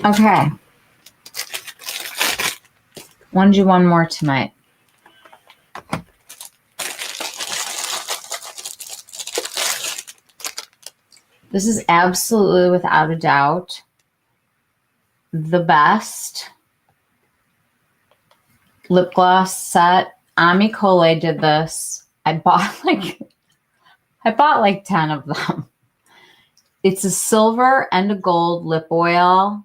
Okay. Want to do one more tonight. This is absolutely, without a doubt, the best lip gloss set. Ami Cole did this. I bought like 10 of them. It's a silver and a gold lip oil.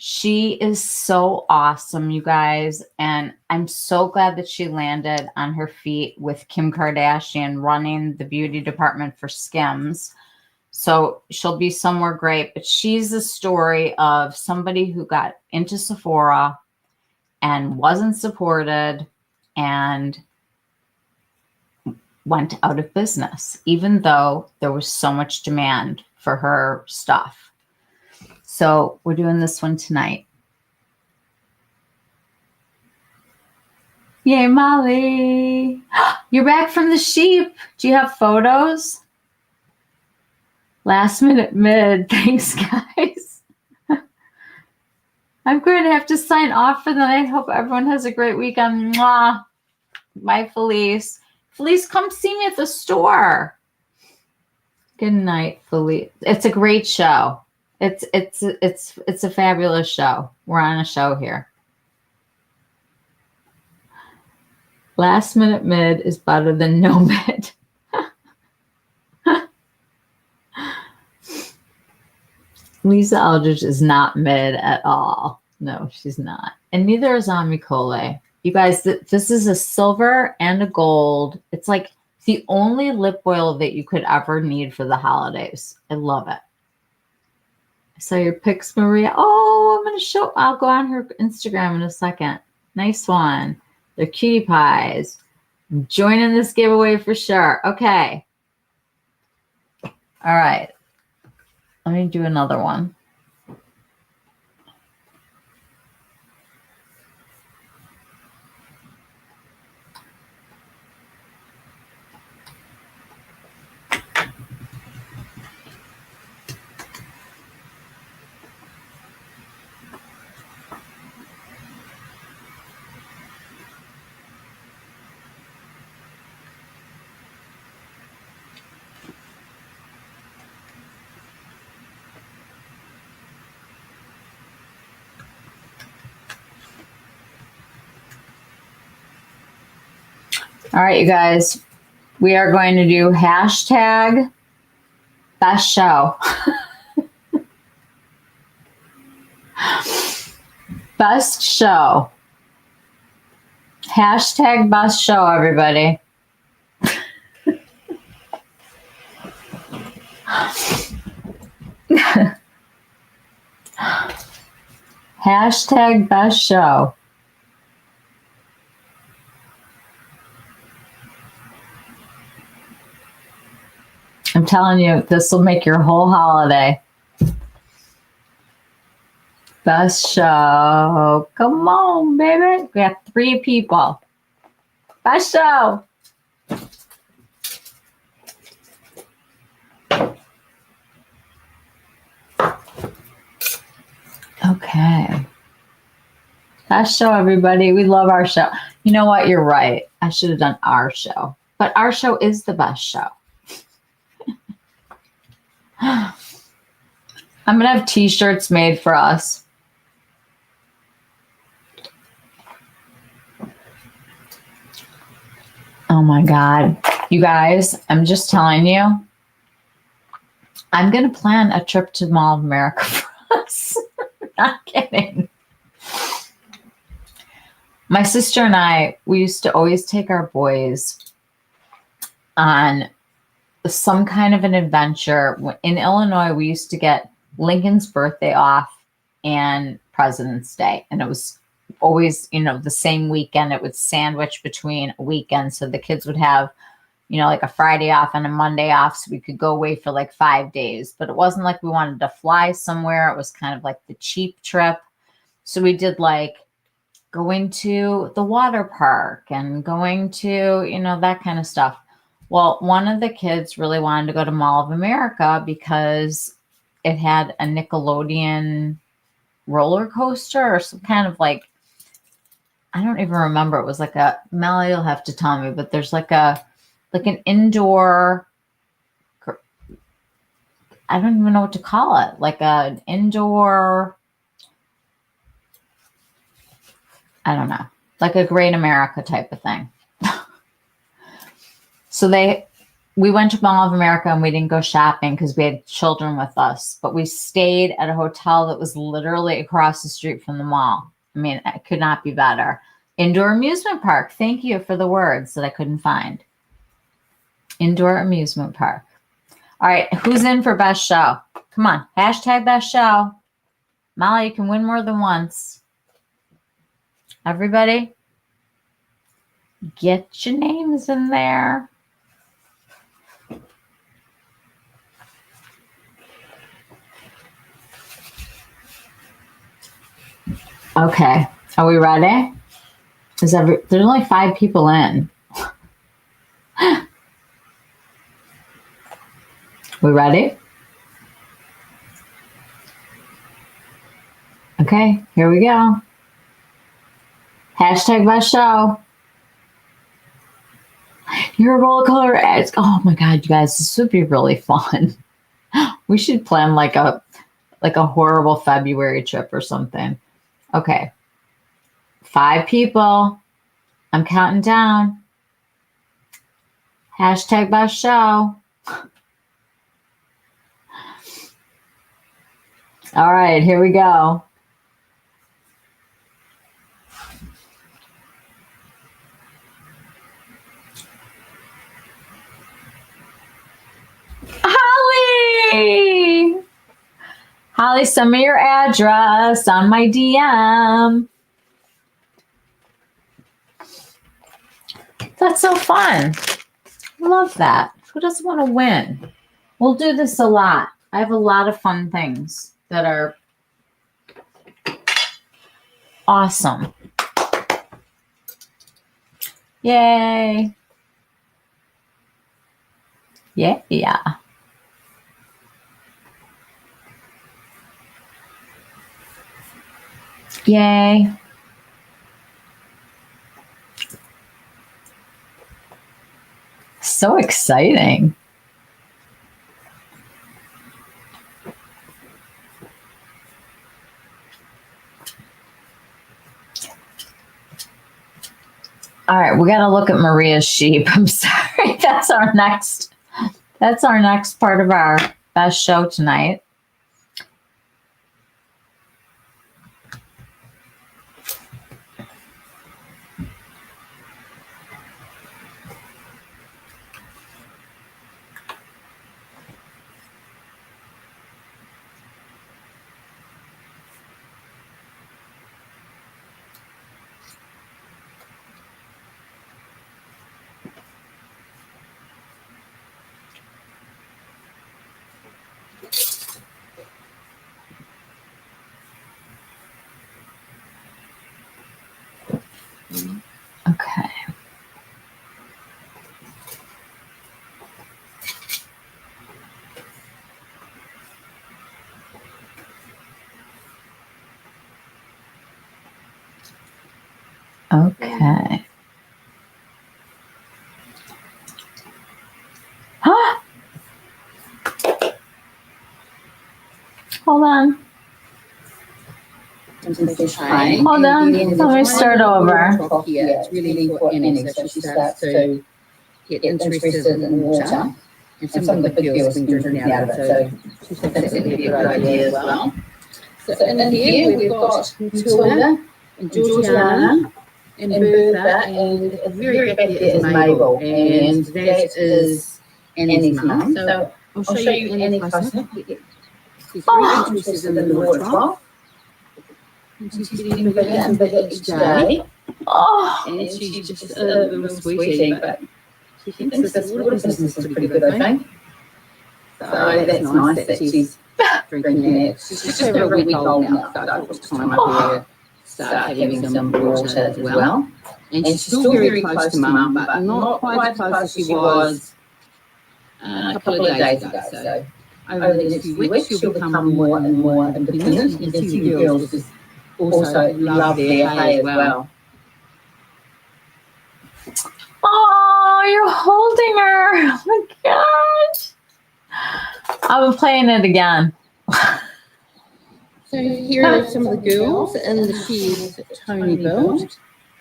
She is so awesome, you guys. And I'm so glad that she landed on her feet with Kim Kardashian running the beauty department for Skims. So she'll be somewhere great. But she's a story of somebody who got into Sephora and wasn't supported and went out of business, even though there was so much demand for her stuff. So we're doing this one tonight. Yay, Molly. You're back from the sheep. Do you have photos? Last minute mid. Thanks, guys. I'm going to have to sign off for the night. Hope everyone has a great weekend. Mwah. Bye, Felice. Felice, come see me at the store. Good night, Felice. It's a great show. It's a fabulous show. We're on a show here. Last minute mid is better than no mid. Lisa Aldridge is not mid at all. No, she's not. And neither is Ami Cole. You guys, this is a silver and a gold. It's like the only lip oil that you could ever need for the holidays. I love it. I saw your pics, Maria. Oh, I'll go on her Instagram in a second. Nice one. They're cutie pies. I'm joining this giveaway for sure. Okay. All right. Let me do another one. All right, you guys, we are going to do hashtag best show. Best show. Hashtag best show, everybody. Hashtag best show. I'm telling you, this will make your whole holiday. Best show. Come on, baby. We have 3 people. Best show. Okay. Best show, everybody. We love our show. You know what? You're right. I should have done our show. But our show is the best show. I'm going to have t-shirts made for us. Oh my God. You guys, I'm just telling you, I'm going to plan a trip to Mall of America for us. Not kidding. My sister and I, we used to always take our boys on some kind of an adventure. In Illinois, we used to get Lincoln's birthday off and President's Day. And it was always, the same weekend. It would sandwich between a weekend. So the kids would have, like a Friday off and a Monday off. So we could go away for like 5 days. But it wasn't like we wanted to fly somewhere. It was kind of like the cheap trip. So we did like going to the water park and going to, that kind of stuff. Well, one of the kids really wanted to go to Mall of America because it had a Nickelodeon roller coaster or some kind of like, I don't even remember. It was like Melly will have to tell me, but there's like an indoor, I don't even know what to call it. Like an indoor, I don't know, like a Great America type of thing. So we went to Mall of America and we didn't go shopping because we had children with us, but we stayed at a hotel that was literally across the street from the mall. I mean, it could not be better. Indoor amusement park. Thank you for the words that I couldn't find. Indoor amusement park. All right. Who's in for best show? Come on. Hashtag best show. Molly, you can win more than once. Everybody, get your names in there. Okay. Are we ready? There's only 5 people in. We ready? Okay, here we go. Hashtag best show. You're a roller color ads. Oh my God, you guys, this would be really fun. We should plan like a horrible February trip or something. Okay. 5 people. I'm counting down. Hashtag best show. All right, here we go. Holly! Holly, send me your address on my DM. That's so fun. Love that. Who doesn't want to win? We'll do this a lot. I have a lot of fun things that are awesome. Yay. Yeah. Yay. So exciting. All right, we got to look at Maria's sheep. I'm sorry. That's our next part of our best show tonight. Okay. Okay. Hold on. Hold on. Let me start over. Here, it's really for Annie, so she starts to get interested in water, and some of the big girls have been drinking out of it, so she thinks that would be a good idea as well. So in here we've got Matilda and Georgiana and Bertha, and very back there is Mabel, and that is Annie's mum. So I'll show you Annie closer. She's very interested in the water trough. And she's getting bigger and bigger each day. Oh, And she's just a little sweetie, but she thinks this water business is pretty good, I think. So that's nice that she's drinking that. She's just over a week old now, so I thought it was time for her to start having some water as well. And she's still very close to Mum, but not quite as close as she was a couple of days ago. So over the next few weeks, she'll become more and more independent. You can see the girls just also love their hay as well. oh, you're holding her. Oh my gosh. I'm playing it again. So here are some of the girls in the shed that Tony built.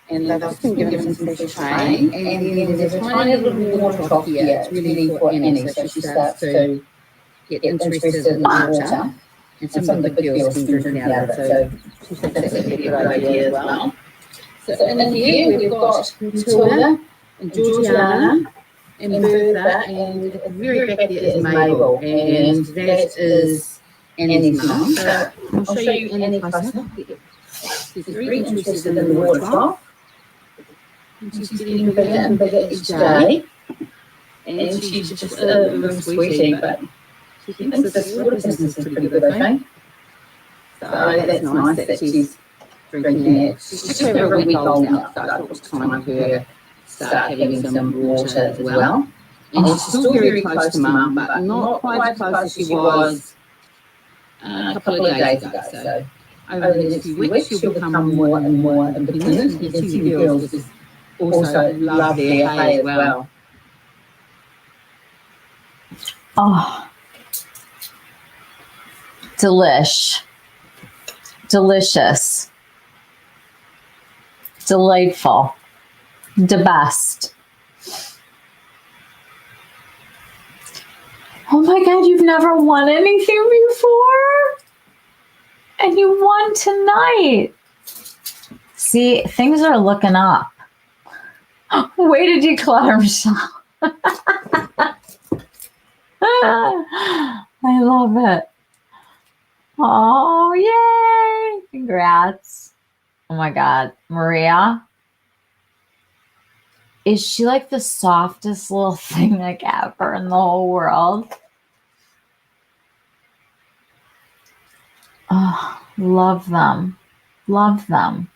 And they've just been given some fresh hay. And then there's a tiny little water trough here. It's really for Annie, so she starts to get interested in the water. And some of the big girls have been drinking out of it, so she thinks that would be a good idea as well. So in here we've got Matilda and Georgiana and Bertha, and very back there is Mabel, and that is Annie's mum. So I'll show you Annie closer. She's very interested in the water trough. And she's getting bigger and bigger each day. And she's just a little sweetie, but she thinks this water business is pretty good, I think. So that's nice that she's drinking that. She's just over a week old now, so I thought it was time for her to start having some water as well. And she's still very close to Mum, but not quite as close as she was a couple of days ago. So over the next few weeks, she'll become more and more independent. You can see the girls just also love their hay as well. Oh, delicious, delightful, the best. Oh my God, you've never won anything before? And you won tonight. See, things are looking up. Way to declutter, Michelle. I love it. Oh, yay. Congrats. Oh my God. Maria, is she like the softest little thing like ever in the whole world? Oh, love them. Love them.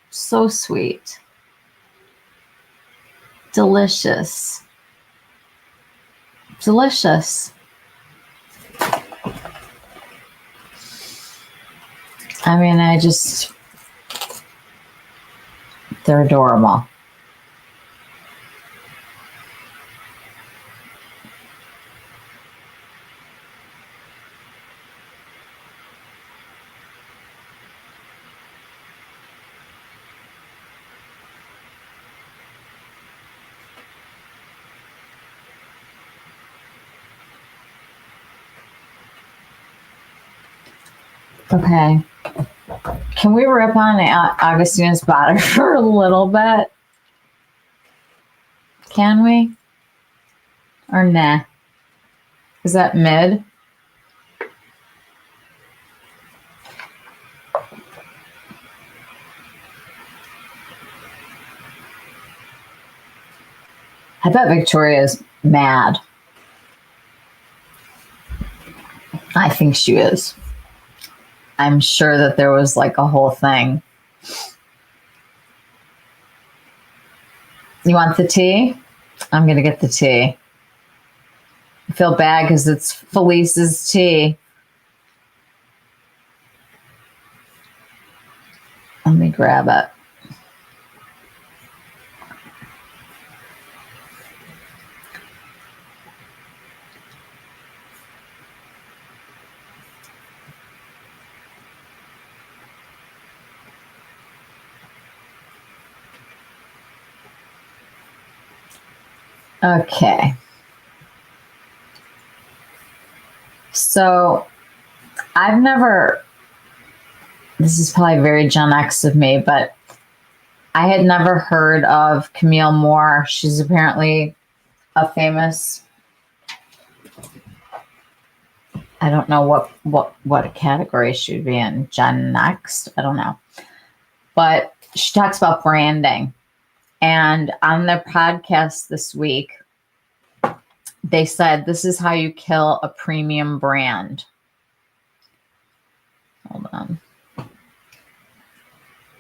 So sweet. Delicious. Delicious. I mean, they're adorable. Okay. Can we rip on Augustina's body for a little bit? Can we? Or nah? Is that mid? I bet Victoria's mad. I think she is. I'm sure that there was like a whole thing. You want the tea? I'm going to get the tea. I feel bad because it's Felice's tea. Let me grab it. Okay. So this is probably very Gen X of me, but I had never heard of Camille Moore. She's apparently a famous, I don't know what category she would be in, Gen X, I don't know. But she talks about branding. And on their podcast this week, they said, this is how you kill a premium brand. Hold on.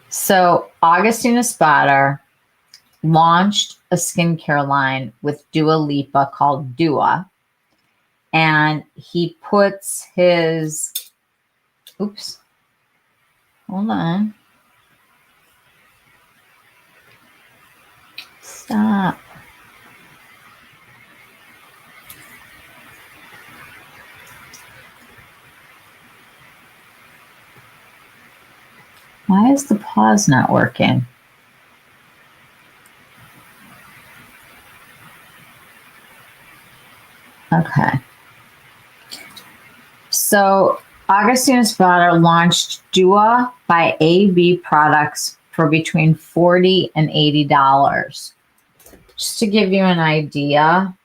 So Augustina Spotter launched a skincare line with Dua Lipa called Dua. And he puts his, oops, hold on. Stop. Why is the pause not working? Okay. So Augustina Spotter launched Dua by AB products for between $40 and $80. Just to give you an idea,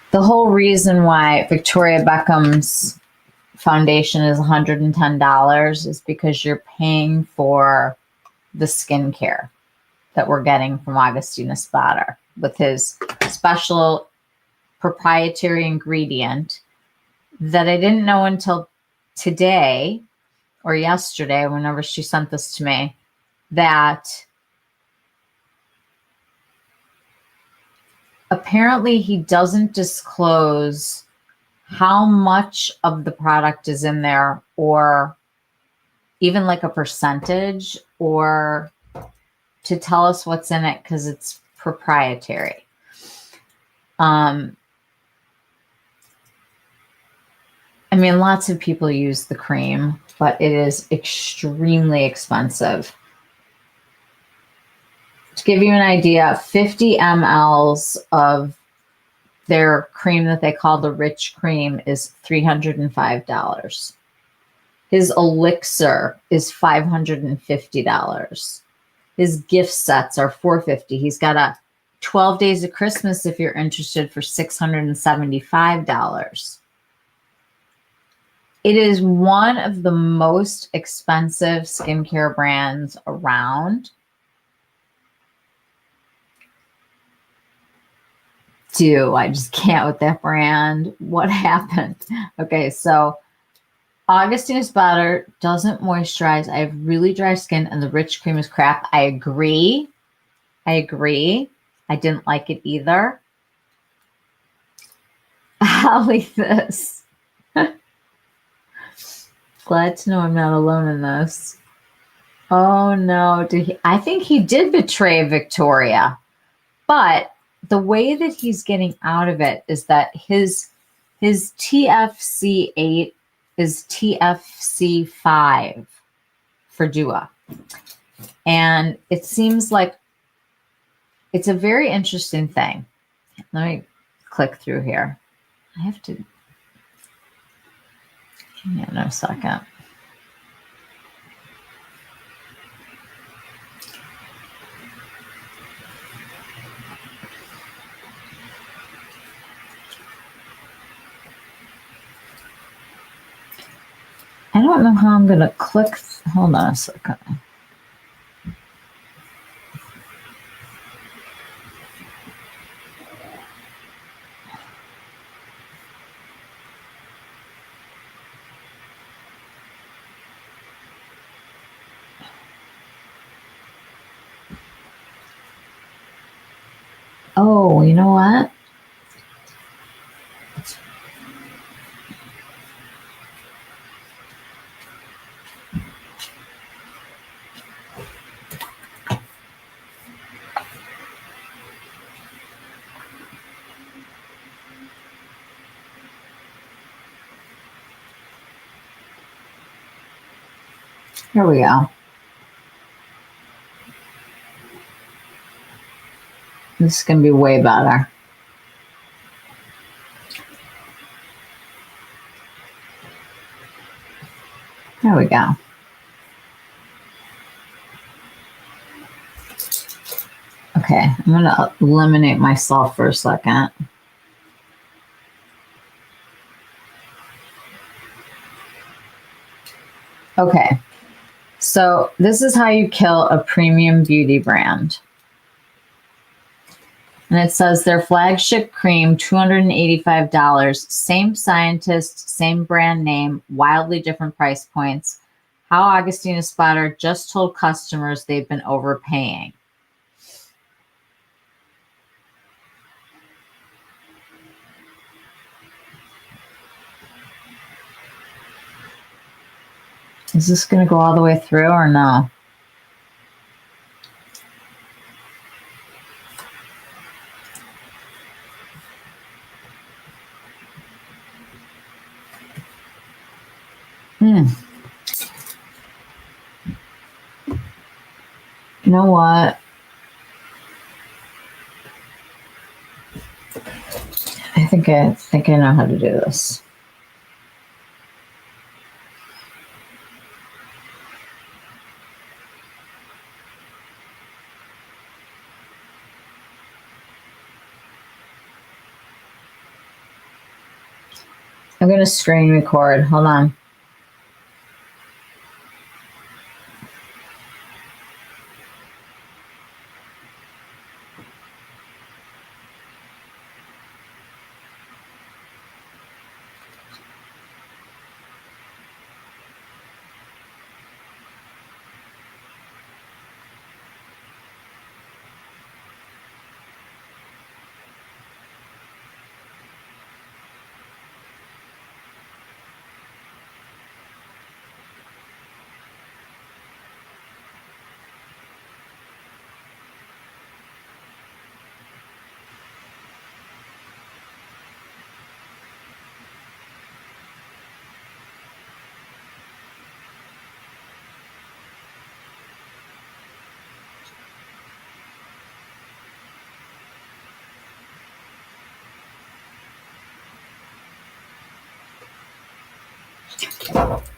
the whole reason why Victoria Beckham's foundation is $110 is because you're paying for the skincare that we're getting from Augustina Spotter with his special proprietary ingredient that I didn't know until today or yesterday, whenever she sent this to me, that apparently he doesn't disclose how much of the product is in there, or even like a percentage, or to tell us what's in it because it's proprietary. I mean, lots of people use the cream, but it is extremely expensive. To give you an idea, 50 mLs of their cream that they call the rich cream is $305. His elixir is $550. His gift sets are $450. He's got a 12 Days of Christmas, if you're interested, for $675. It is one of the most expensive skincare brands around. I just can't with that brand. What happened? Okay, so Augustina Spotter doesn't moisturize. I have really dry skin and the rich cream is crap. I agree. I didn't like it either. I'll leave this. Glad to know I'm not alone in this. Oh no, I think he did betray Victoria. But the way that he's getting out of it is that his TFC8 is TFC5 for Dua. And it seems like it's a very interesting thing. Let me click through here. I have to, give me a second. I don't know how I'm going to click. Hold on a second. Oh, you know what? Here we go. This is going to be way better. There we go. Okay, I'm going to eliminate myself for a second. Okay, so this is how you kill a premium beauty brand. And it says their flagship cream, $285, same scientist, same brand name, wildly different price points. How Augustina Spotter just told customers they've been overpaying. Is this going to go all the way through or no? You know what? I think I know how to do this. I'm going to screen record. Hold on.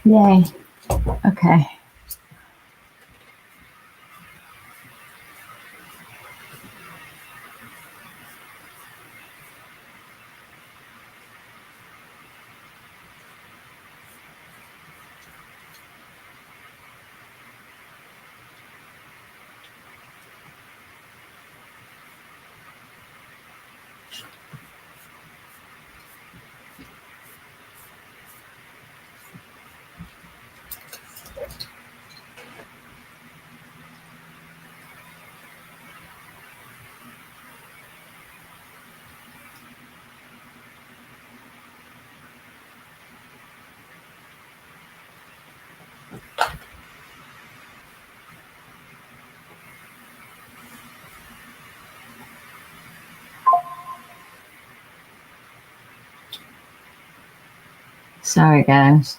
Yay. Okay. Sorry, guys.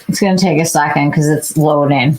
It's going to take a second because it's loading.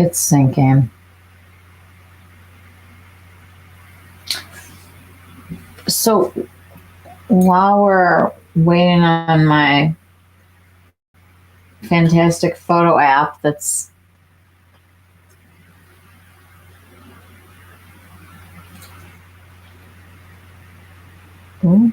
It's sinking. So while we're waiting on my fantastic photo app that's Ooh.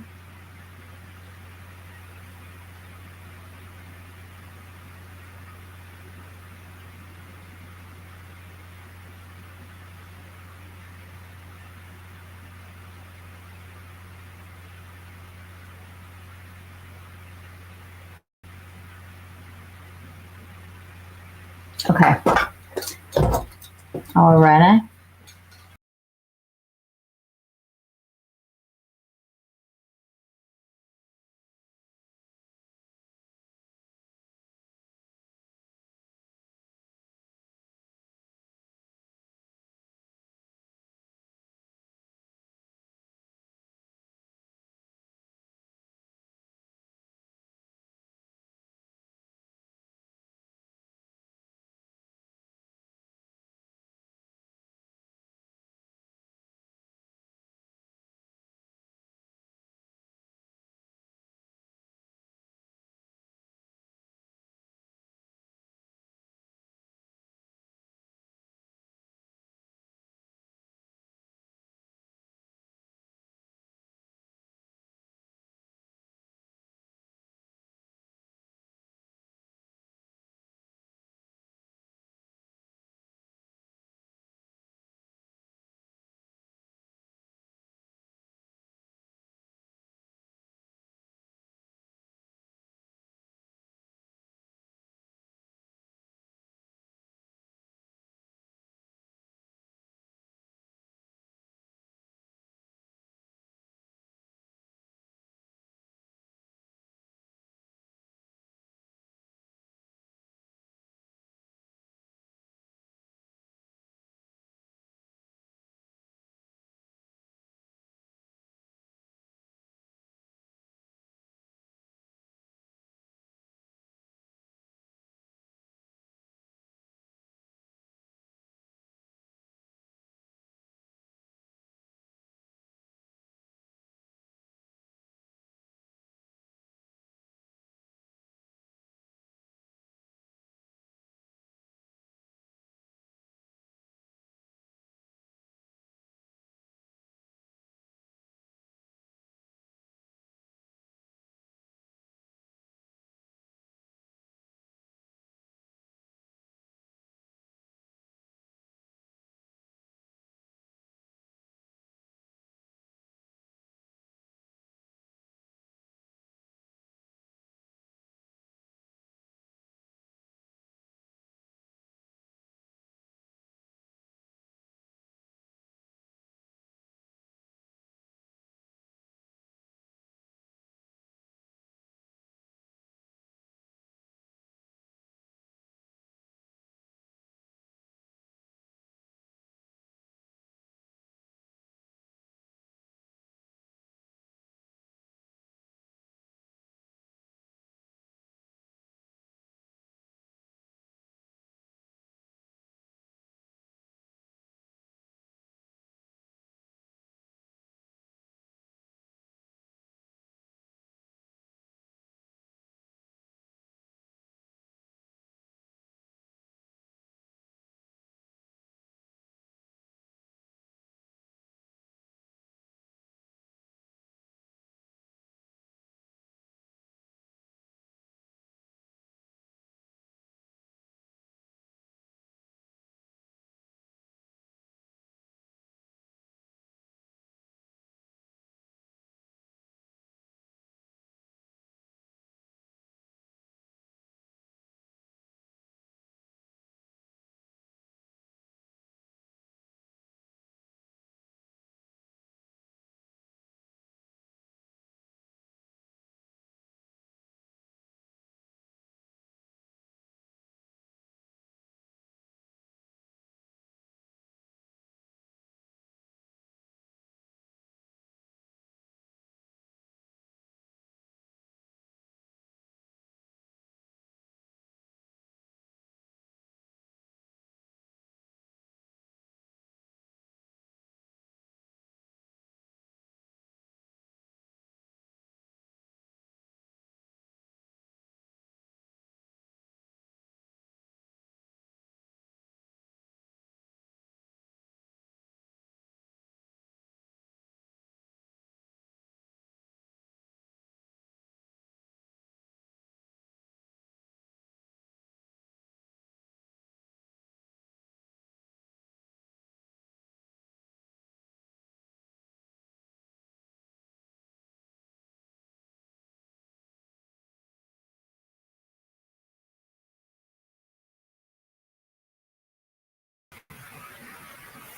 Okay. All ready?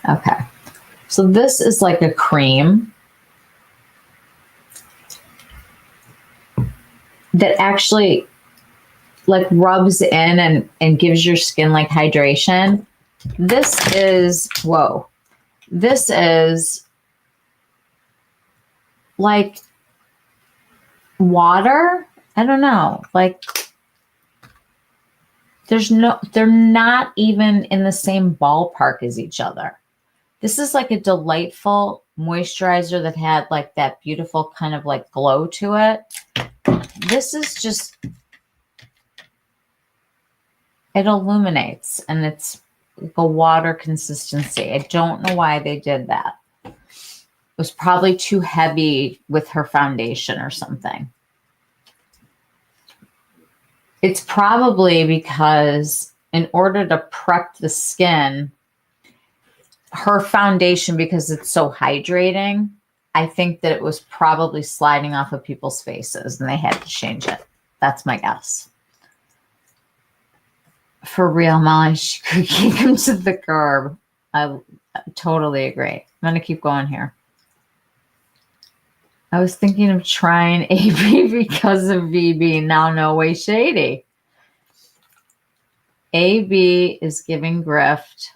Okay. So this is like a cream that actually like rubs in and gives your skin like hydration. This is, whoa, this is like water. I don't know. Like they're not even in the same ballpark as each other. This is like a delightful moisturizer that had like that beautiful kind of like glow to it. This is just, it illuminates and it's a water consistency. I don't know why they did that. It was probably too heavy with her foundation or something. It's probably because in order to prep the skin, her foundation, because it's so hydrating, I think that it was probably sliding off of people's faces and they had to change it. That's my guess. For real, Molly, she could kick him to the curb. I totally agree. I'm going to keep going here. I was thinking of trying AB because of VB. Now, no way shady. AB is giving grift.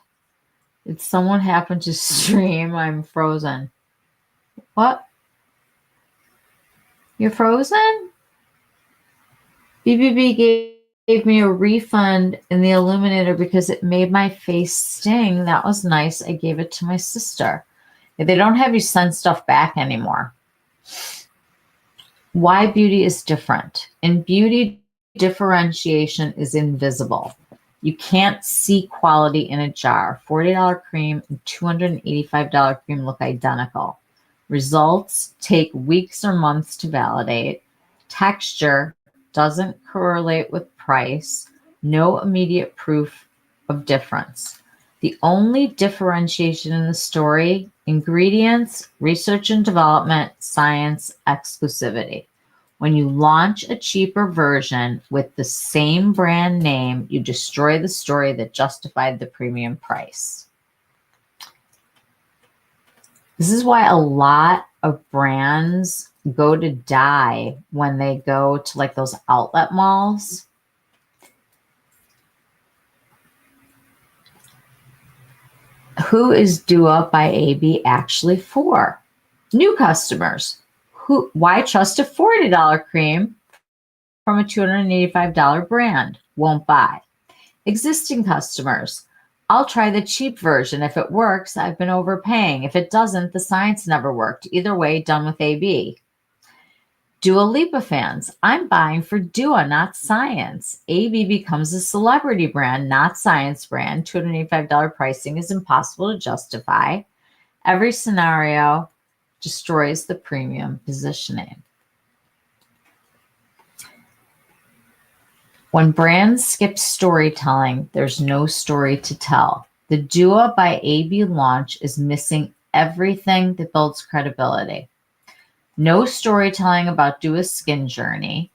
Did someone happen to stream? I'm frozen. What? You're frozen? BBB gave me a refund in the Illuminator because it made my face sting. That was nice. I gave it to my sister. They don't have you send stuff back anymore. Why beauty is different. In beauty, differentiation is invisible. You can't see quality in a jar. $40 cream and $285 cream look identical. Results take weeks or months to validate. Texture doesn't correlate with price. No immediate proof of difference. The only differentiation in the story: ingredients, research and development, science, exclusivity. When you launch a cheaper version with the same brand name, you destroy the story that justified the premium price. This is why a lot of brands go to die when they go to like those outlet malls. Who is Dua by AB actually for? New customers. Why trust a $40 cream from a $285 brand? Won't buy. Existing customers. I'll try the cheap version. If it works, I've been overpaying. If it doesn't, the science never worked. Either way, done with AB. Dua Lipa fans. I'm buying for Dua, not science. AB becomes a celebrity brand, not science brand. $285 pricing is impossible to justify. Every scenario destroys the premium positioning. When brands skip storytelling, there's no story to tell. The Dua by AB launch is missing everything that builds credibility. No storytelling about Dua's skin journey,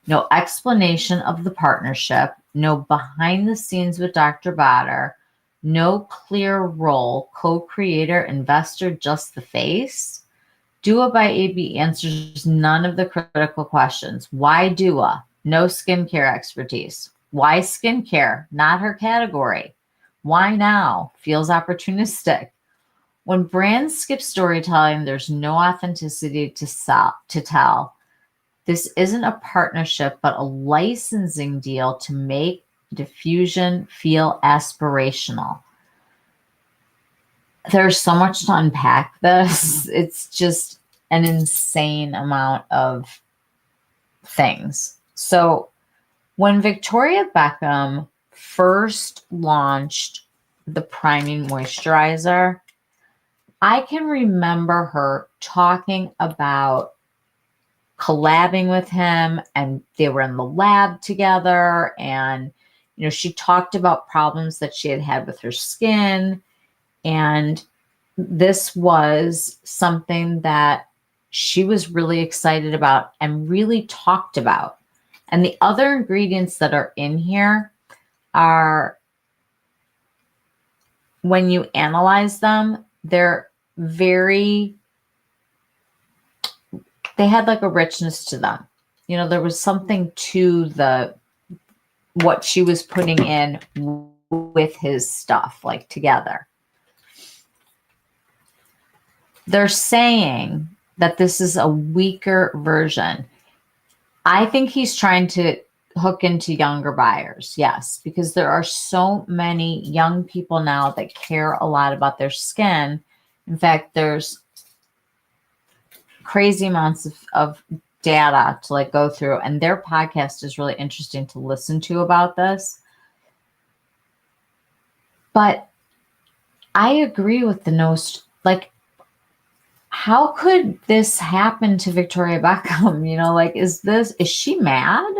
no explanation of the partnership, no behind the scenes with Dr. Bader, no clear role, co-creator, investor, just the face. Dua by AB answers none of the critical questions. Why Dua? No skincare expertise. Why skincare? Not her category. Why now? Feels opportunistic. When brands skip storytelling, there's no authenticity to tell. This isn't a partnership, but a licensing deal to make diffusion feel aspirational. There's so much to unpack this. It's just an insane amount of things. So when Victoria Beckham first launched the priming moisturizer, I can remember her talking about collabing with him, and they were in the lab together, and she talked about problems that she had had with her skin, and this was something that she was really excited about and really talked about. And the other ingredients that are in here are when you analyze them, they're very, they had like a richness to them. You know, there was something to the what she was putting in with his stuff, like together. They're saying that this is a weaker version. I think he's trying to hook into younger buyers, yes, because there are so many young people now that care a lot about their skin. In fact, there's crazy amounts of data to like go through, and their podcast is really interesting to listen to about this. But I agree with the like, how could this happen to Victoria Beckham? You know, like, is she mad?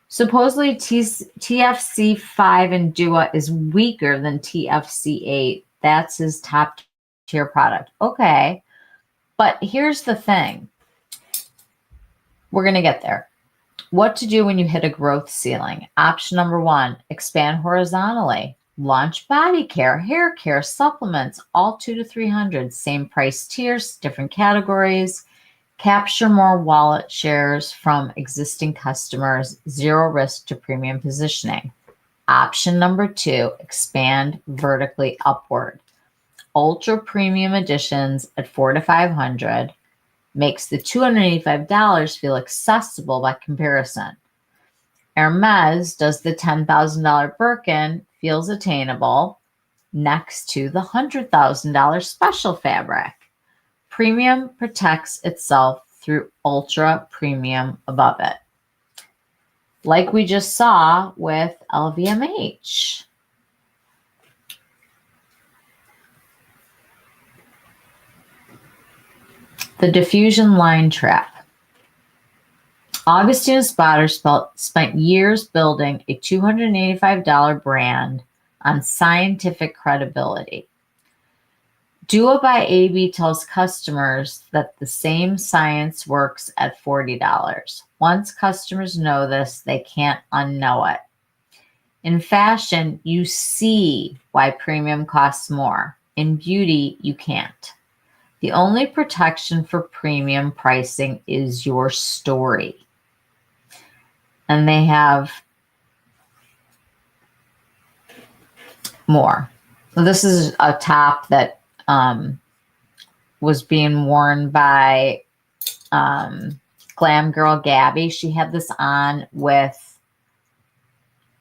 Supposedly TFC 5 in Dua is weaker than TFC 8. That's his top tier product. Okay. But here's the thing. We're going to get there. What to do when you hit a growth ceiling. Option number 1, expand horizontally. Launch body care, hair care, supplements, all 200 to 300. Same price tiers, different categories. Capture more wallet shares from existing customers, zero risk to premium positioning. Option number 2, expand vertically upward. Ultra premium editions at $400 to $500 makes the $285 feel accessible by comparison. Hermes does the $10,000 Birkin feels attainable next to the $100,000 special fabric. Premium protects itself through ultra premium above it. Like we just saw with LVMH. The diffusion line trap. Augustina Spotter spent years building a $285 brand on scientific credibility. Dua by AB tells customers that the same science works at $40. Once customers know this, they can't unknow it. In fashion, you see why premium costs more. In beauty, you can't. The only protection for premium pricing is your story. And they have more. So this is a top that was being worn by glam girl Gabby. She had this on with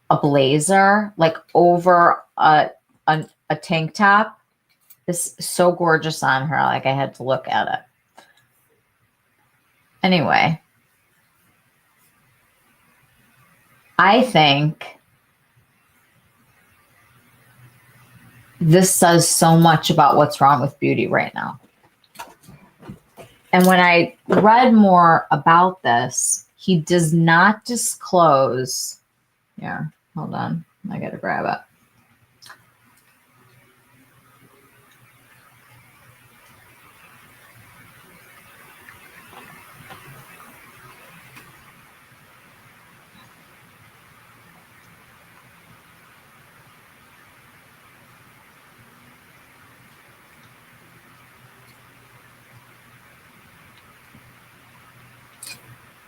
a blazer, like over a tank top. This is so gorgeous on her. Like, I had to look at it. Anyway, I think this says so much about what's wrong with beauty right now. And when I read more about this, he does not disclose. Yeah, hold on. I got to grab it.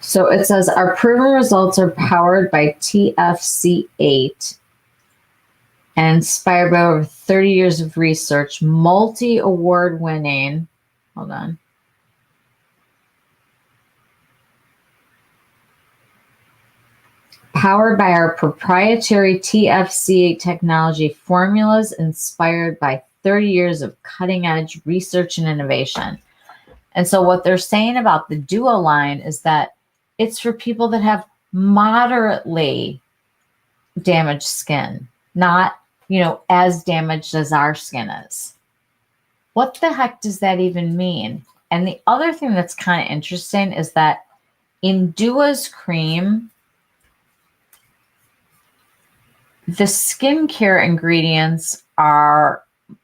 So it says our proven results are powered by TFC8 and inspired by over 30 years of research, multi-award winning. Hold on. Powered by our proprietary TFC8 technology formulas inspired by 30 years of cutting edge research and innovation. And so what they're saying about the Duo line is that it's for people that have moderately damaged skin, not, as damaged as our skin is. What the heck does that even mean? And the other thing that's kind of interesting is that in Dua's cream, the skincare ingredients are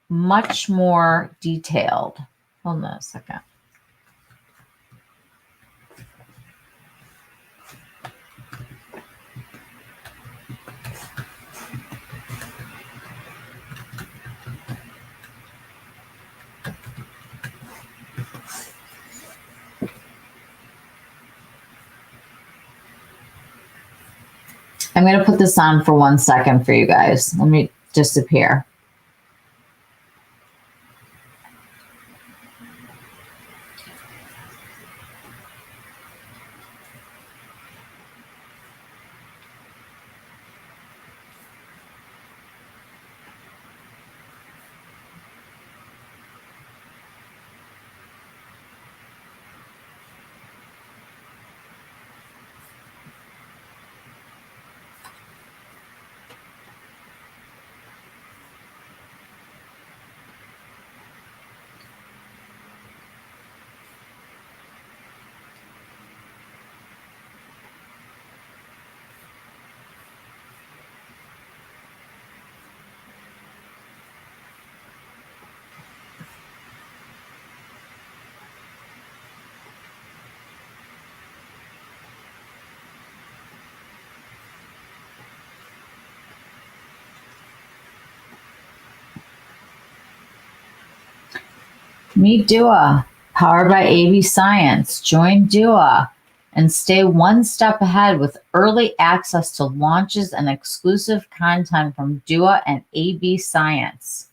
much more detailed. Hold on a second. I'm going to put this on for 1 second for you guys. Let me disappear. Meet Dua, powered by AB Science. Join Dua and stay one step ahead with early access to launches and exclusive content from Dua and AB Science.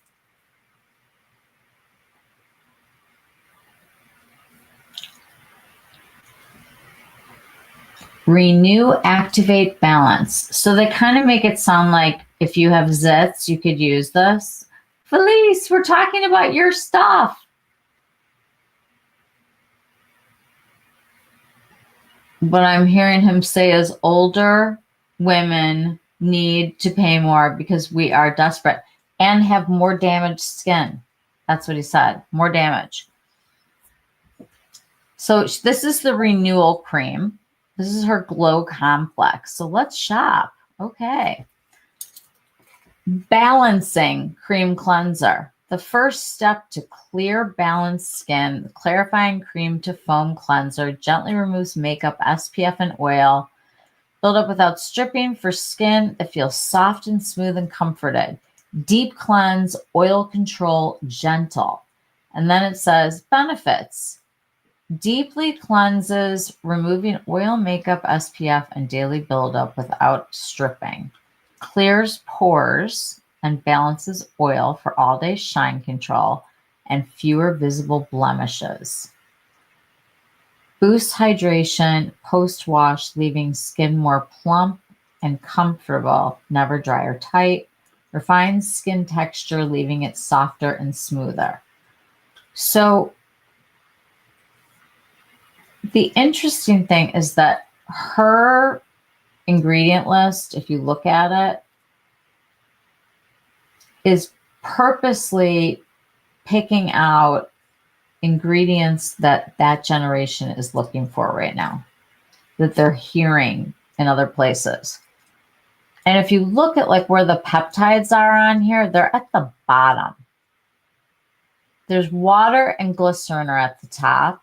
Renew, activate, balance. So they kind of make it sound like if you have zits, you could use this. Felice, we're talking about your stuff. What I'm hearing him say is older women need to pay more because we are desperate and have more damaged skin. That's what he said, more damage. So this is the renewal cream. This is her glow complex. So let's shop. Okay. Balancing cream cleanser. The first step to clear, balanced skin, the clarifying cream to foam cleanser gently removes makeup, SPF, and oil. Build up without stripping for skin that feels soft and smooth and comforted. Deep cleanse, oil control, gentle. And then it says benefits. Deeply cleanses, removing oil, makeup, SPF, and daily buildup without stripping. Clears pores and balances oil for all-day shine control and fewer visible blemishes. Boosts hydration post-wash, leaving skin more plump and comfortable, never dry or tight. Refines skin texture, leaving it softer and smoother. So the interesting thing is that her ingredient list, if you look at it, is purposely picking out ingredients that that generation is looking for right now, that they're hearing in other places. And if you look at like where the peptides are on here, they're at the bottom. There's water and glycerin are at the top.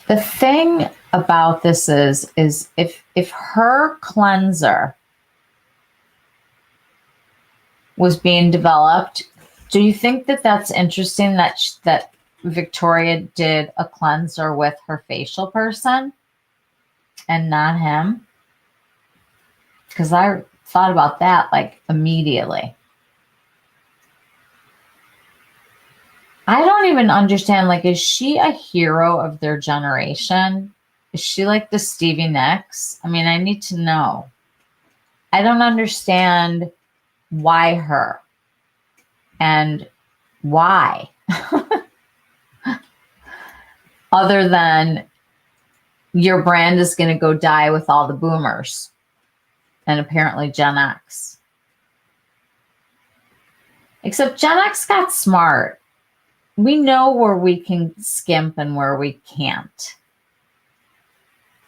The thing about this is if her cleanser was being developed, do you think that that's interesting that Victoria did a cleanser with her facial person and not him? Because I thought about that like immediately. I don't even understand, like, is she a hero of their generation? Is she like the Stevie Nicks? I mean, I need to know. I don't understand why her and why. Other than your brand is going to go die with all the boomers and apparently Gen X. Except Gen X got smart. We know where we can skimp and where we can't.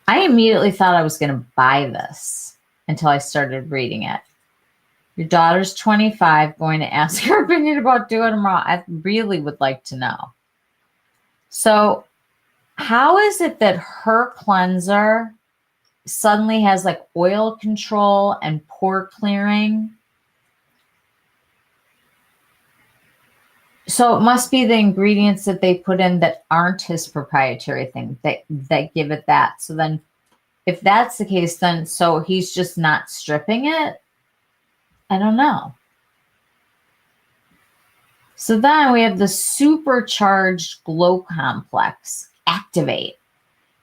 I immediately thought I was going to buy this until I started reading it. Your daughter's 25, going to ask her opinion about doing tomorrow. I really would like to know. So how is it that her cleanser suddenly has like oil control and pore clearing? So it must be the ingredients that they put in that aren't his proprietary thing that give it that. So then if that's the case, then so he's just not stripping it. I don't know. So then we have the supercharged glow complex. Activate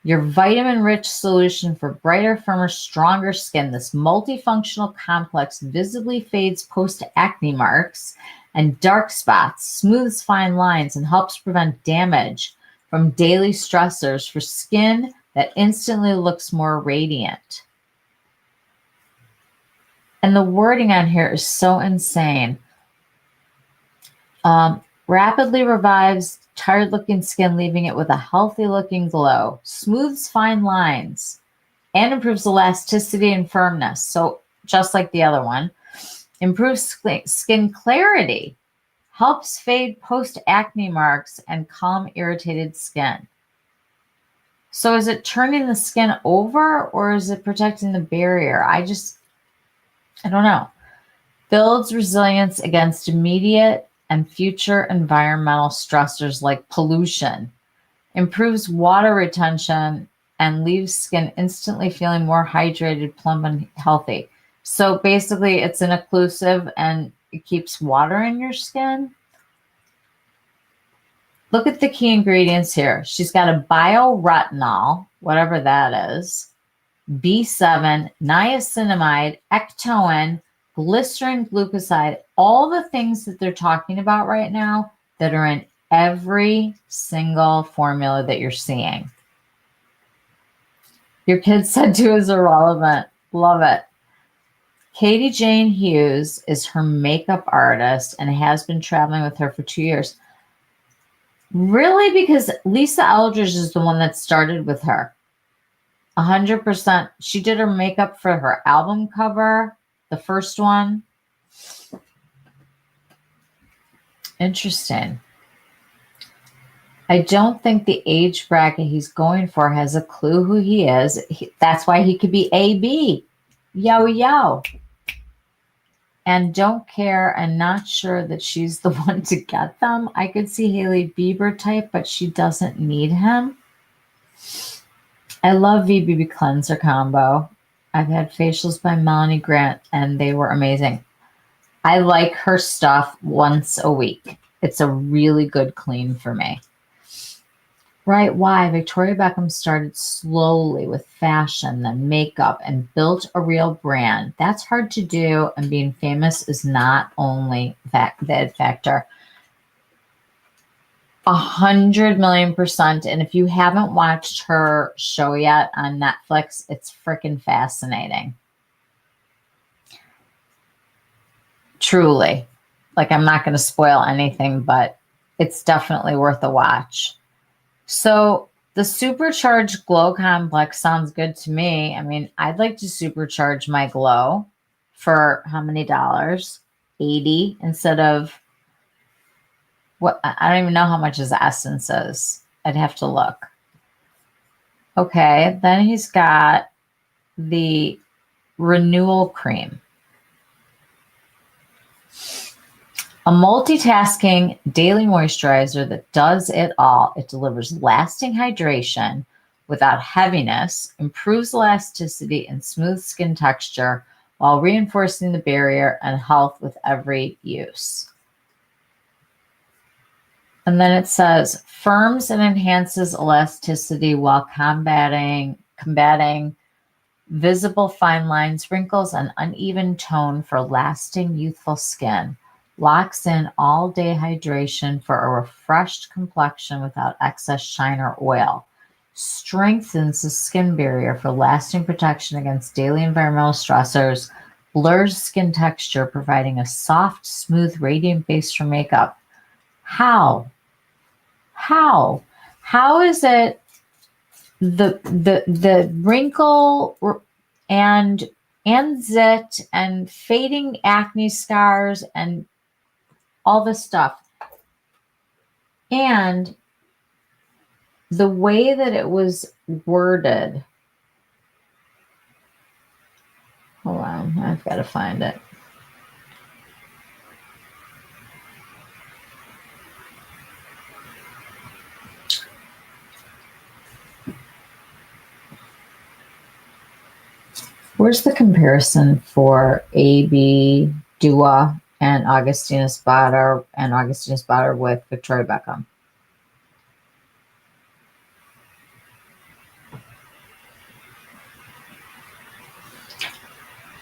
your vitamin-rich solution for brighter, firmer, stronger skin. This multifunctional complex visibly fades post-acne marks and dark spots, smooths fine lines, and helps prevent damage from daily stressors for skin that instantly looks more radiant. And the wording on here is so insane. Rapidly revives tired-looking skin, leaving it with a healthy-looking glow. Smooths fine lines and improves elasticity and firmness. So just like the other one. Improves skin clarity. Helps fade post-acne marks and calm irritated skin. So is it turning the skin over or is it protecting the barrier? I don't know. Builds resilience against immediate and future environmental stressors like pollution. Improves water retention and leaves skin instantly feeling more hydrated, plump, and healthy. So basically, it's an occlusive and it keeps water in your skin. Look at the key ingredients here. She's got a bioretinol, whatever that is, B7, niacinamide, ectoin, glycerin, glucoside, all the things that they're talking about right now that are in every single formula that you're seeing. Your kid said to is irrelevant. Love it. Katie Jane Hughes is her makeup artist and has been traveling with her for 2 years. Really? Because Lisa Eldridge is the one that started with her. 100%. She did her makeup for her album cover, the first one. Interesting. I don't think the age bracket he's going for has a clue who he is. That's why he could be AB. Yo, yo. And don't care and not sure that she's the one to get them. I could see Hailey Bieber type, but she doesn't need him. I love VBB Cleanser Combo. I've had facials by Melanie Grant, and they were amazing. I like her stuff once a week. It's a really good clean for me. Right, why? Victoria Beckham started slowly with fashion, then makeup, and built a real brand. That's hard to do, and being famous is not only the ed factor. 100,000,000%. And if you haven't watched her show yet on Netflix, it's freaking fascinating. Truly. Like, I'm not going to spoil anything, but it's definitely worth a watch. So the supercharged glow complex sounds good to me. I mean, I'd like to supercharge my glow for how many dollars? 80 instead of what? I don't even know how much his essence is. I'd have to look. Okay, then he's got the renewal cream. A multitasking daily moisturizer that does it all. It delivers lasting hydration without heaviness, improves elasticity and smooth skin texture while reinforcing the barrier and health with every use. And then it says, firms and enhances elasticity while combating visible fine lines, wrinkles, and uneven tone for lasting youthful skin. Locks in all-day hydration for a refreshed complexion without excess shine or oil. Strengthens the skin barrier for lasting protection against daily environmental stressors. Blurs skin texture, providing a soft, smooth, radiant base for makeup. How? How is it the wrinkle and zit and fading acne scars and all this stuff, and the way that it was worded. Hold on, I've got to find it. Where's the comparison for AB Dua and Augustinus Bader with Victoria Beckham?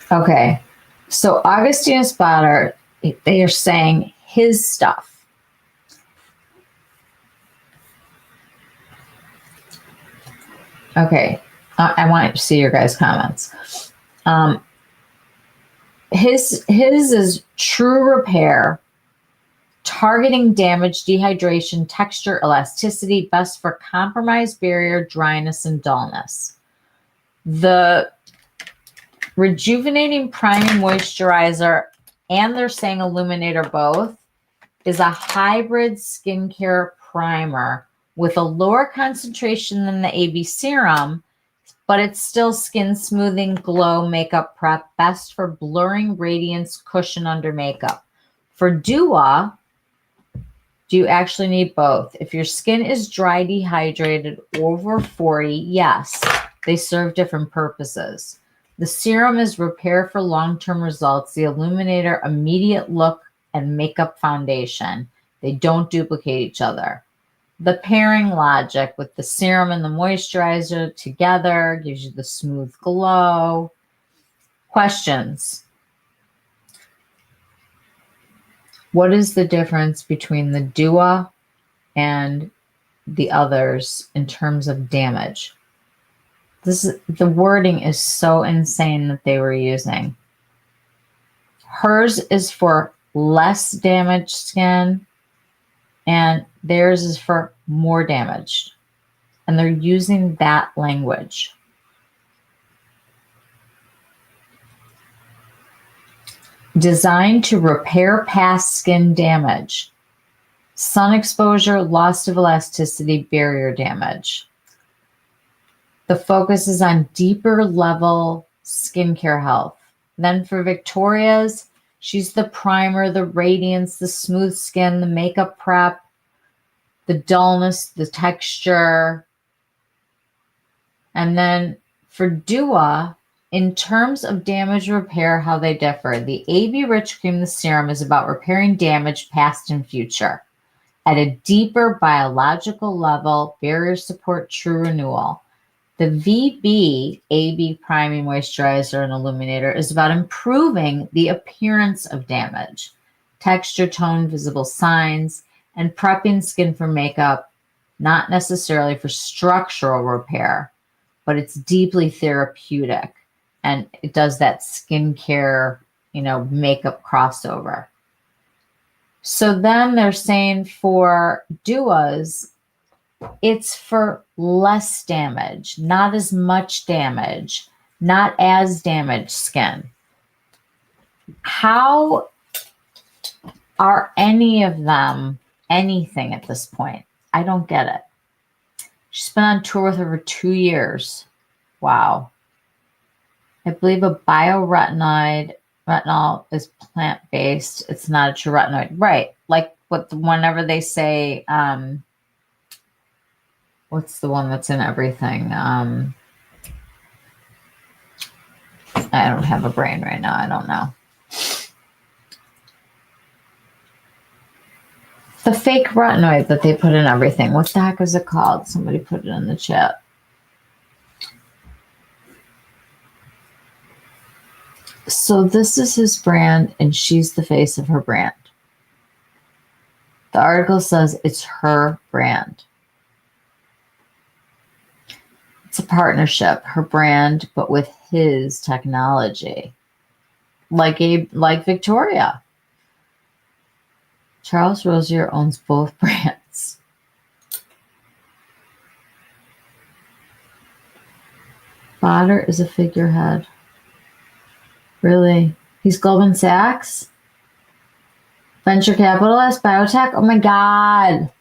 Okay, so Augustinus Bader, they are saying his stuff. Okay, I want to see your guys' comments. His is true repair, targeting damage, dehydration, texture, elasticity, best for compromised barrier, dryness, and dullness. The rejuvenating priming moisturizer, and they're saying illuminator both, is a hybrid skincare primer with a lower concentration than the AB serum, but it's still skin smoothing, glow, makeup prep, best for blurring radiance, cushion under makeup. For Dua, do you actually need both? If your skin is dry, dehydrated, over 40, yes, they serve different purposes. The serum is repair for long-term results. The illuminator, immediate look and makeup foundation. They don't duplicate each other. The pairing logic with the serum and the moisturizer together gives you the smooth glow. Questions? What is the difference between the Dua and the others in terms of damage? The wording is so insane that they were using. Hers is for less damaged skin, and theirs is for more damaged. And they're using that language. Designed to repair past skin damage, sun exposure, loss of elasticity, barrier damage. The focus is on deeper level skincare health. Then for Victoria's, she's the primer, the radiance, the smooth skin, the makeup prep, the dullness, the texture. And then for Dua, in terms of damage repair, how they differ. The AB Rich Cream, the serum, is about repairing damage past and future. At a deeper biological level, barrier support, true renewal. The VB AB Priming Moisturizer and Illuminator is about improving the appearance of damage, texture, tone, visible signs, and prepping skin for makeup, not necessarily for structural repair, but it's deeply therapeutic. And it does that skincare, makeup crossover. So then they're saying for Duas, it's for less damage, not as much damage, not as damaged skin. How are any of them anything at this point? I don't get it. She's been on tour with her for 2 years. Wow. I believe a retinol is plant-based. It's not a true retinoid. Right. Like whenever they say, what's the one that's in everything? I don't have a brain right now. I don't know. The fake retinoid that they put in everything. What the heck is it called? Somebody put it in the chat. So this is his brand, and she's the face of her brand. The article says it's her brand. It's a partnership, her brand, but with his technology. Like Victoria. Charles Rosier owns both brands. Bader is a figurehead. Really? He's Goldman Sachs? Venture capitalist? Biotech? Oh my God.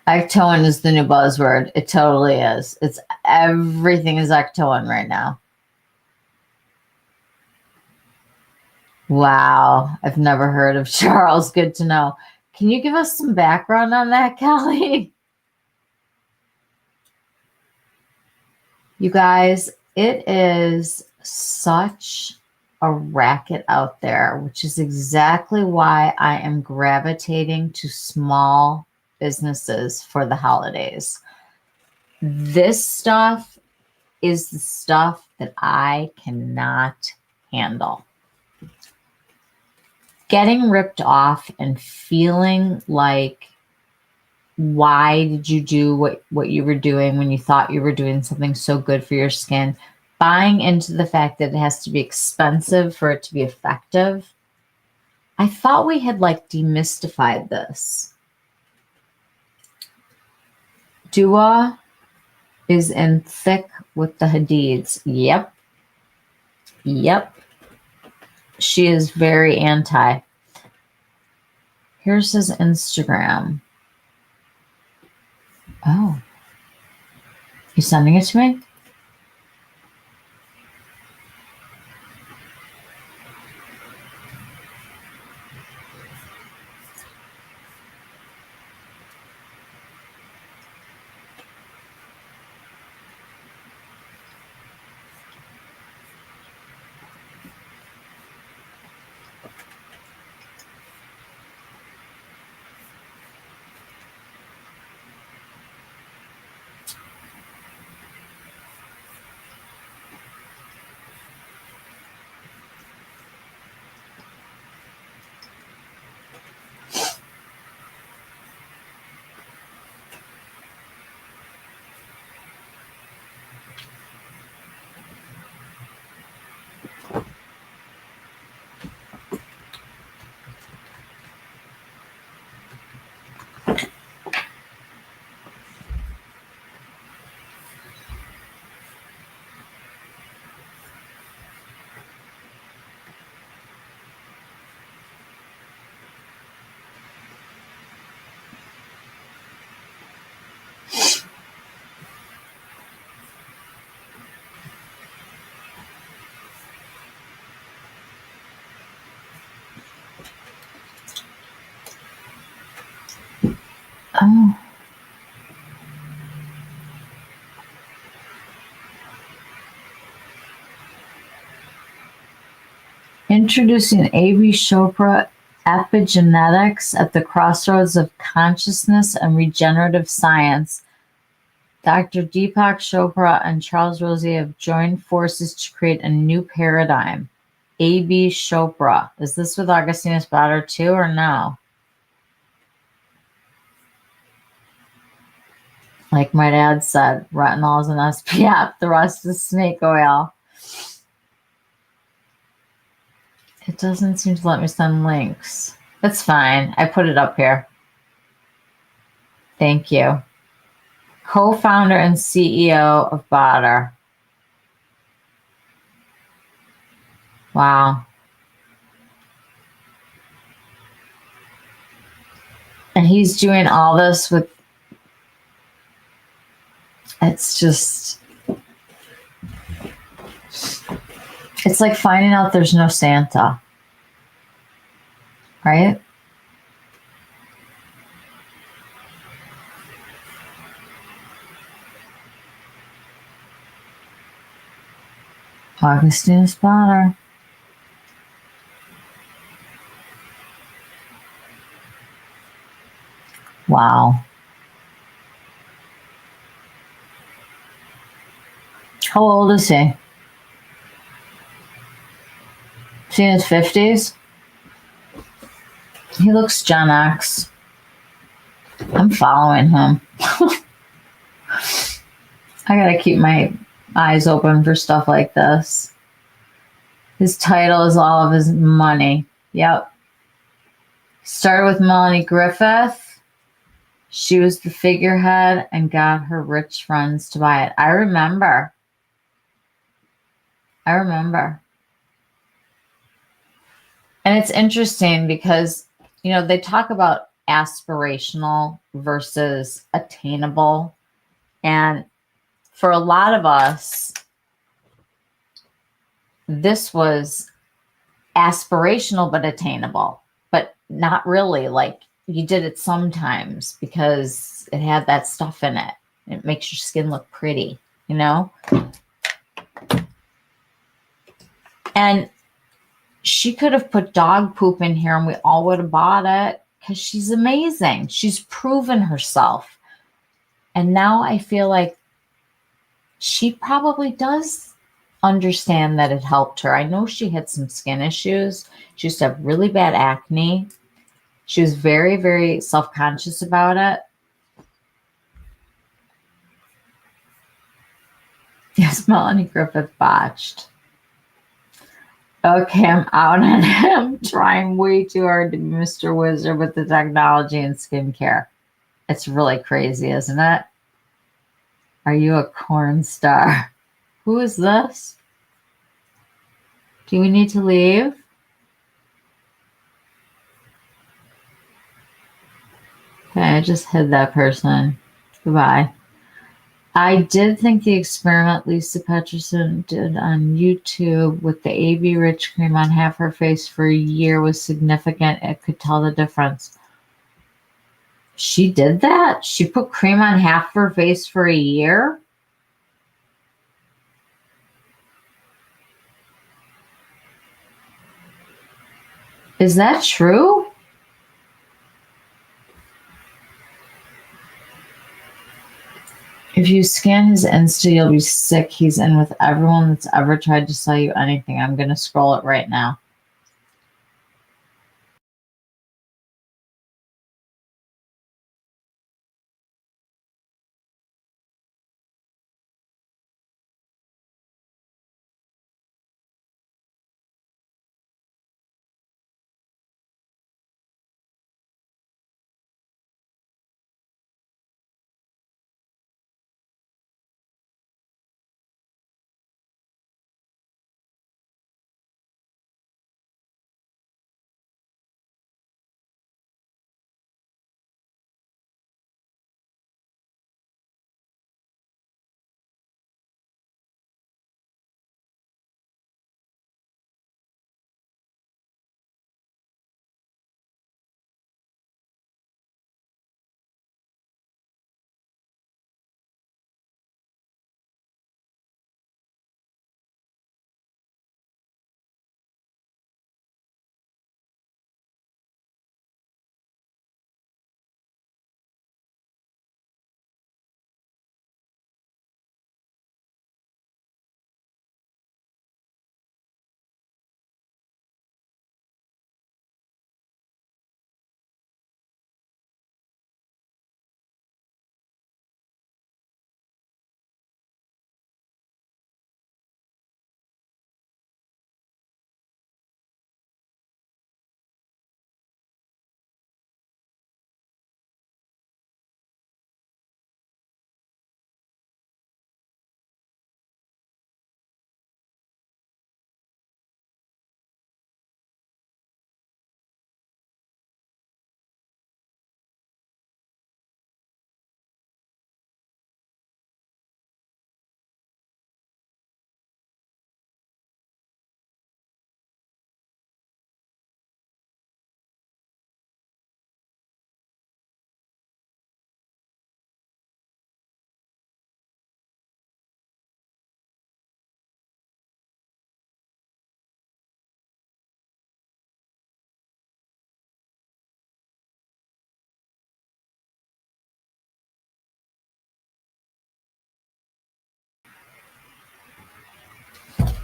Ectoin is the new buzzword. It totally is. Everything is Ectoin right now. Wow. I've never heard of Charles. Good to know. Can you give us some background on that, Kelly? You guys, it is such a racket out there, which is exactly why I am gravitating to small businesses for the holidays. This stuff is the stuff that I cannot handle. Getting ripped off and feeling like, why did you do what you were doing when you thought you were doing something so good for your skin? Buying into the fact that it has to be expensive for it to be effective. I thought we had like demystified this. Dua is in thick with the Hadids. Yep. She is very anti. Here's his Instagram. Oh. You sending it to me? Oh. Introducing A.B. Chopra Epigenetics at the crossroads of consciousness and regenerative science. Dr. Deepak Chopra and Charles Rosie have joined forces to create a new paradigm. A.B. Chopra. Is this with Augustinus Bader too, or no? Like my dad said, retinol is an SPF, the rest is snake oil. It doesn't seem to let me send links. That's fine. I put it up here. Thank you. Co-founder and CEO of Bader. Wow. And he's doing all this with, it's just, it's like finding out there's no Santa. Right? Augustinus Bader. Wow. How old is he? Is he in his 50s? He looks Gen X. I'm following him. I gotta keep my eyes open for stuff like this. His title is all of his money. Yep. Started with Melanie Griffith. She was the figurehead and got her rich friends to buy it. I remember. And it's interesting because, you know, they talk about aspirational versus attainable. And for a lot of us, this was aspirational but attainable, but not really. Like, you did it sometimes because it had that stuff in it. It makes your skin look pretty, you know? And she could have put dog poop in here and we all would have bought it because she's amazing. She's proven herself. And now I feel like she probably does understand that it helped her. I know she had some skin issues. She used to have really bad acne. She was very, very self-conscious about it. Yes, Melanie Griffith botched. Okay, I'm out on him trying way too hard to be Mr. Wizard with the technology and skincare. It's really crazy, isn't it? Are you a corn star? Who is this? Do we need to leave? Okay, I just hid that person. Goodbye. I did think the experiment Lisa Peterson did on YouTube with the AB Rich cream on half her face for a year was significant. It could tell the difference. She did that? She put cream on half her face for a year? Is that true? If you scan his Insta, you'll be sick. He's in with everyone that's ever tried to sell you anything. I'm going to scroll it right now.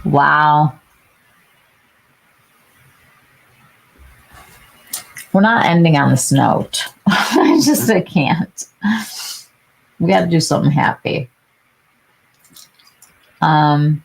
Wow. We're not ending on this note. I can't. We got to do something happy. Um,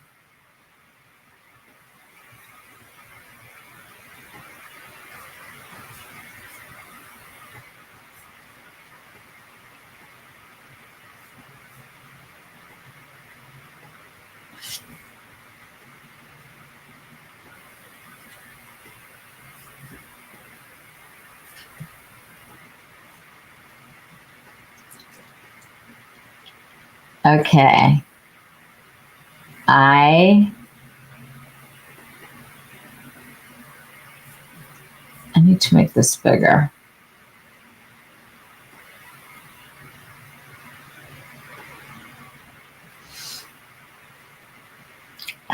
okay. I need to make this bigger.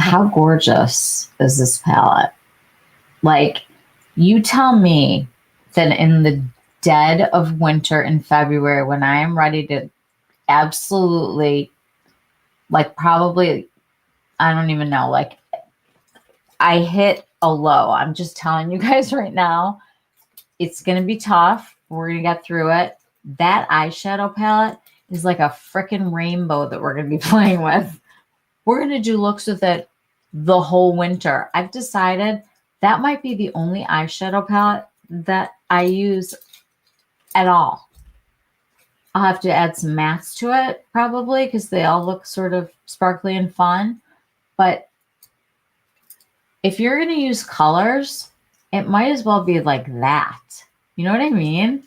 how gorgeous is this palette? Like, you tell me that in the dead of winter in February, when I am ready to absolutely, like, probably, I don't even know, like, I hit a low. I'm just telling you guys right now, it's going to be tough. We're going to get through it. That eyeshadow palette is like a freaking rainbow that we're going to be playing with. We're going to do looks with it the whole winter. I've decided that might be the only eyeshadow palette that I use at all. I'll have to add some mattes to it probably because they all look sort of sparkly and fun. But if you're going to use colors, it might as well be like that. You know what I mean?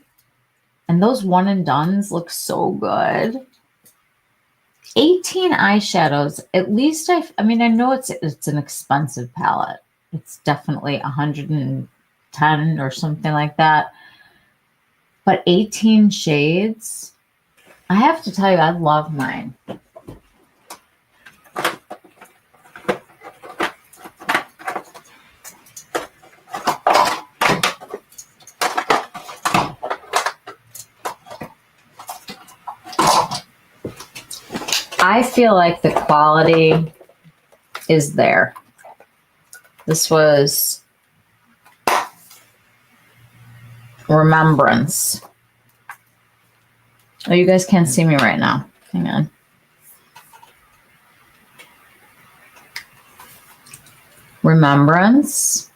And those one and dones look so good. 18 eyeshadows. At least I mean, I know it's an expensive palette. It's definitely 110 or something like that. But 18 shades. I have to tell you, I love mine. I feel like the quality is there. This was Remembrance. Oh, you guys can't see me right now. Hang on. Remembrance.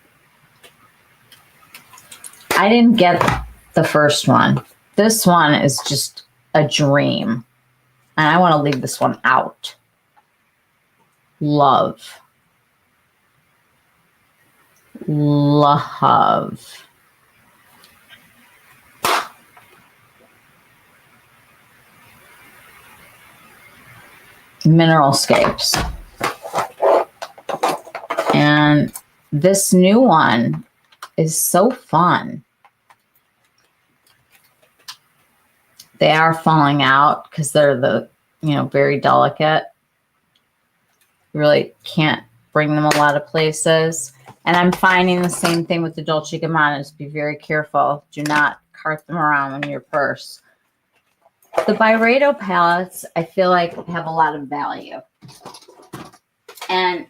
I didn't get the first one. This one is just a dream. And I want to leave this one out. Love. Love. Mineralscapes. And this new one is so fun. They are falling out because they're very delicate. You really can't bring them a lot of places. And I'm finding the same thing with the Dolce & Gabbana. Be very careful. Do not cart them around in your purse. The Byredo palettes, I feel like, have a lot of value. And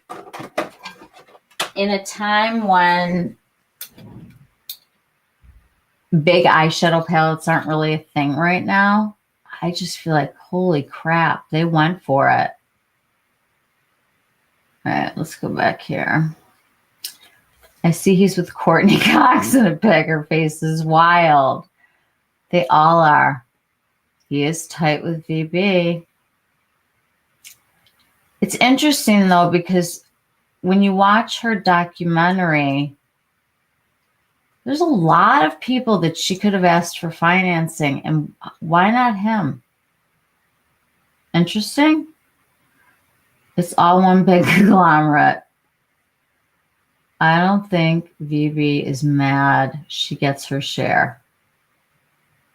in a time when big eyeshadow palettes aren't really a thing right now, I just feel like, holy crap, they went for it. All right, let's go back here. I see he's with Courtney Cox in a pic. Her face is wild. They all are. He is tight with VB. It's interesting, though, because when you watch her documentary, there's a lot of people that she could have asked for financing, and why not him? Interesting. It's all one big conglomerate. I don't think VB is mad she gets her share.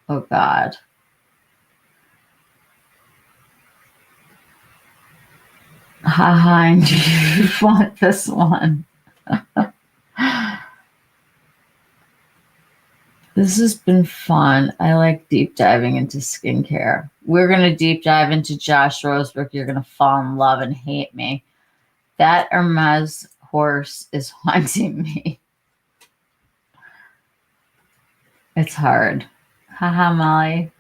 Oh, God. Haha, you want this one. This has been fun. I like deep diving into skincare. We're going to deep dive into Josh Rosebrook. You're going to fall in love and hate me. That Hermes horse is haunting me. It's hard. Haha, Molly.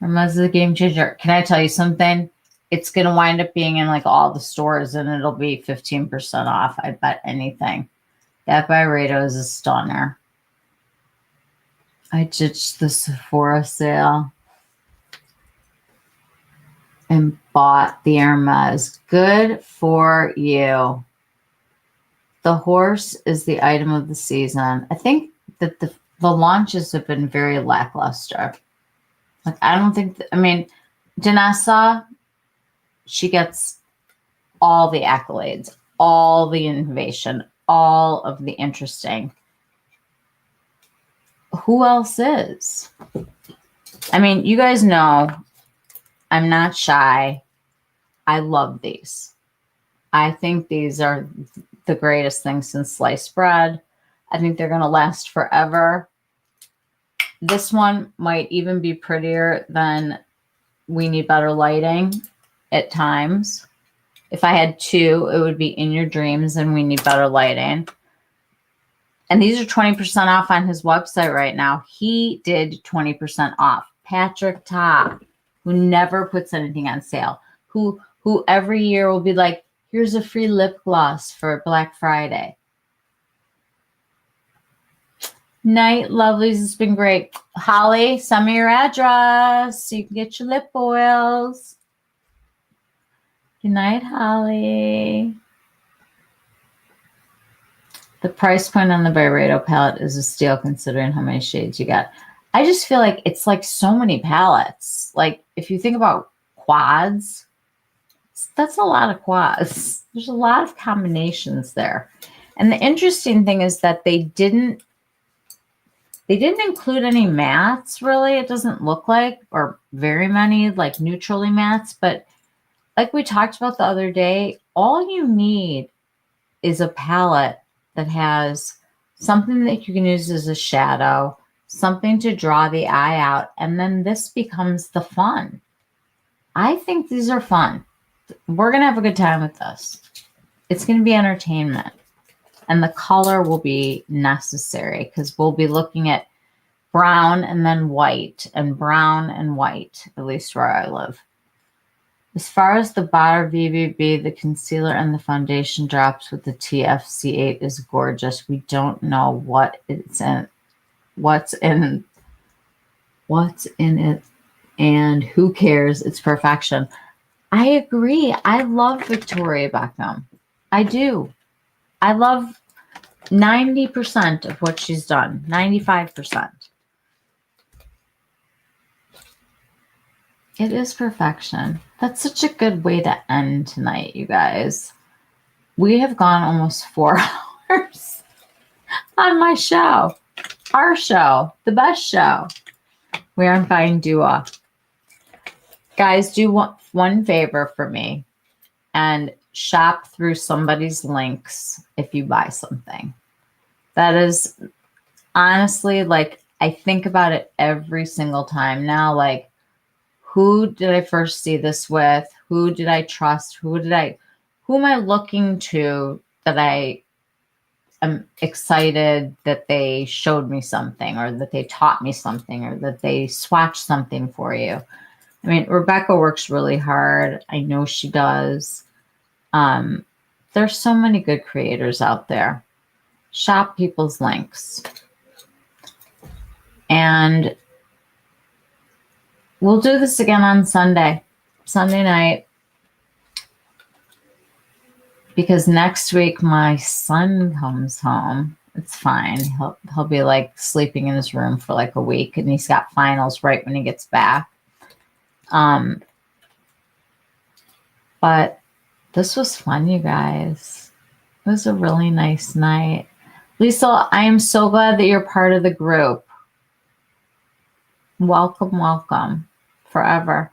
Hermes is a game changer. Can I tell you something? It's going to wind up being in like all the stores and it'll be 15% off. I bet anything. That Byredo is a stunner. I ditched the Sephora sale and bought the Hermes. Good for you. The horse is the item of the season. I think that the launches have been very lackluster. Like, I don't think, Danessa, she gets all the accolades, all the innovation, all of the interesting. Who else is? I mean, you guys know I'm not shy. I love these. I think these are the greatest things since sliced bread. I think they're going to last forever. This one might even be prettier than We Need Better Lighting at times. If I had two, it would be In Your Dreams and We Need Better Lighting. And these are 20% off on his website right now. He did 20% off. Patrick Top, who never puts anything on sale, who every year will be like, here's a free lip gloss for Black Friday. Night, lovelies. It's been great. Holly, send me your address so you can get your lip oils. Good night, Holly. The price point on the Byredo palette is a steal considering how many shades you got. I just feel like it's like so many palettes. Like if you think about quads, that's a lot of quads. There's a lot of combinations there. And the interesting thing is that they didn't include any mattes really. It doesn't look like, or very many like neutrally mattes, but like we talked about the other day, all you need is a palette that has something that you can use as a shadow, something to draw the eye out, and then this becomes the fun. I think these are fun. We're going to have a good time with this. It's going to be entertainment. And the color will be necessary because we'll be looking at brown and then white and brown and white, at least where I live. As far as the Butter BBB, the concealer and the foundation drops with the TFC8 is gorgeous. We don't know what's in it, and who cares? It's perfection. I agree. I love Victoria Beckham. I do. I love 90% of what she's done. 95%. It is perfection. That's such a good way to end tonight, you guys. We have gone almost 4 hours on my show. Our show. The best show. We are Unpacking Duo. Guys, do one favor for me and shop through somebody's links if you buy something. That is honestly, like, I think about it every single time now. Like, who did I first see this with? Who did I trust? Who am I looking to that I am excited that they showed me something or that they taught me something or that they swatched something for you? I mean, Rebecca works really hard. I know she does. There's so many good creators out there. Shop people's links. And we'll do this again on Sunday night. Because next week my son comes home. It's fine. He'll be like sleeping in his room for like a week, and he's got finals right when he gets back. But this was fun, you guys. It was a really nice night. Lisa, I am so glad that you're part of the group. Welcome, welcome. Forever.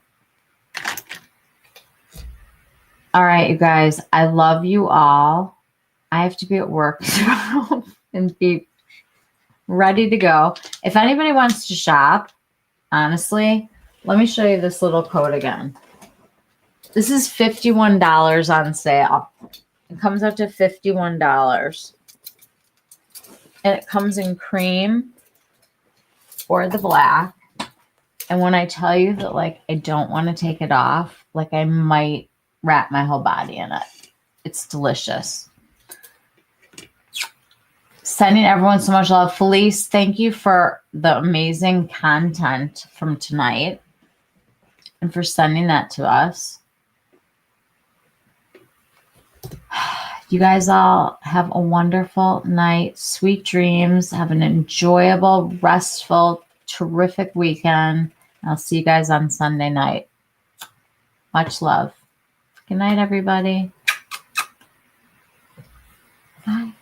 All right, you guys. I love you all. I have to be at work tomorrow and be ready to go. If anybody wants to shop, honestly, let me show you this little code again. This is $51 on sale. It comes up to $51. And it comes in cream or the black. And when I tell you that, like, I don't want to take it off, like, I might wrap my whole body in it. It's delicious. Sending everyone so much love. Felice, thank you for the amazing content from tonight and for sending that to us. You guys all have a wonderful night. Sweet dreams. Have an enjoyable, restful, terrific weekend. I'll see you guys on Sunday night. Much love. Good night, everybody. Bye.